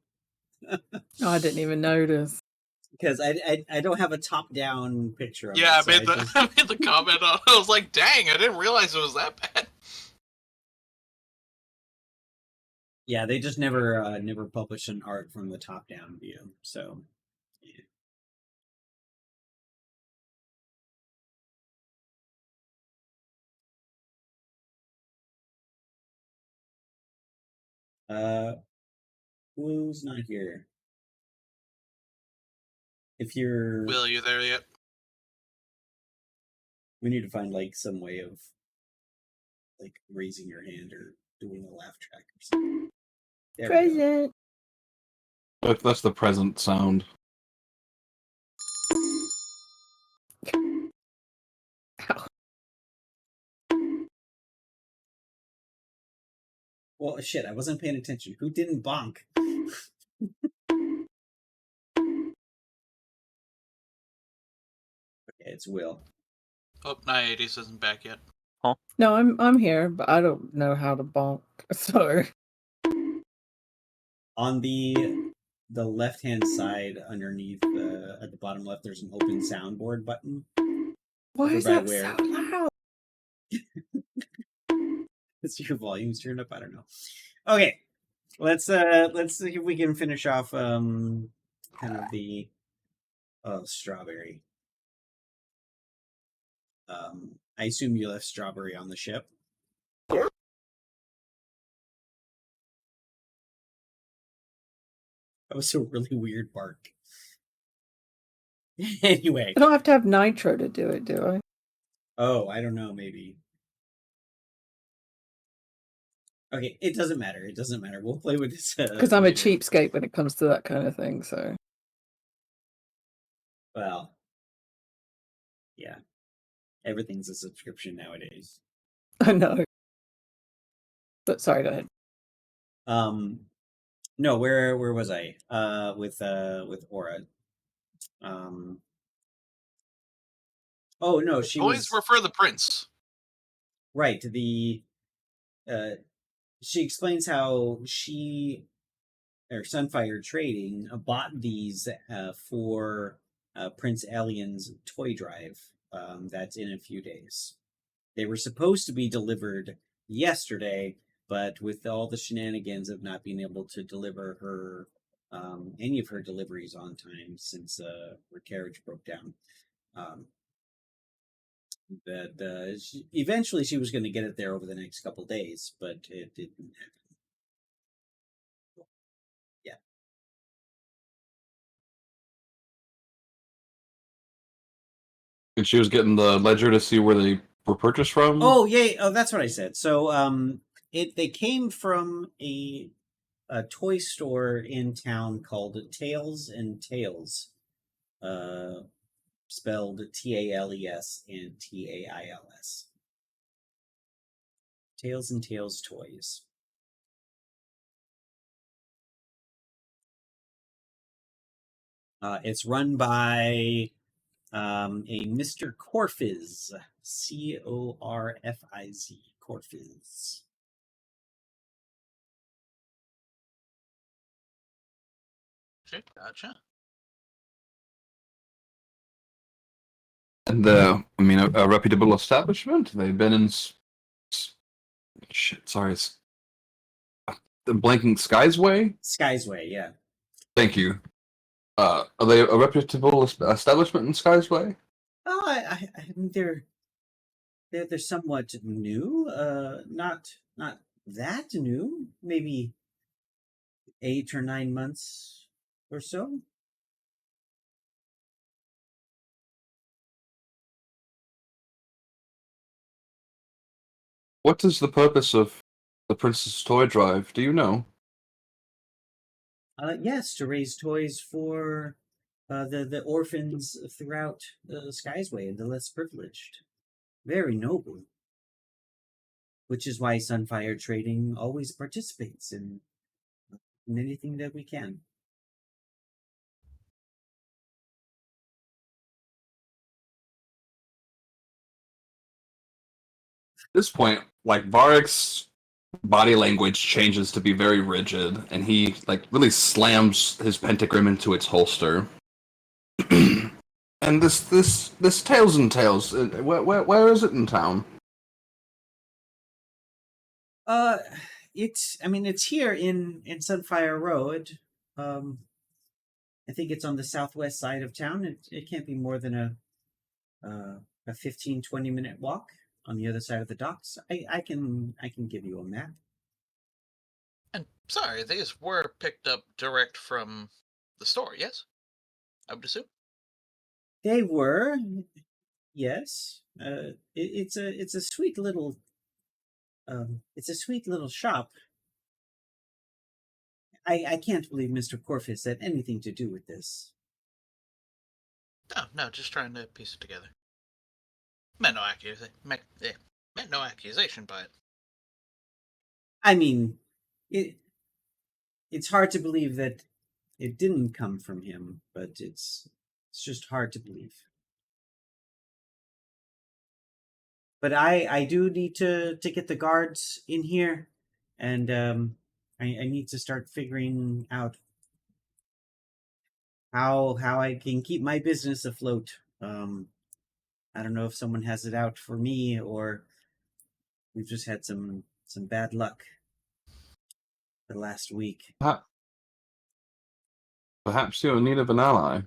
Oh, I didn't even notice. Because I don't have a top down picture of Yeah, it. So I made the comment. I was like, "Dang, I didn't realize it was that bad." Yeah, they just never published an art from the top down view. So yeah. Who's not here? If you're, Will, you there yet? we need to find like some way of like raising your hand or doing a laugh track or something. There we go. Present. That's the present sound. Ow. Well, shit, I wasn't paying attention. Who didn't bonk? Okay, it's Will. Oh, 980s isn't back yet. No, I'm here, but I don't know how to bonk. So On the left hand side, underneath at the bottom left, there's an open soundboard button. why Over is by that where- so loud? Is your volume's turned up? I don't know. Okay, let's see if we can finish off kind of the strawberry. I assume you left strawberry on the ship. That was a really weird bark. Anyway. I don't have to have nitro to do it, do I? Oh, I don't know, maybe. Okay, it doesn't matter. It doesn't matter. We'll play with this. Because I'm a later. cheapskate when it comes to that kind of thing, so. Well, yeah. Everything's a subscription nowadays. I know. But sorry, go ahead. No, where was I? With Aura. Oh no, she Boys was were for the prince. right. She explains how she or Sunfire Trading bought these for Prince Alien's toy drive. That's in a few days. They were supposed to be delivered yesterday, but with all the shenanigans of not being able to deliver her any of her deliveries on time since her carriage broke down, eventually she was going to get it there over the next couple days, but it didn't happen. Yeah. And she was getting the ledger to see where they were purchased from. Oh, yay! Oh, that's what I said. So, they came from a toy store in town called Tails and Tales, spelled Tales and Tails. Tails and Tales Toys. It's run by a Mr. Corfiz, Corfiz, Corfiz. Gotcha. And I mean, a reputable establishment. They've been in. Shit, sorry, it's the blanking Skysway. Skysway, yeah. Thank you. Are they a reputable establishment in Skysway? Oh, I mean they're somewhat new. Not that new. Maybe 8 or 9 months or so. What is the purpose of the Princess Toy Drive? Do you know? Yes, to raise toys for the orphans throughout the Skysway and the less privileged. Very noble. Which is why Sunfire Trading always participates in anything that we can. At this point, like Varric's body language changes to be very rigid, and he like really slams his pentagram into its holster. And this Tails and Tales, where is it in town? It's here in Sunfire Road. I think it's on the southwest side of town. It can't be more than a 15-20 minute walk on the other side of the docks. I can give you a map. And sorry, these were picked up direct from the store, yes? I would assume. They were, yes. It's a sweet little shop. I can't believe Mr. Corfus had anything to do with this. No, just trying to piece it together. Meant no accusation. Meant no accusation by it. I mean, it's hard to believe that it didn't come from him, but it's just hard to believe. But I do need to get the guards in here, and I need to start figuring out how I can keep my business afloat. I don't know if someone has it out for me, or we've just had some bad luck the last week. Perhaps you're in need of an ally.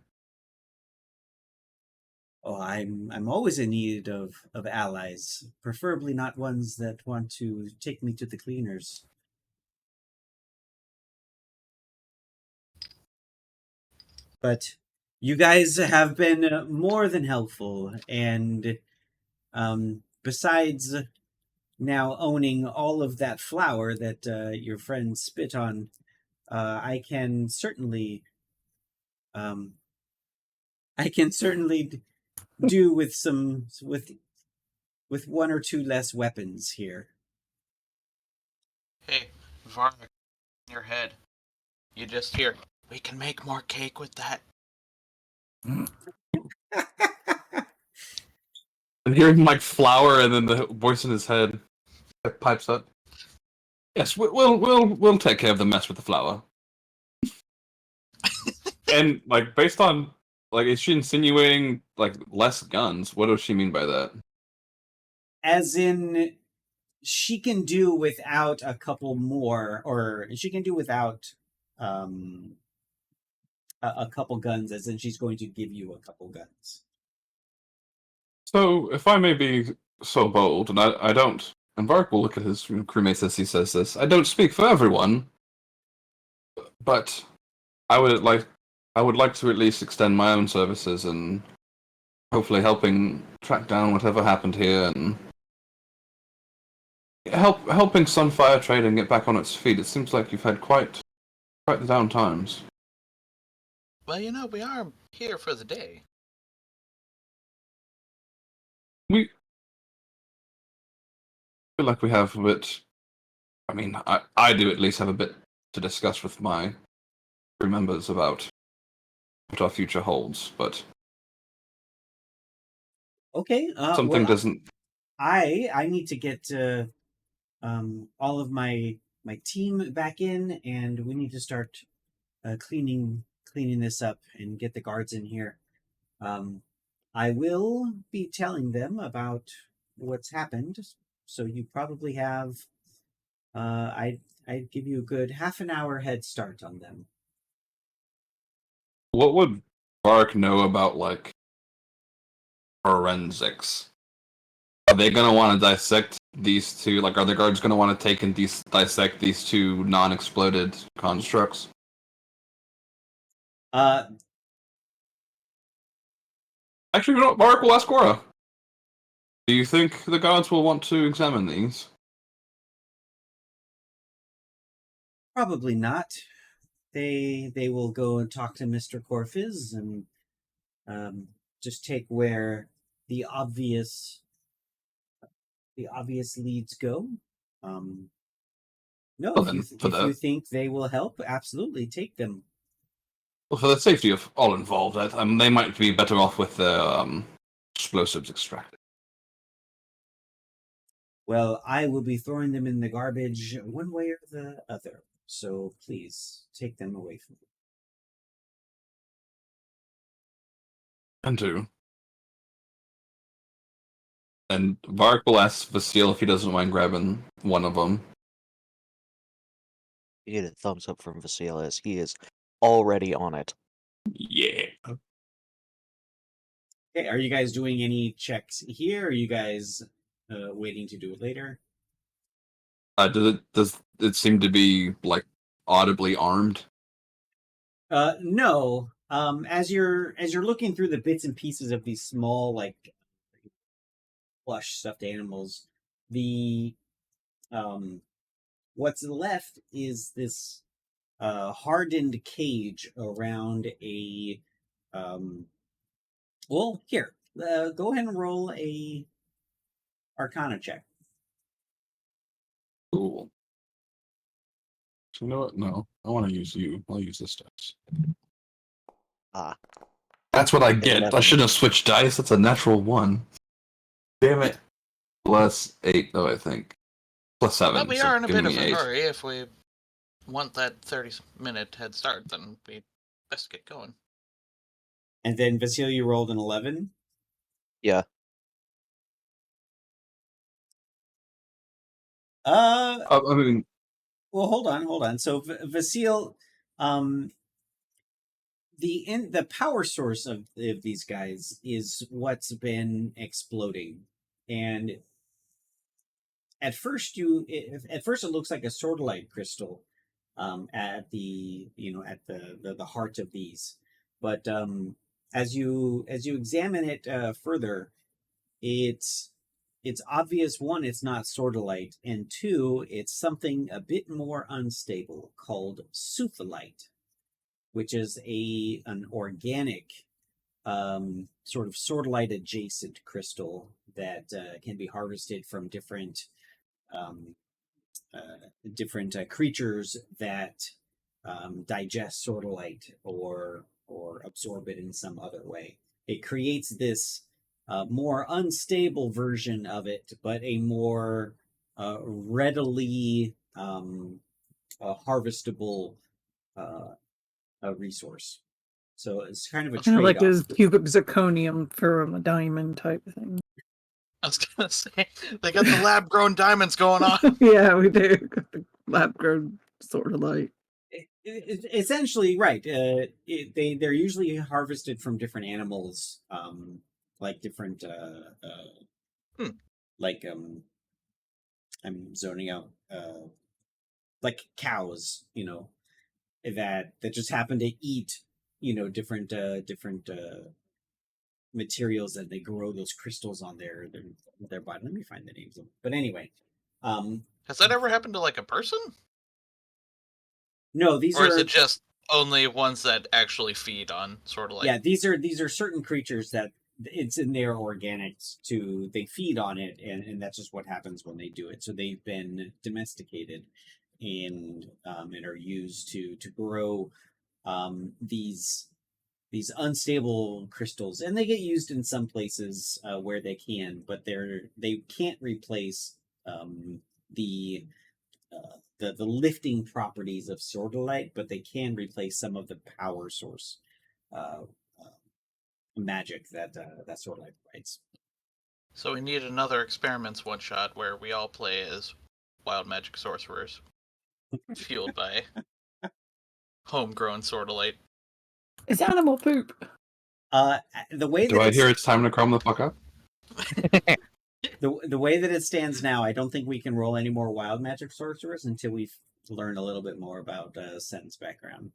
Oh, I'm always in need of allies, preferably not ones that want to take me to the cleaners. But you guys have been more than helpful, and besides now owning all of that flour that your friend spit on, I can certainly do with with one or two less weapons here. Hey, Varnic, in your head. You just hear, we can make more cake with that. And hearing like flour, and then the voice in his head pipes up. Yes, we'll take care of the mess with the flour. And like based on like, is she insinuating like less guns? What does she mean by that? As in, she can do without a couple more, or she can do without a couple guns, as in she's going to give you a couple guns. So, if I may be so bold, and I don't, and Vark will look at his crewmates as he says this, I don't speak for everyone, but I would like to at least extend my own services and hopefully helping track down whatever happened here and helping Sunfire Trading get back on its feet. It seems like you've had quite the down times. Well, we are here for the day. We feel like we have a bit. I mean, I do at least have a bit to discuss with my crew members about what our future holds. But Okay. something Well, doesn't. I need to get all of my team back in, and we need to start cleaning this up and get the guards in here. I will be telling them about what's happened, so you probably have. I'd give you a good half an hour head start on them. What would Bark know about like forensics? Are they gonna want to dissect these two? Like, are the guards gonna want to take and dissect these two non-exploded constructs? Actually, you know what? Bark will ask Cora. Do you think the guards will want to examine these? Probably not. They will go and talk to Mr. Corfiz and just take where the obvious leads go. No, Well, if you then, for if you the think they will help, absolutely take them. well, for the safety of all involved, they might be better off with the explosives extracted. Well, I will be throwing them in the garbage one way or the other. So please take them away from me. And two. And Vark will ask Vasil if he doesn't mind grabbing one of them. You get a thumbs up from Vasil as he is already on it. Yeah. Okay, are you guys doing any checks here? Or are you guys waiting to do it later? Does it seem to be like audibly armed? No. As you're looking through the bits and pieces of these small, like plush stuffed animals, the what's left is this hardened cage around a well, here, go ahead and roll a Arcana check. Cool. So you know what? No, I want to use you. I'll use this dice. Ah. That's what I get. I 11. shouldn't have switched dice. That's a natural 1. Damn it. Plus 8, though, I think. Plus 7. But we so are in a give bit of me a 8. hurry. If we want that 30-minute head start, then we best get going. And then Vasil, you rolled an 11. Yeah. I mean, Well, hold on. So Vasil, the power source of these guys is what's been exploding, and at first it looks like a sordalite crystal, at the heart of these, but as you examine it further, it's obvious, one, it's not sordalite, and two, it's something a bit more unstable called suthalite, which is an organic sort of sordalite adjacent crystal that can be harvested from different creatures that digest sordalite or absorb it in some other way. It creates this more unstable version of it, but a more readily harvestable resource. So it's kind of a Kind of like trade-off. a cubic zirconium from a diamond type thing. I was gonna say they got the lab-grown diamonds going on. Yeah, we do. Got the lab grown sort of light. Essentially, right. They're usually harvested from different animals, like different like I'm zoning out, like cows, that just happen to eat, different materials that they grow those crystals on their body. Let me find the names of them. But anyway, Has that ever happened to like a person? no, these Or is are it just only ones that actually feed on sort of like? yeah, these are certain creatures that it's in their organics they feed on it, and that's just what happens when they do it. So they've been domesticated and are used to grow these these unstable crystals, and they get used in some places where they can, but they can't replace the the lifting properties of sordalite, but they can replace some of the power source uh, uh, magic that that sordalite provides. So we need another experiments one shot where we all play as wild magic sorcerers, fueled by homegrown sordalite. It's animal poop. The way Do that I hear it's time to crumb the fuck up? the way that it stands now, I don't think we can roll any more wild magic sorcerers until we've learned a little bit more about Sen's background.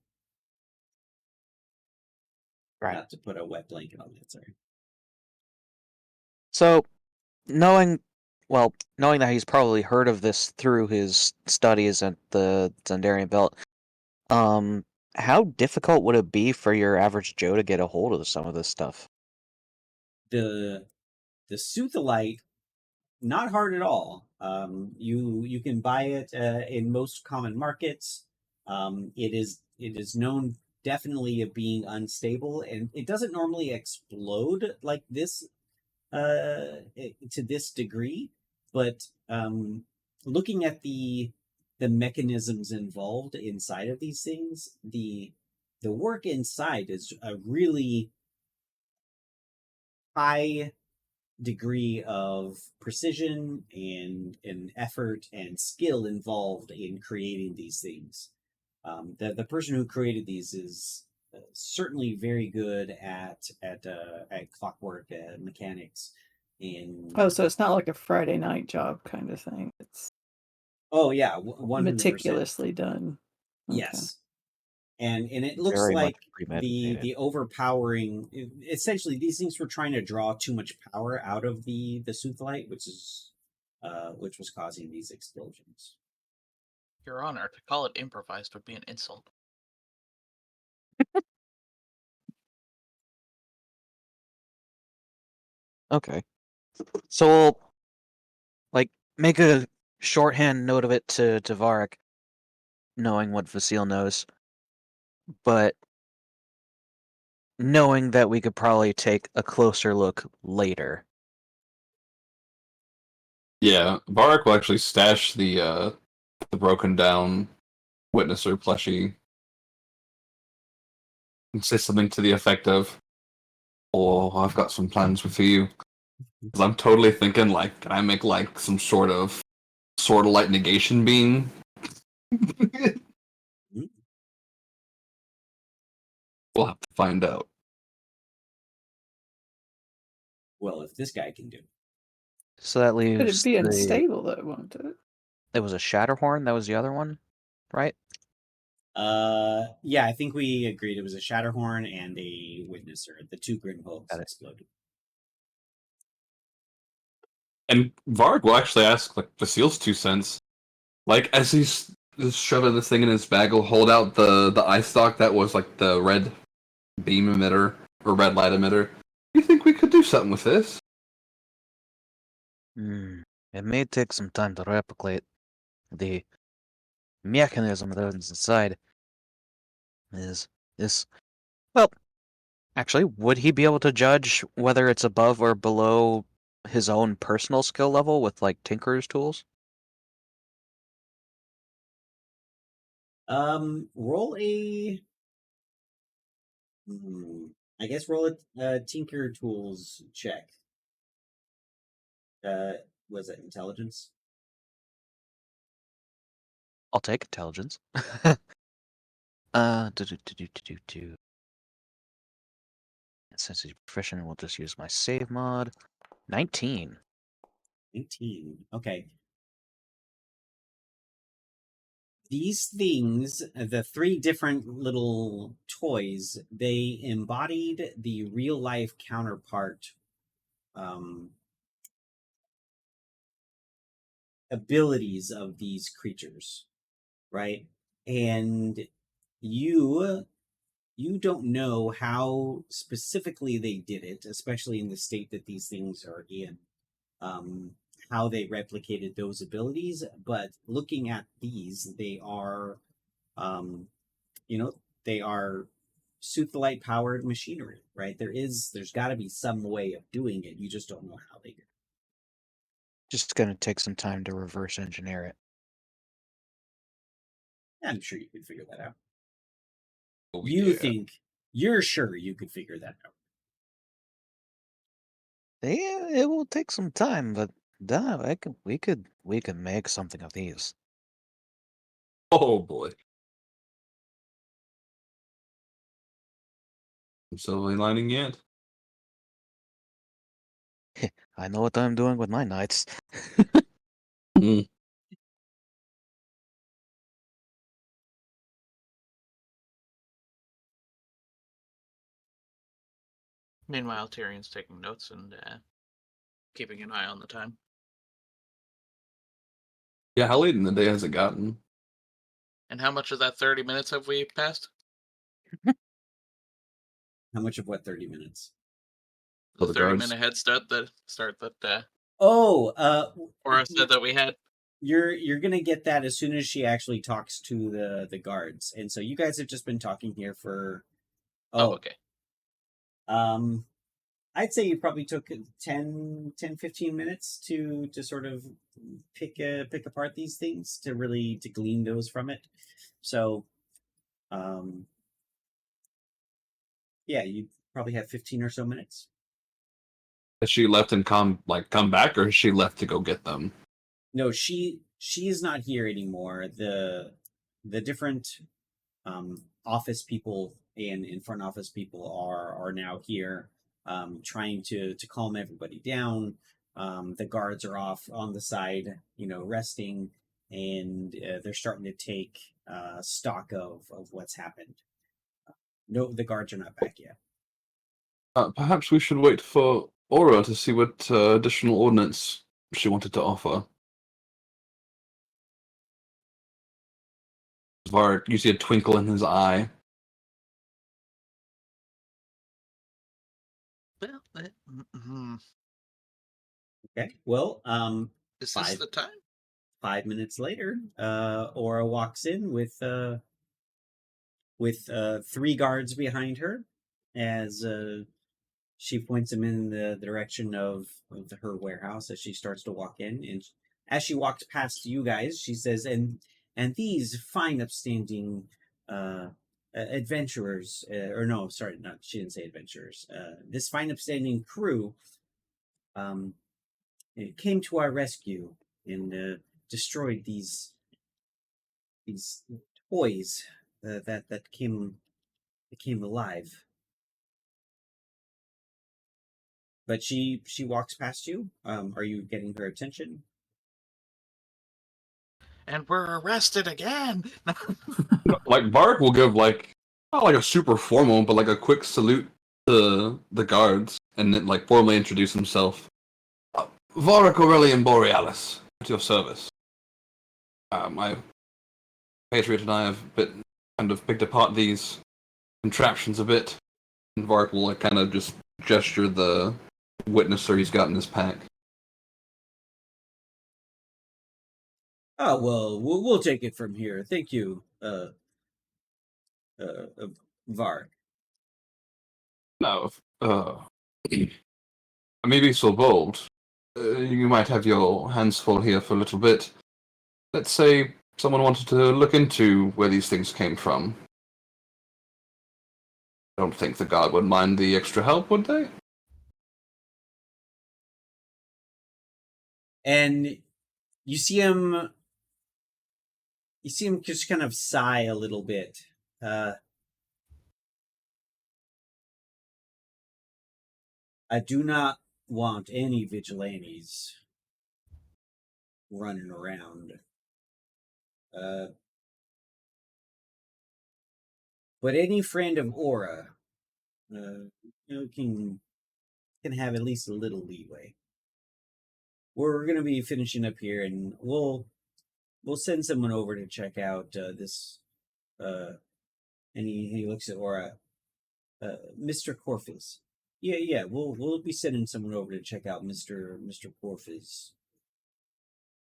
Right. Not to put a wet blanket on that, sorry. So, knowing that he's probably heard of this through his studies at the Zendarian Belt, how difficult would it be for your average Joe to get a hold of some of this stuff? The Suthalite, not hard at all. You can buy it in most common markets. It is known definitely of being unstable, and it doesn't normally explode like this to this degree. But looking at the mechanisms involved inside of these things, the work inside is a really high degree of precision and effort and skill involved in creating these things. The person who created these is certainly very good at clockwork mechanics. Oh, so it's not like a Friday night job kind of thing. It's Yeah, 100%. meticulously done. Okay. Yes. And it looks Very much like premeditated. the overpowering. Essentially, these things were trying to draw too much power out of the Suthalite, which was causing these explosions. Your Honor, to call it improvised would be an insult. Okay. So we'll make a shorthand note of it to Varric, knowing what Vasile knows, but knowing that we could probably take a closer look later. Yeah, Varric will actually stash the broken down Witnesser plushie and say something to the effect of, "Oh, I've got some plans for you." 'Cause I'm totally thinking, can I make some sort of light negation beam? We'll have to find out. Well, if this guy can do it. So that Could leaves it be unstable though, won't it? It was a Shatterhorn. That was the other one, right? Yeah, I think we agreed it was a Shatterhorn and a Witnesser. The two Grimhooks Got it. exploded. And Varg will actually ask Vasile's 2 cents. As he's just shoving this thing in his bag, he'll hold out the eye stalk that was the red beam emitter or red light emitter. You think we could do something with this? It may take some time to replicate. The mechanism that is inside is well, actually, would he be able to judge whether it's above or below his own personal skill level with Tinker's tools? Roll a. I guess roll a Tinker Tools check. Was it intelligence? I'll take intelligence. Since he's proficient, we'll just use my save mod. 19. 19. Okay. These things, the three different little toys, they embodied the real life counterpart abilities of these creatures, right? And you don't know how specifically they did it, especially in the state that these things are in, how they replicated those abilities. But looking at these, they are, they are Soothlite powered machinery, right? There's got to be some way of doing it. You just don't know how they do it. Just gonna take some time to reverse engineer it. I'm sure you could figure that out. Oh, You're sure you could figure that out. Yeah, it will take some time, but we could make something of these. Oh boy. Silver lining yet? I know what I'm doing with my knights. Mm. Meanwhile, Tyrion's taking notes and keeping an eye on the time. Yeah, how late in the day has it gotten? And how much of that 30 minutes have we passed? How much of what 30 minutes? For The the 30 guards? minute head start that Oh, Aura said that we had. you're gonna get that as soon as she actually talks to the guards. And so you guys have just been talking here for Oh, okay. I'd say you probably took 10, 15 minutes to sort of pick apart these things to glean those from it. So yeah, you probably have 15 or so minutes. Has she left and come back, or has she left to go get them? No, she is not here anymore. The different office people and front office people are now here, trying to calm everybody down. The guards are off on the side, resting, and they're starting to take stock of what's happened. No, the guards are not back yet. Perhaps we should wait for Aura to see what additional ordnance she wanted to offer. Varric, you see a twinkle in his eye. Well, Okay. Well, is this five the time? 5 minutes later, Aura walks in with three guards behind her, as she points them in the direction of her warehouse as she starts to walk in. And as she walks past you guys, she says, "And these fine, upstanding adventurers, or no, sorry, not she didn't say adventurers. This fine, upstanding crew it came to our rescue and destroyed these toys that came alive." But she walks past you. Are you getting her attention? And we're arrested again. Like Varric will give not like a super formal, but like a quick salute to the guards, and then like formally introduce himself. Varric Aurelian Borealis, at your service. My patriot and I have kind of picked apart these contraptions a bit, and Varric will like kind of just gesture the witnesser he's got in his pack. Oh well, we'll take it from here. Thank you, Varg. Now, I may be so bold. You might have your hands full here for a little bit. Let's say someone wanted to look into where these things came from. I don't think the guard would mind the extra help, would they? And you see him just kind of sigh a little bit. I do not want any vigilantes running around. But any friend of Aura, can have at least a little leeway. We're going to be finishing up here, and we'll send someone over to check out this. And he looks at Aura, Mr. Corfus. Yeah. We'll be sending someone over to check out Mr. Corfus.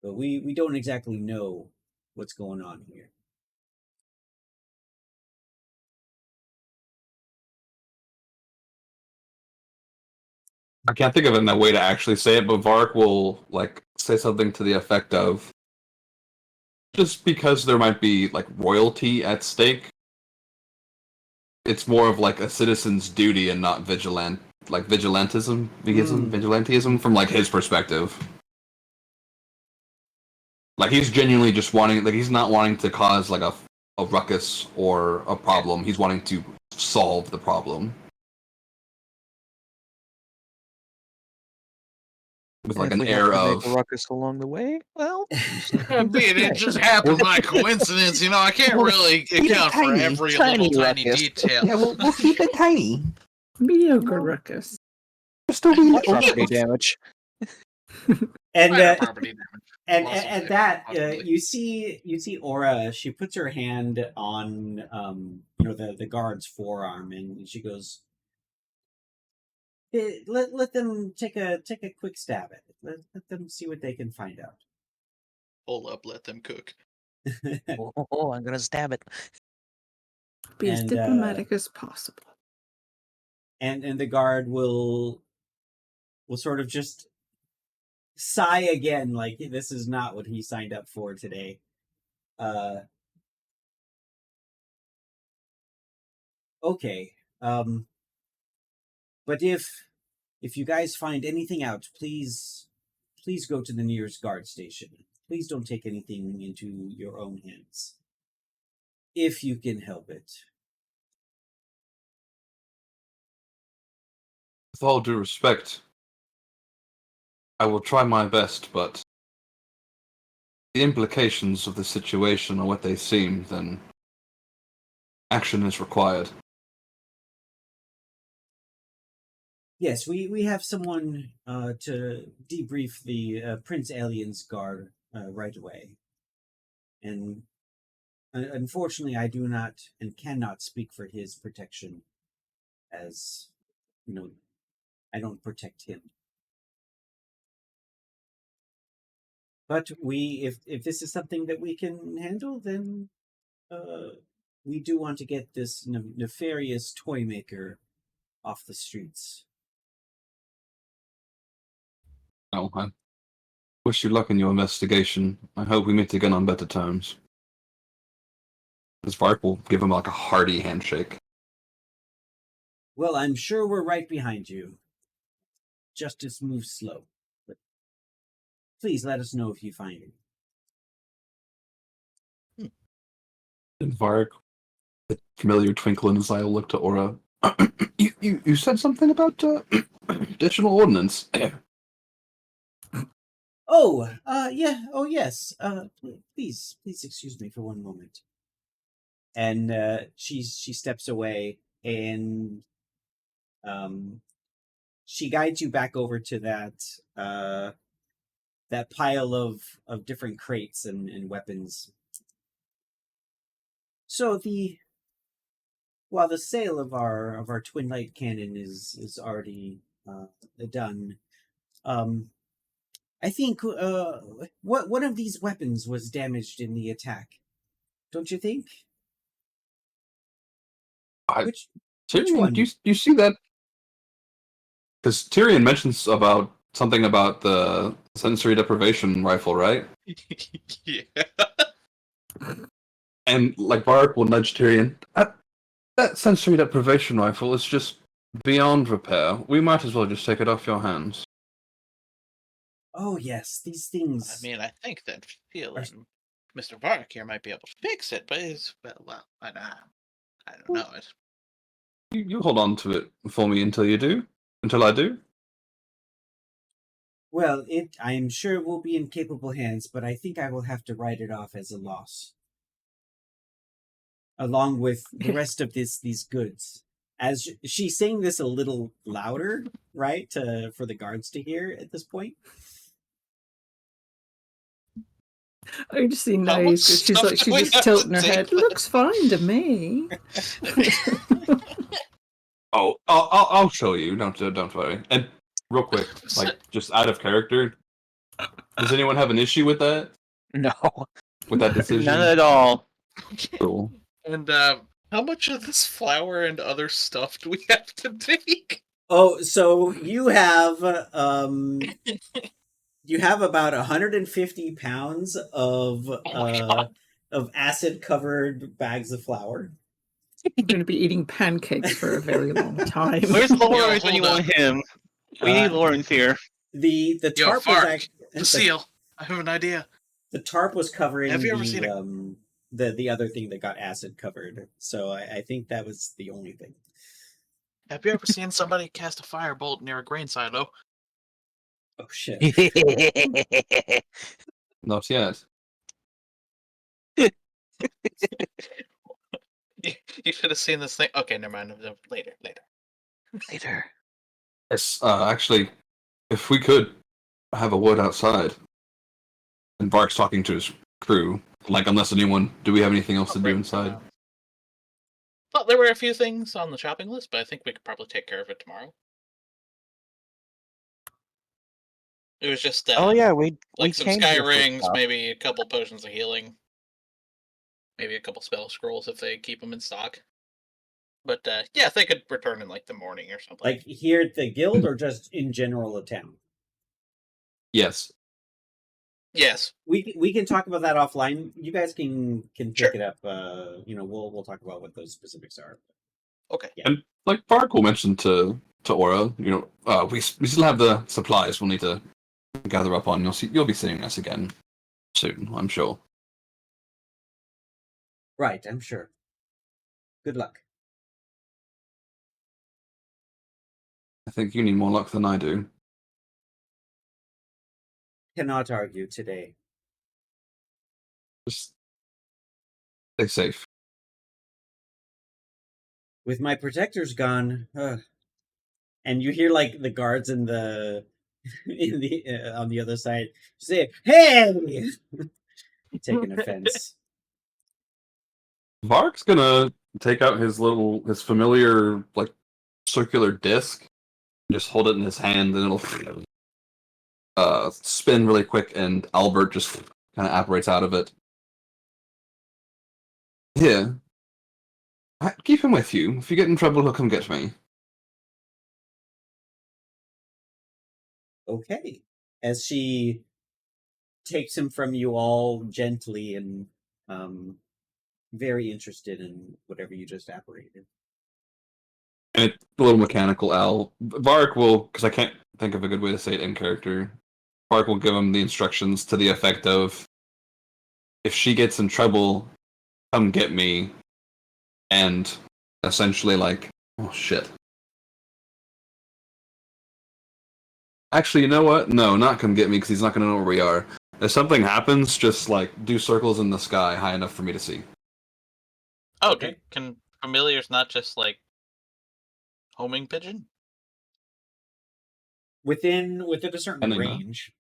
But we don't exactly know what's going on here. I can't think of a way to actually say it, but Vark will like say something to the effect of, just because there might be like royalty at stake, it's more of like a citizen's duty and not vigilantism from like his perspective. Like he's genuinely just wanting, like he's not wanting to cause like a ruckus or a problem. He's wanting to solve the problem with like If an we have air to of make a ruckus along the way, well, I mean, it just happened by coincidence. I can't really account for every tiny little tiny ruckus. detail. yeah. We'll keep it tiny. Mediocre ruckus. Just a wee property damage. And Minor property damage. and Possibly, at that, possibly. you see Aura. She puts her hand on the guard's forearm, and she goes, let them take a quick stab at it. Let them see what they can find out. Hold up, let them cook. Oh, I'm gonna stab it. Be as And, diplomatic as possible. and the guard will sort of just sigh again, like this is not what he signed up for today. Okay. But if you guys find anything out, please go to the nearest guard station. Please don't take anything into your own hands, if you can help it. With all due respect, I will try my best, but the implications of the situation are what they seem, then action is required. Yes, we have someone to debrief the Prince Alien's guard right away. And unfortunately, I do not and cannot speak for his protection, as I don't protect him. But if this is something that we can handle, then we do want to get this nefarious toy maker off the streets. Oh, I wish you luck in your investigation. I hope we meet again on better terms. This Vark will give him like a hearty handshake. Well, I'm sure we're right behind you. Justice moves slow. But please let us know if you find it. And Vark, the familiar twinkle in his eye, will look to Aura. You said something about additional ordnance. Oh, yeah. Oh, yes. Please excuse me for one moment. And she steps away, and she guides you back over to that pile of different crates and weapons. So while the sale of our twin light cannon is already done, I think one of these weapons was damaged in the attack. Don't you think? Which Tyrion, one? do you see that? Because Tyrion mentions about something about the sensory deprivation rifle, right? Yeah. And like Vark will nudge Tyrion. That sensory deprivation rifle is just beyond repair. We might as well just take it off your hands. Oh yes, these things. I mean, I think that Phil and Mr. Vark here might be able to fix it, but it's I don't know it. You hold on to it for me until I do. Well, I am sure it will be in capable hands, but I think I will have to write it off as a loss, along with the rest of these goods. As she's saying this a little louder, right, for the guards to hear at this point. I just see How much Nice because she's stuff like do she's we just have tilting to her take head. then? Looks fine to me. Oh, I'll show you. Don't worry. And real quick, like just out of character, does anyone have an issue with that? No, With that decision? None at all. Cool. And how much of this flour and other stuff do we have to take? Oh, so you have about 150 pounds Oh my god. of acid covered bags of flour. We're going to be eating pancakes for a very long time. Where's Lawrence when you hold want him? We need Uh, Lawrence here. the Yo, tarp was Fark, Facile, I have an idea. the tarp was covering Have you ever seen the other thing that got acid covered. So I think that was the only thing. Have you ever seen somebody cast a firebolt near a grain silo? Oh shit! Not yet. You should have seen this thing. Okay, never mind. Later. Later. Yes, actually, if we could have a wood outside, and Vark's talking to his crew, like, unless anyone, do we have anything else to do inside? Well, there were a few things on the shopping list, but I think we could probably take care of it tomorrow. It was just Oh yeah, we like some came sky here for rings, stuff. maybe a couple potions of healing, maybe a couple spell scrolls if they keep them in stock. But yeah, if they could return in like the morning or something. Like here at the guild, or just in general a town. Yes. Yes. We can talk about that offline. You guys can pick Sure. it up. We'll talk about what those specifics are. Okay. And like Vark will mention to Aura, we still have the supplies we'll need to gather up on. You'll be seeing us again soon, I'm sure. Right, I'm sure. Good luck. I think you need more luck than I do. Cannot argue today. Just stay safe. With my protectors gone, and you hear like the guards in the on the other side say, "Hey!" Taking offense. Vark's gonna take out his familiar like circular disc, just hold it in his hand, and it'll spin really quick, and Albert just kind of apparates out of it. Here, keep him with you. If you get in trouble, he'll come get me. Okay. As she takes him from you all gently and very interested in whatever you just apparated. And it's a little mechanical, Al. Vark will, because I can't think of a good way to say it in character. Vark will give him the instructions to the effect of, if she gets in trouble, come get me. And essentially like, oh shit. Actually, you know what? No, not come get me, because he's not going to know where we are. If something happens, just like do circles in the sky high enough for me to see. Oh, Okay. can familiars not just like homing pigeon? Within a certain And they know. range.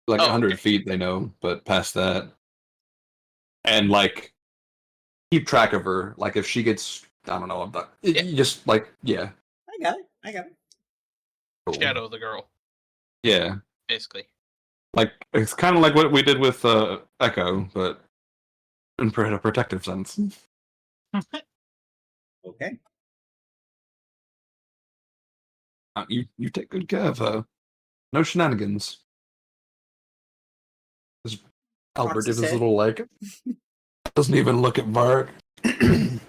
Like Oh, 100 okay. feet, they know, but past that. And like, keep track of her. Like, if she gets, I don't know, Yeah. you just like, yeah. I got it. Cool. Shadow the girl, Yeah. basically. Like, it's kind of like what we did with Echo, but in a protective sense. Okay. You take good care of her. No shenanigans. Albert Cocks did his his head. little like, doesn't even look at Vark. He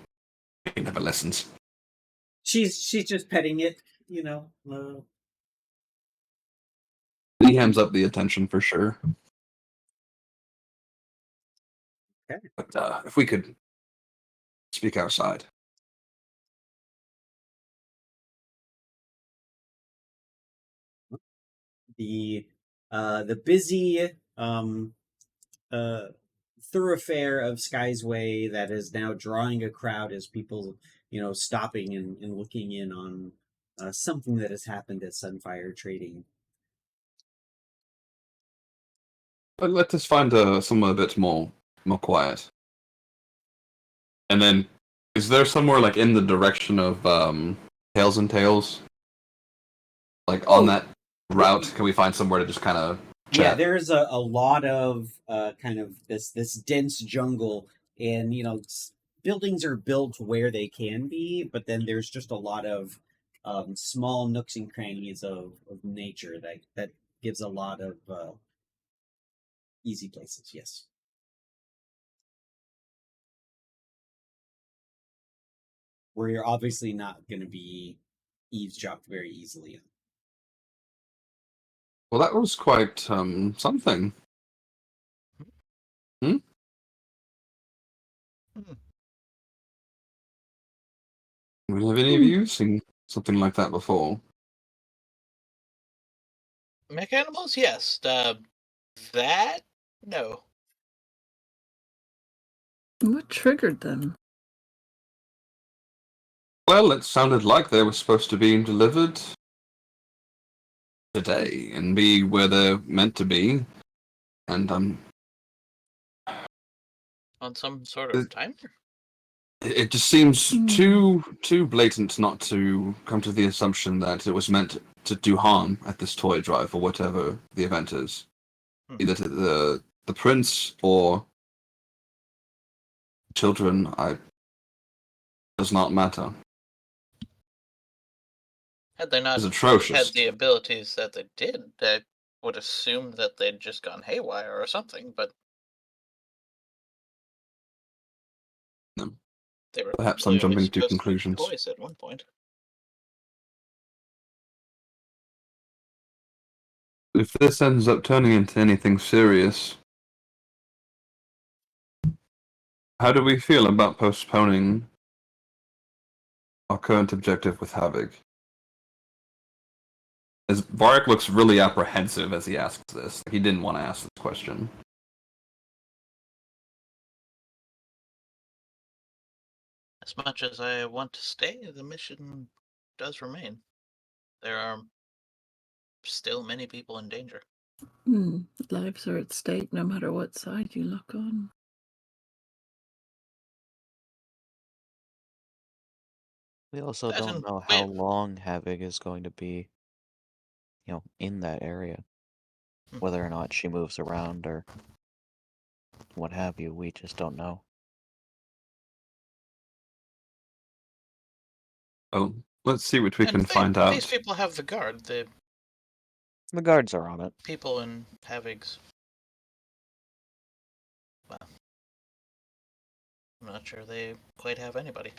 never listens. She's just petting it, He hams up the attention for sure. Okay. But if we could speak outside. The busy thoroughfare of Skysway that is now drawing a crowd as people, stopping and looking in on something that has happened at Sunfire Trading. But let us find somewhere a bit more quiet. And then, is there somewhere like in the direction of Tails and Tails? Like on that route, can we find somewhere to just kind of chat? Yeah, there's a lot of kind of this dense jungle, and buildings are built where they can be, but then there's just a lot of small nooks and crannies of nature that gives a lot of easy places. Yes. Where you're obviously not going to be eavesdropped very easily. Well, that was quite something. Hmm? Have any of you seen something like that before? Mech animals, yes. That no. What triggered them? Well, it sounded like they were supposed to be delivered today and be where they're meant to be. And On some sort of timer. it just seems too blatant not to come to the assumption that it was meant to do harm at this toy drive or whatever the event is. Either to the prince or children, does not matter. Had they not It's atrocious. had the abilities that they did, I would assume that they'd just gone haywire or something, but No. they were Perhaps I'm clearly jumping to supposed to be conclusions. toys at one point. If this ends up turning into anything serious, how do we feel about postponing our current objective with Havoc? As Varric looks really apprehensive as he asks this. He didn't want to ask this question. As much as I want to stay, the mission does remain. There are still many people in danger. Lives are at stake no matter what side you look on. We also That don't and know how long Havoc is going to be, in that area. Whether or not she moves around or what have you, we just don't know. Oh, let's see what we and can find out. These people have the guard. The guards are on it. people in Havig's. Well, I'm not sure they quite have anybody.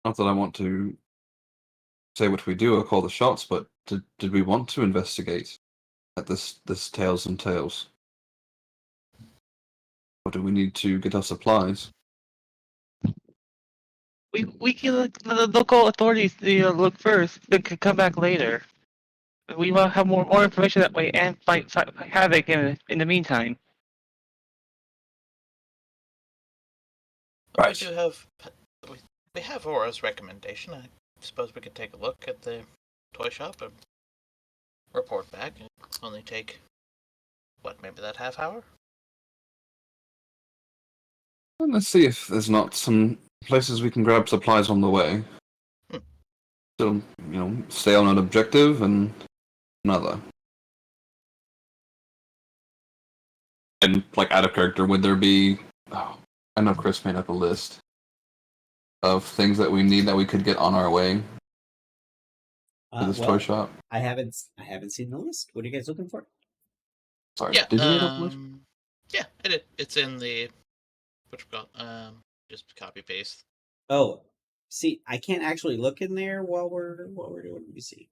Not that I want to say what we do or call the shots, but did we want to investigate at this Tails and Tails? Or do we need to get our supplies? We can let the local authorities look first. They could come back later. We will have more information that way and fight Havoc in the meantime. Right. We do have. We have Aura's recommendation. I suppose we could take a look at the toy shop and report back. It'll only take, maybe that half hour? Well, let's see if there's not some places we can grab supplies on the way. So, stay on an objective and another. And, out of character, would there be... Oh, I know Chris made up a list of things that we need that we could get on our way to this toy shop. I haven't seen the list. What are you guys looking for? Sorry, Yeah, did you make up a list? Yeah, I did. It's in the just copy paste. Oh, see, I can't actually look in there while we're doing. Let me see.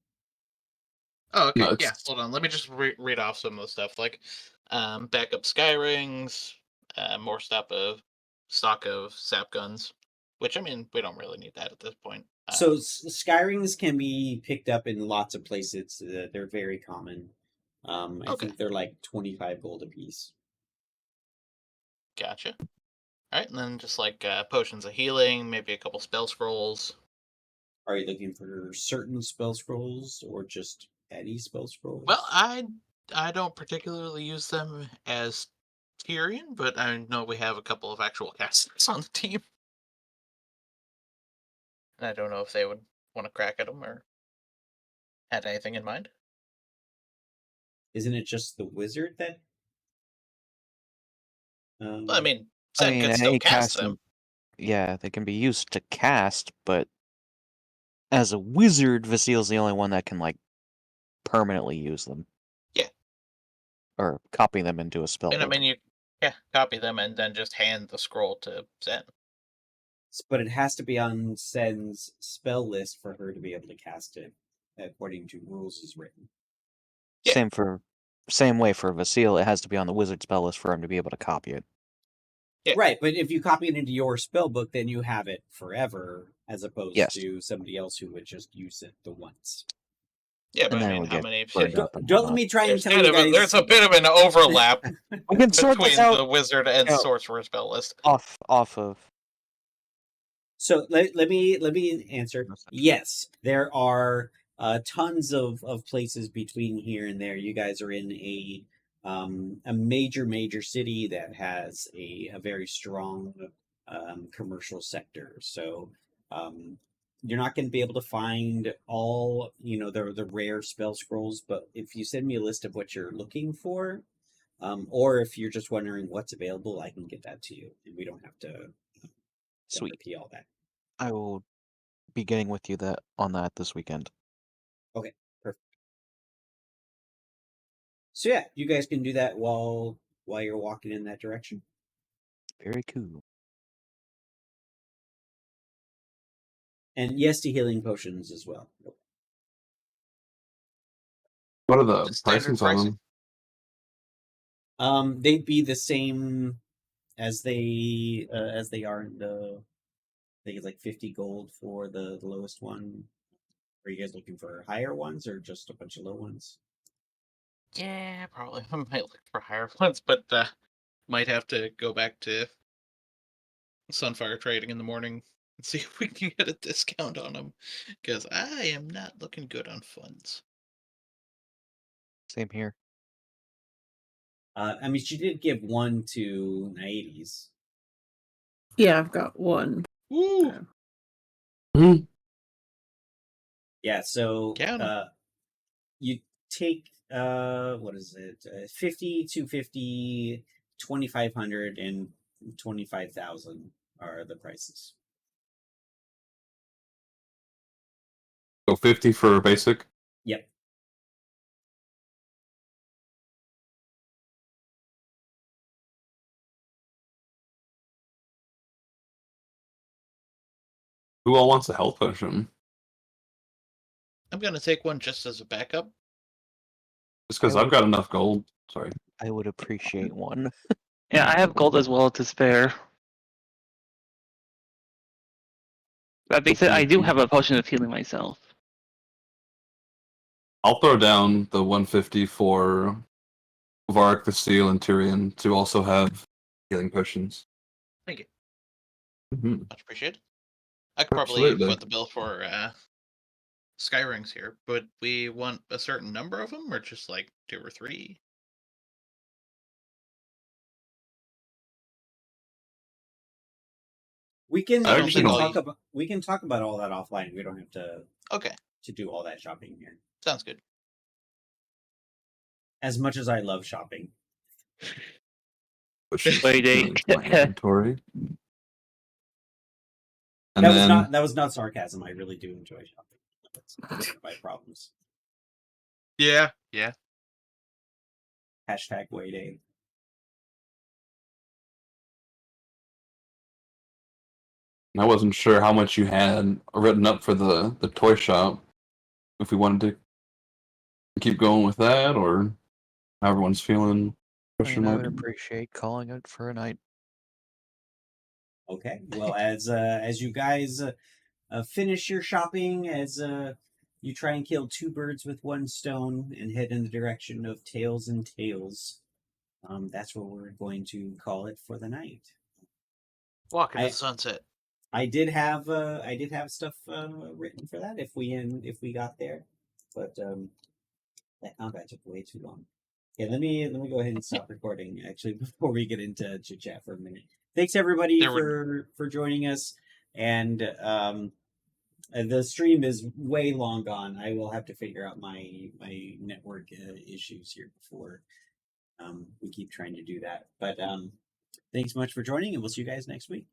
Oh, okay. No, Yeah, hold on. Let me just read off some of the stuff, like backup sky rings, more stock of sap guns, which, I mean, we don't really need that at this point. So sky rings can be picked up in lots of places. They're very common. I think they're like 25 gold a piece. Gotcha. All right, and then just like potions of healing, maybe a couple spell scrolls. Are you looking for certain spell scrolls or just any spell scrolls? Well, I don't particularly use them as Tyrion, but I know we have a couple of actual casters on the team. And I don't know if they would want to crack at them or had anything in mind. Isn't it just the wizard that? Well, I mean, Sen mean, could still any cast casting- them. Yeah, they can be used to cast, but as a wizard, Vasil's the only one that can like permanently use them. Yeah. Or copy them into a spell And I book. mean, you copy them and then just hand the scroll to Sen. But it has to be on Sen's spell list for her to be able to cast it, according to rules as written. Yeah. Same way for Vasil, it has to be on the wizard spell list for him to be able to copy it. Yeah. Right, but if you copy it into your spell book, then you have it forever, as opposed Yes. to somebody else who would just use it the once. Yeah, but And I then it mean, would how get many? burned Don't, up and don't let whatnot. me try and There's, tell kind you of guys. there's a bit of an overlap We can sort between this out the wizard and No. sorcerer spell list. off of. So let me answer. Yes, there are tons of places between here and there. You guys are in a major city that has a very strong commercial sector. So you're not going to be able to find all the rare spell scrolls. But if you send me a list of what you're looking for, or if you're just wondering what's available, I can get that to you, and we don't have to Sweet. repeat all that. I will be getting with you on that this weekend. Okay, perfect. So yeah, you guys can do that while you're walking in that direction. Very cool. And yes to healing potions as well. What are the Just standard pricings on pricing? them? They'd be the same as they are in the. I think it's like 50 gold for the lowest one. Are you guys looking for higher ones or just a bunch of low ones? Yeah, probably. I might look for higher ones, but might have to go back to Sunfire Trading in the morning and see if we can get a discount on them, because I am not looking good on funds. Same here. I mean, she did give one to Naedes. Yeah, I've got one. Woo! Yeah, so Count 'em. you take what is it? 50, 250, 2,500, and 25,000 are the prices. Go 50 for basic. Yep. Who all wants a health potion? I'm gonna take one just as a backup. Just because I I've would- got enough gold. Sorry. I would appreciate one. Yeah, I have gold as well to spare. That being said, I do have a potion of healing myself. I'll throw down the 150 for Varric, Vasil, and Tyrion to also have healing potions. Thank you. Mhm. Much appreciated. I could probably Absolutely. foot the bill for sky rings here, but we want a certain number of them, or just like 2 or 3? We can I don't think I'll talk about all that offline. We don't have to Okay, do all that shopping here. sounds good. As much as I love shopping. Potions Wait, into my inventory. And That was not sarcasm. I really do enjoy shopping. That's one of my problems. Yeah. Hashtag waiting. I wasn't sure how much you had written up for the toy shop. If we wanted to keep going with that, or how everyone's feeling. I Question mean, I mark. would appreciate calling it for a night. Okay. Well, as you guys finish your shopping, as you try and kill 2 birds with 1 stone and head in the direction of Tails and Tails, that's what we're going to call it for the night. Walk into the sunset. I did have stuff written for that if we got there, but that combat took way too long. Yeah, let me go ahead and stop recording actually before we get into chit chat for a minute. Thanks everybody for joining us, and the stream is way long gone. I will have to figure out my network issues here before we keep trying to do that. But Thanks so much for joining, and we'll see you guys next week.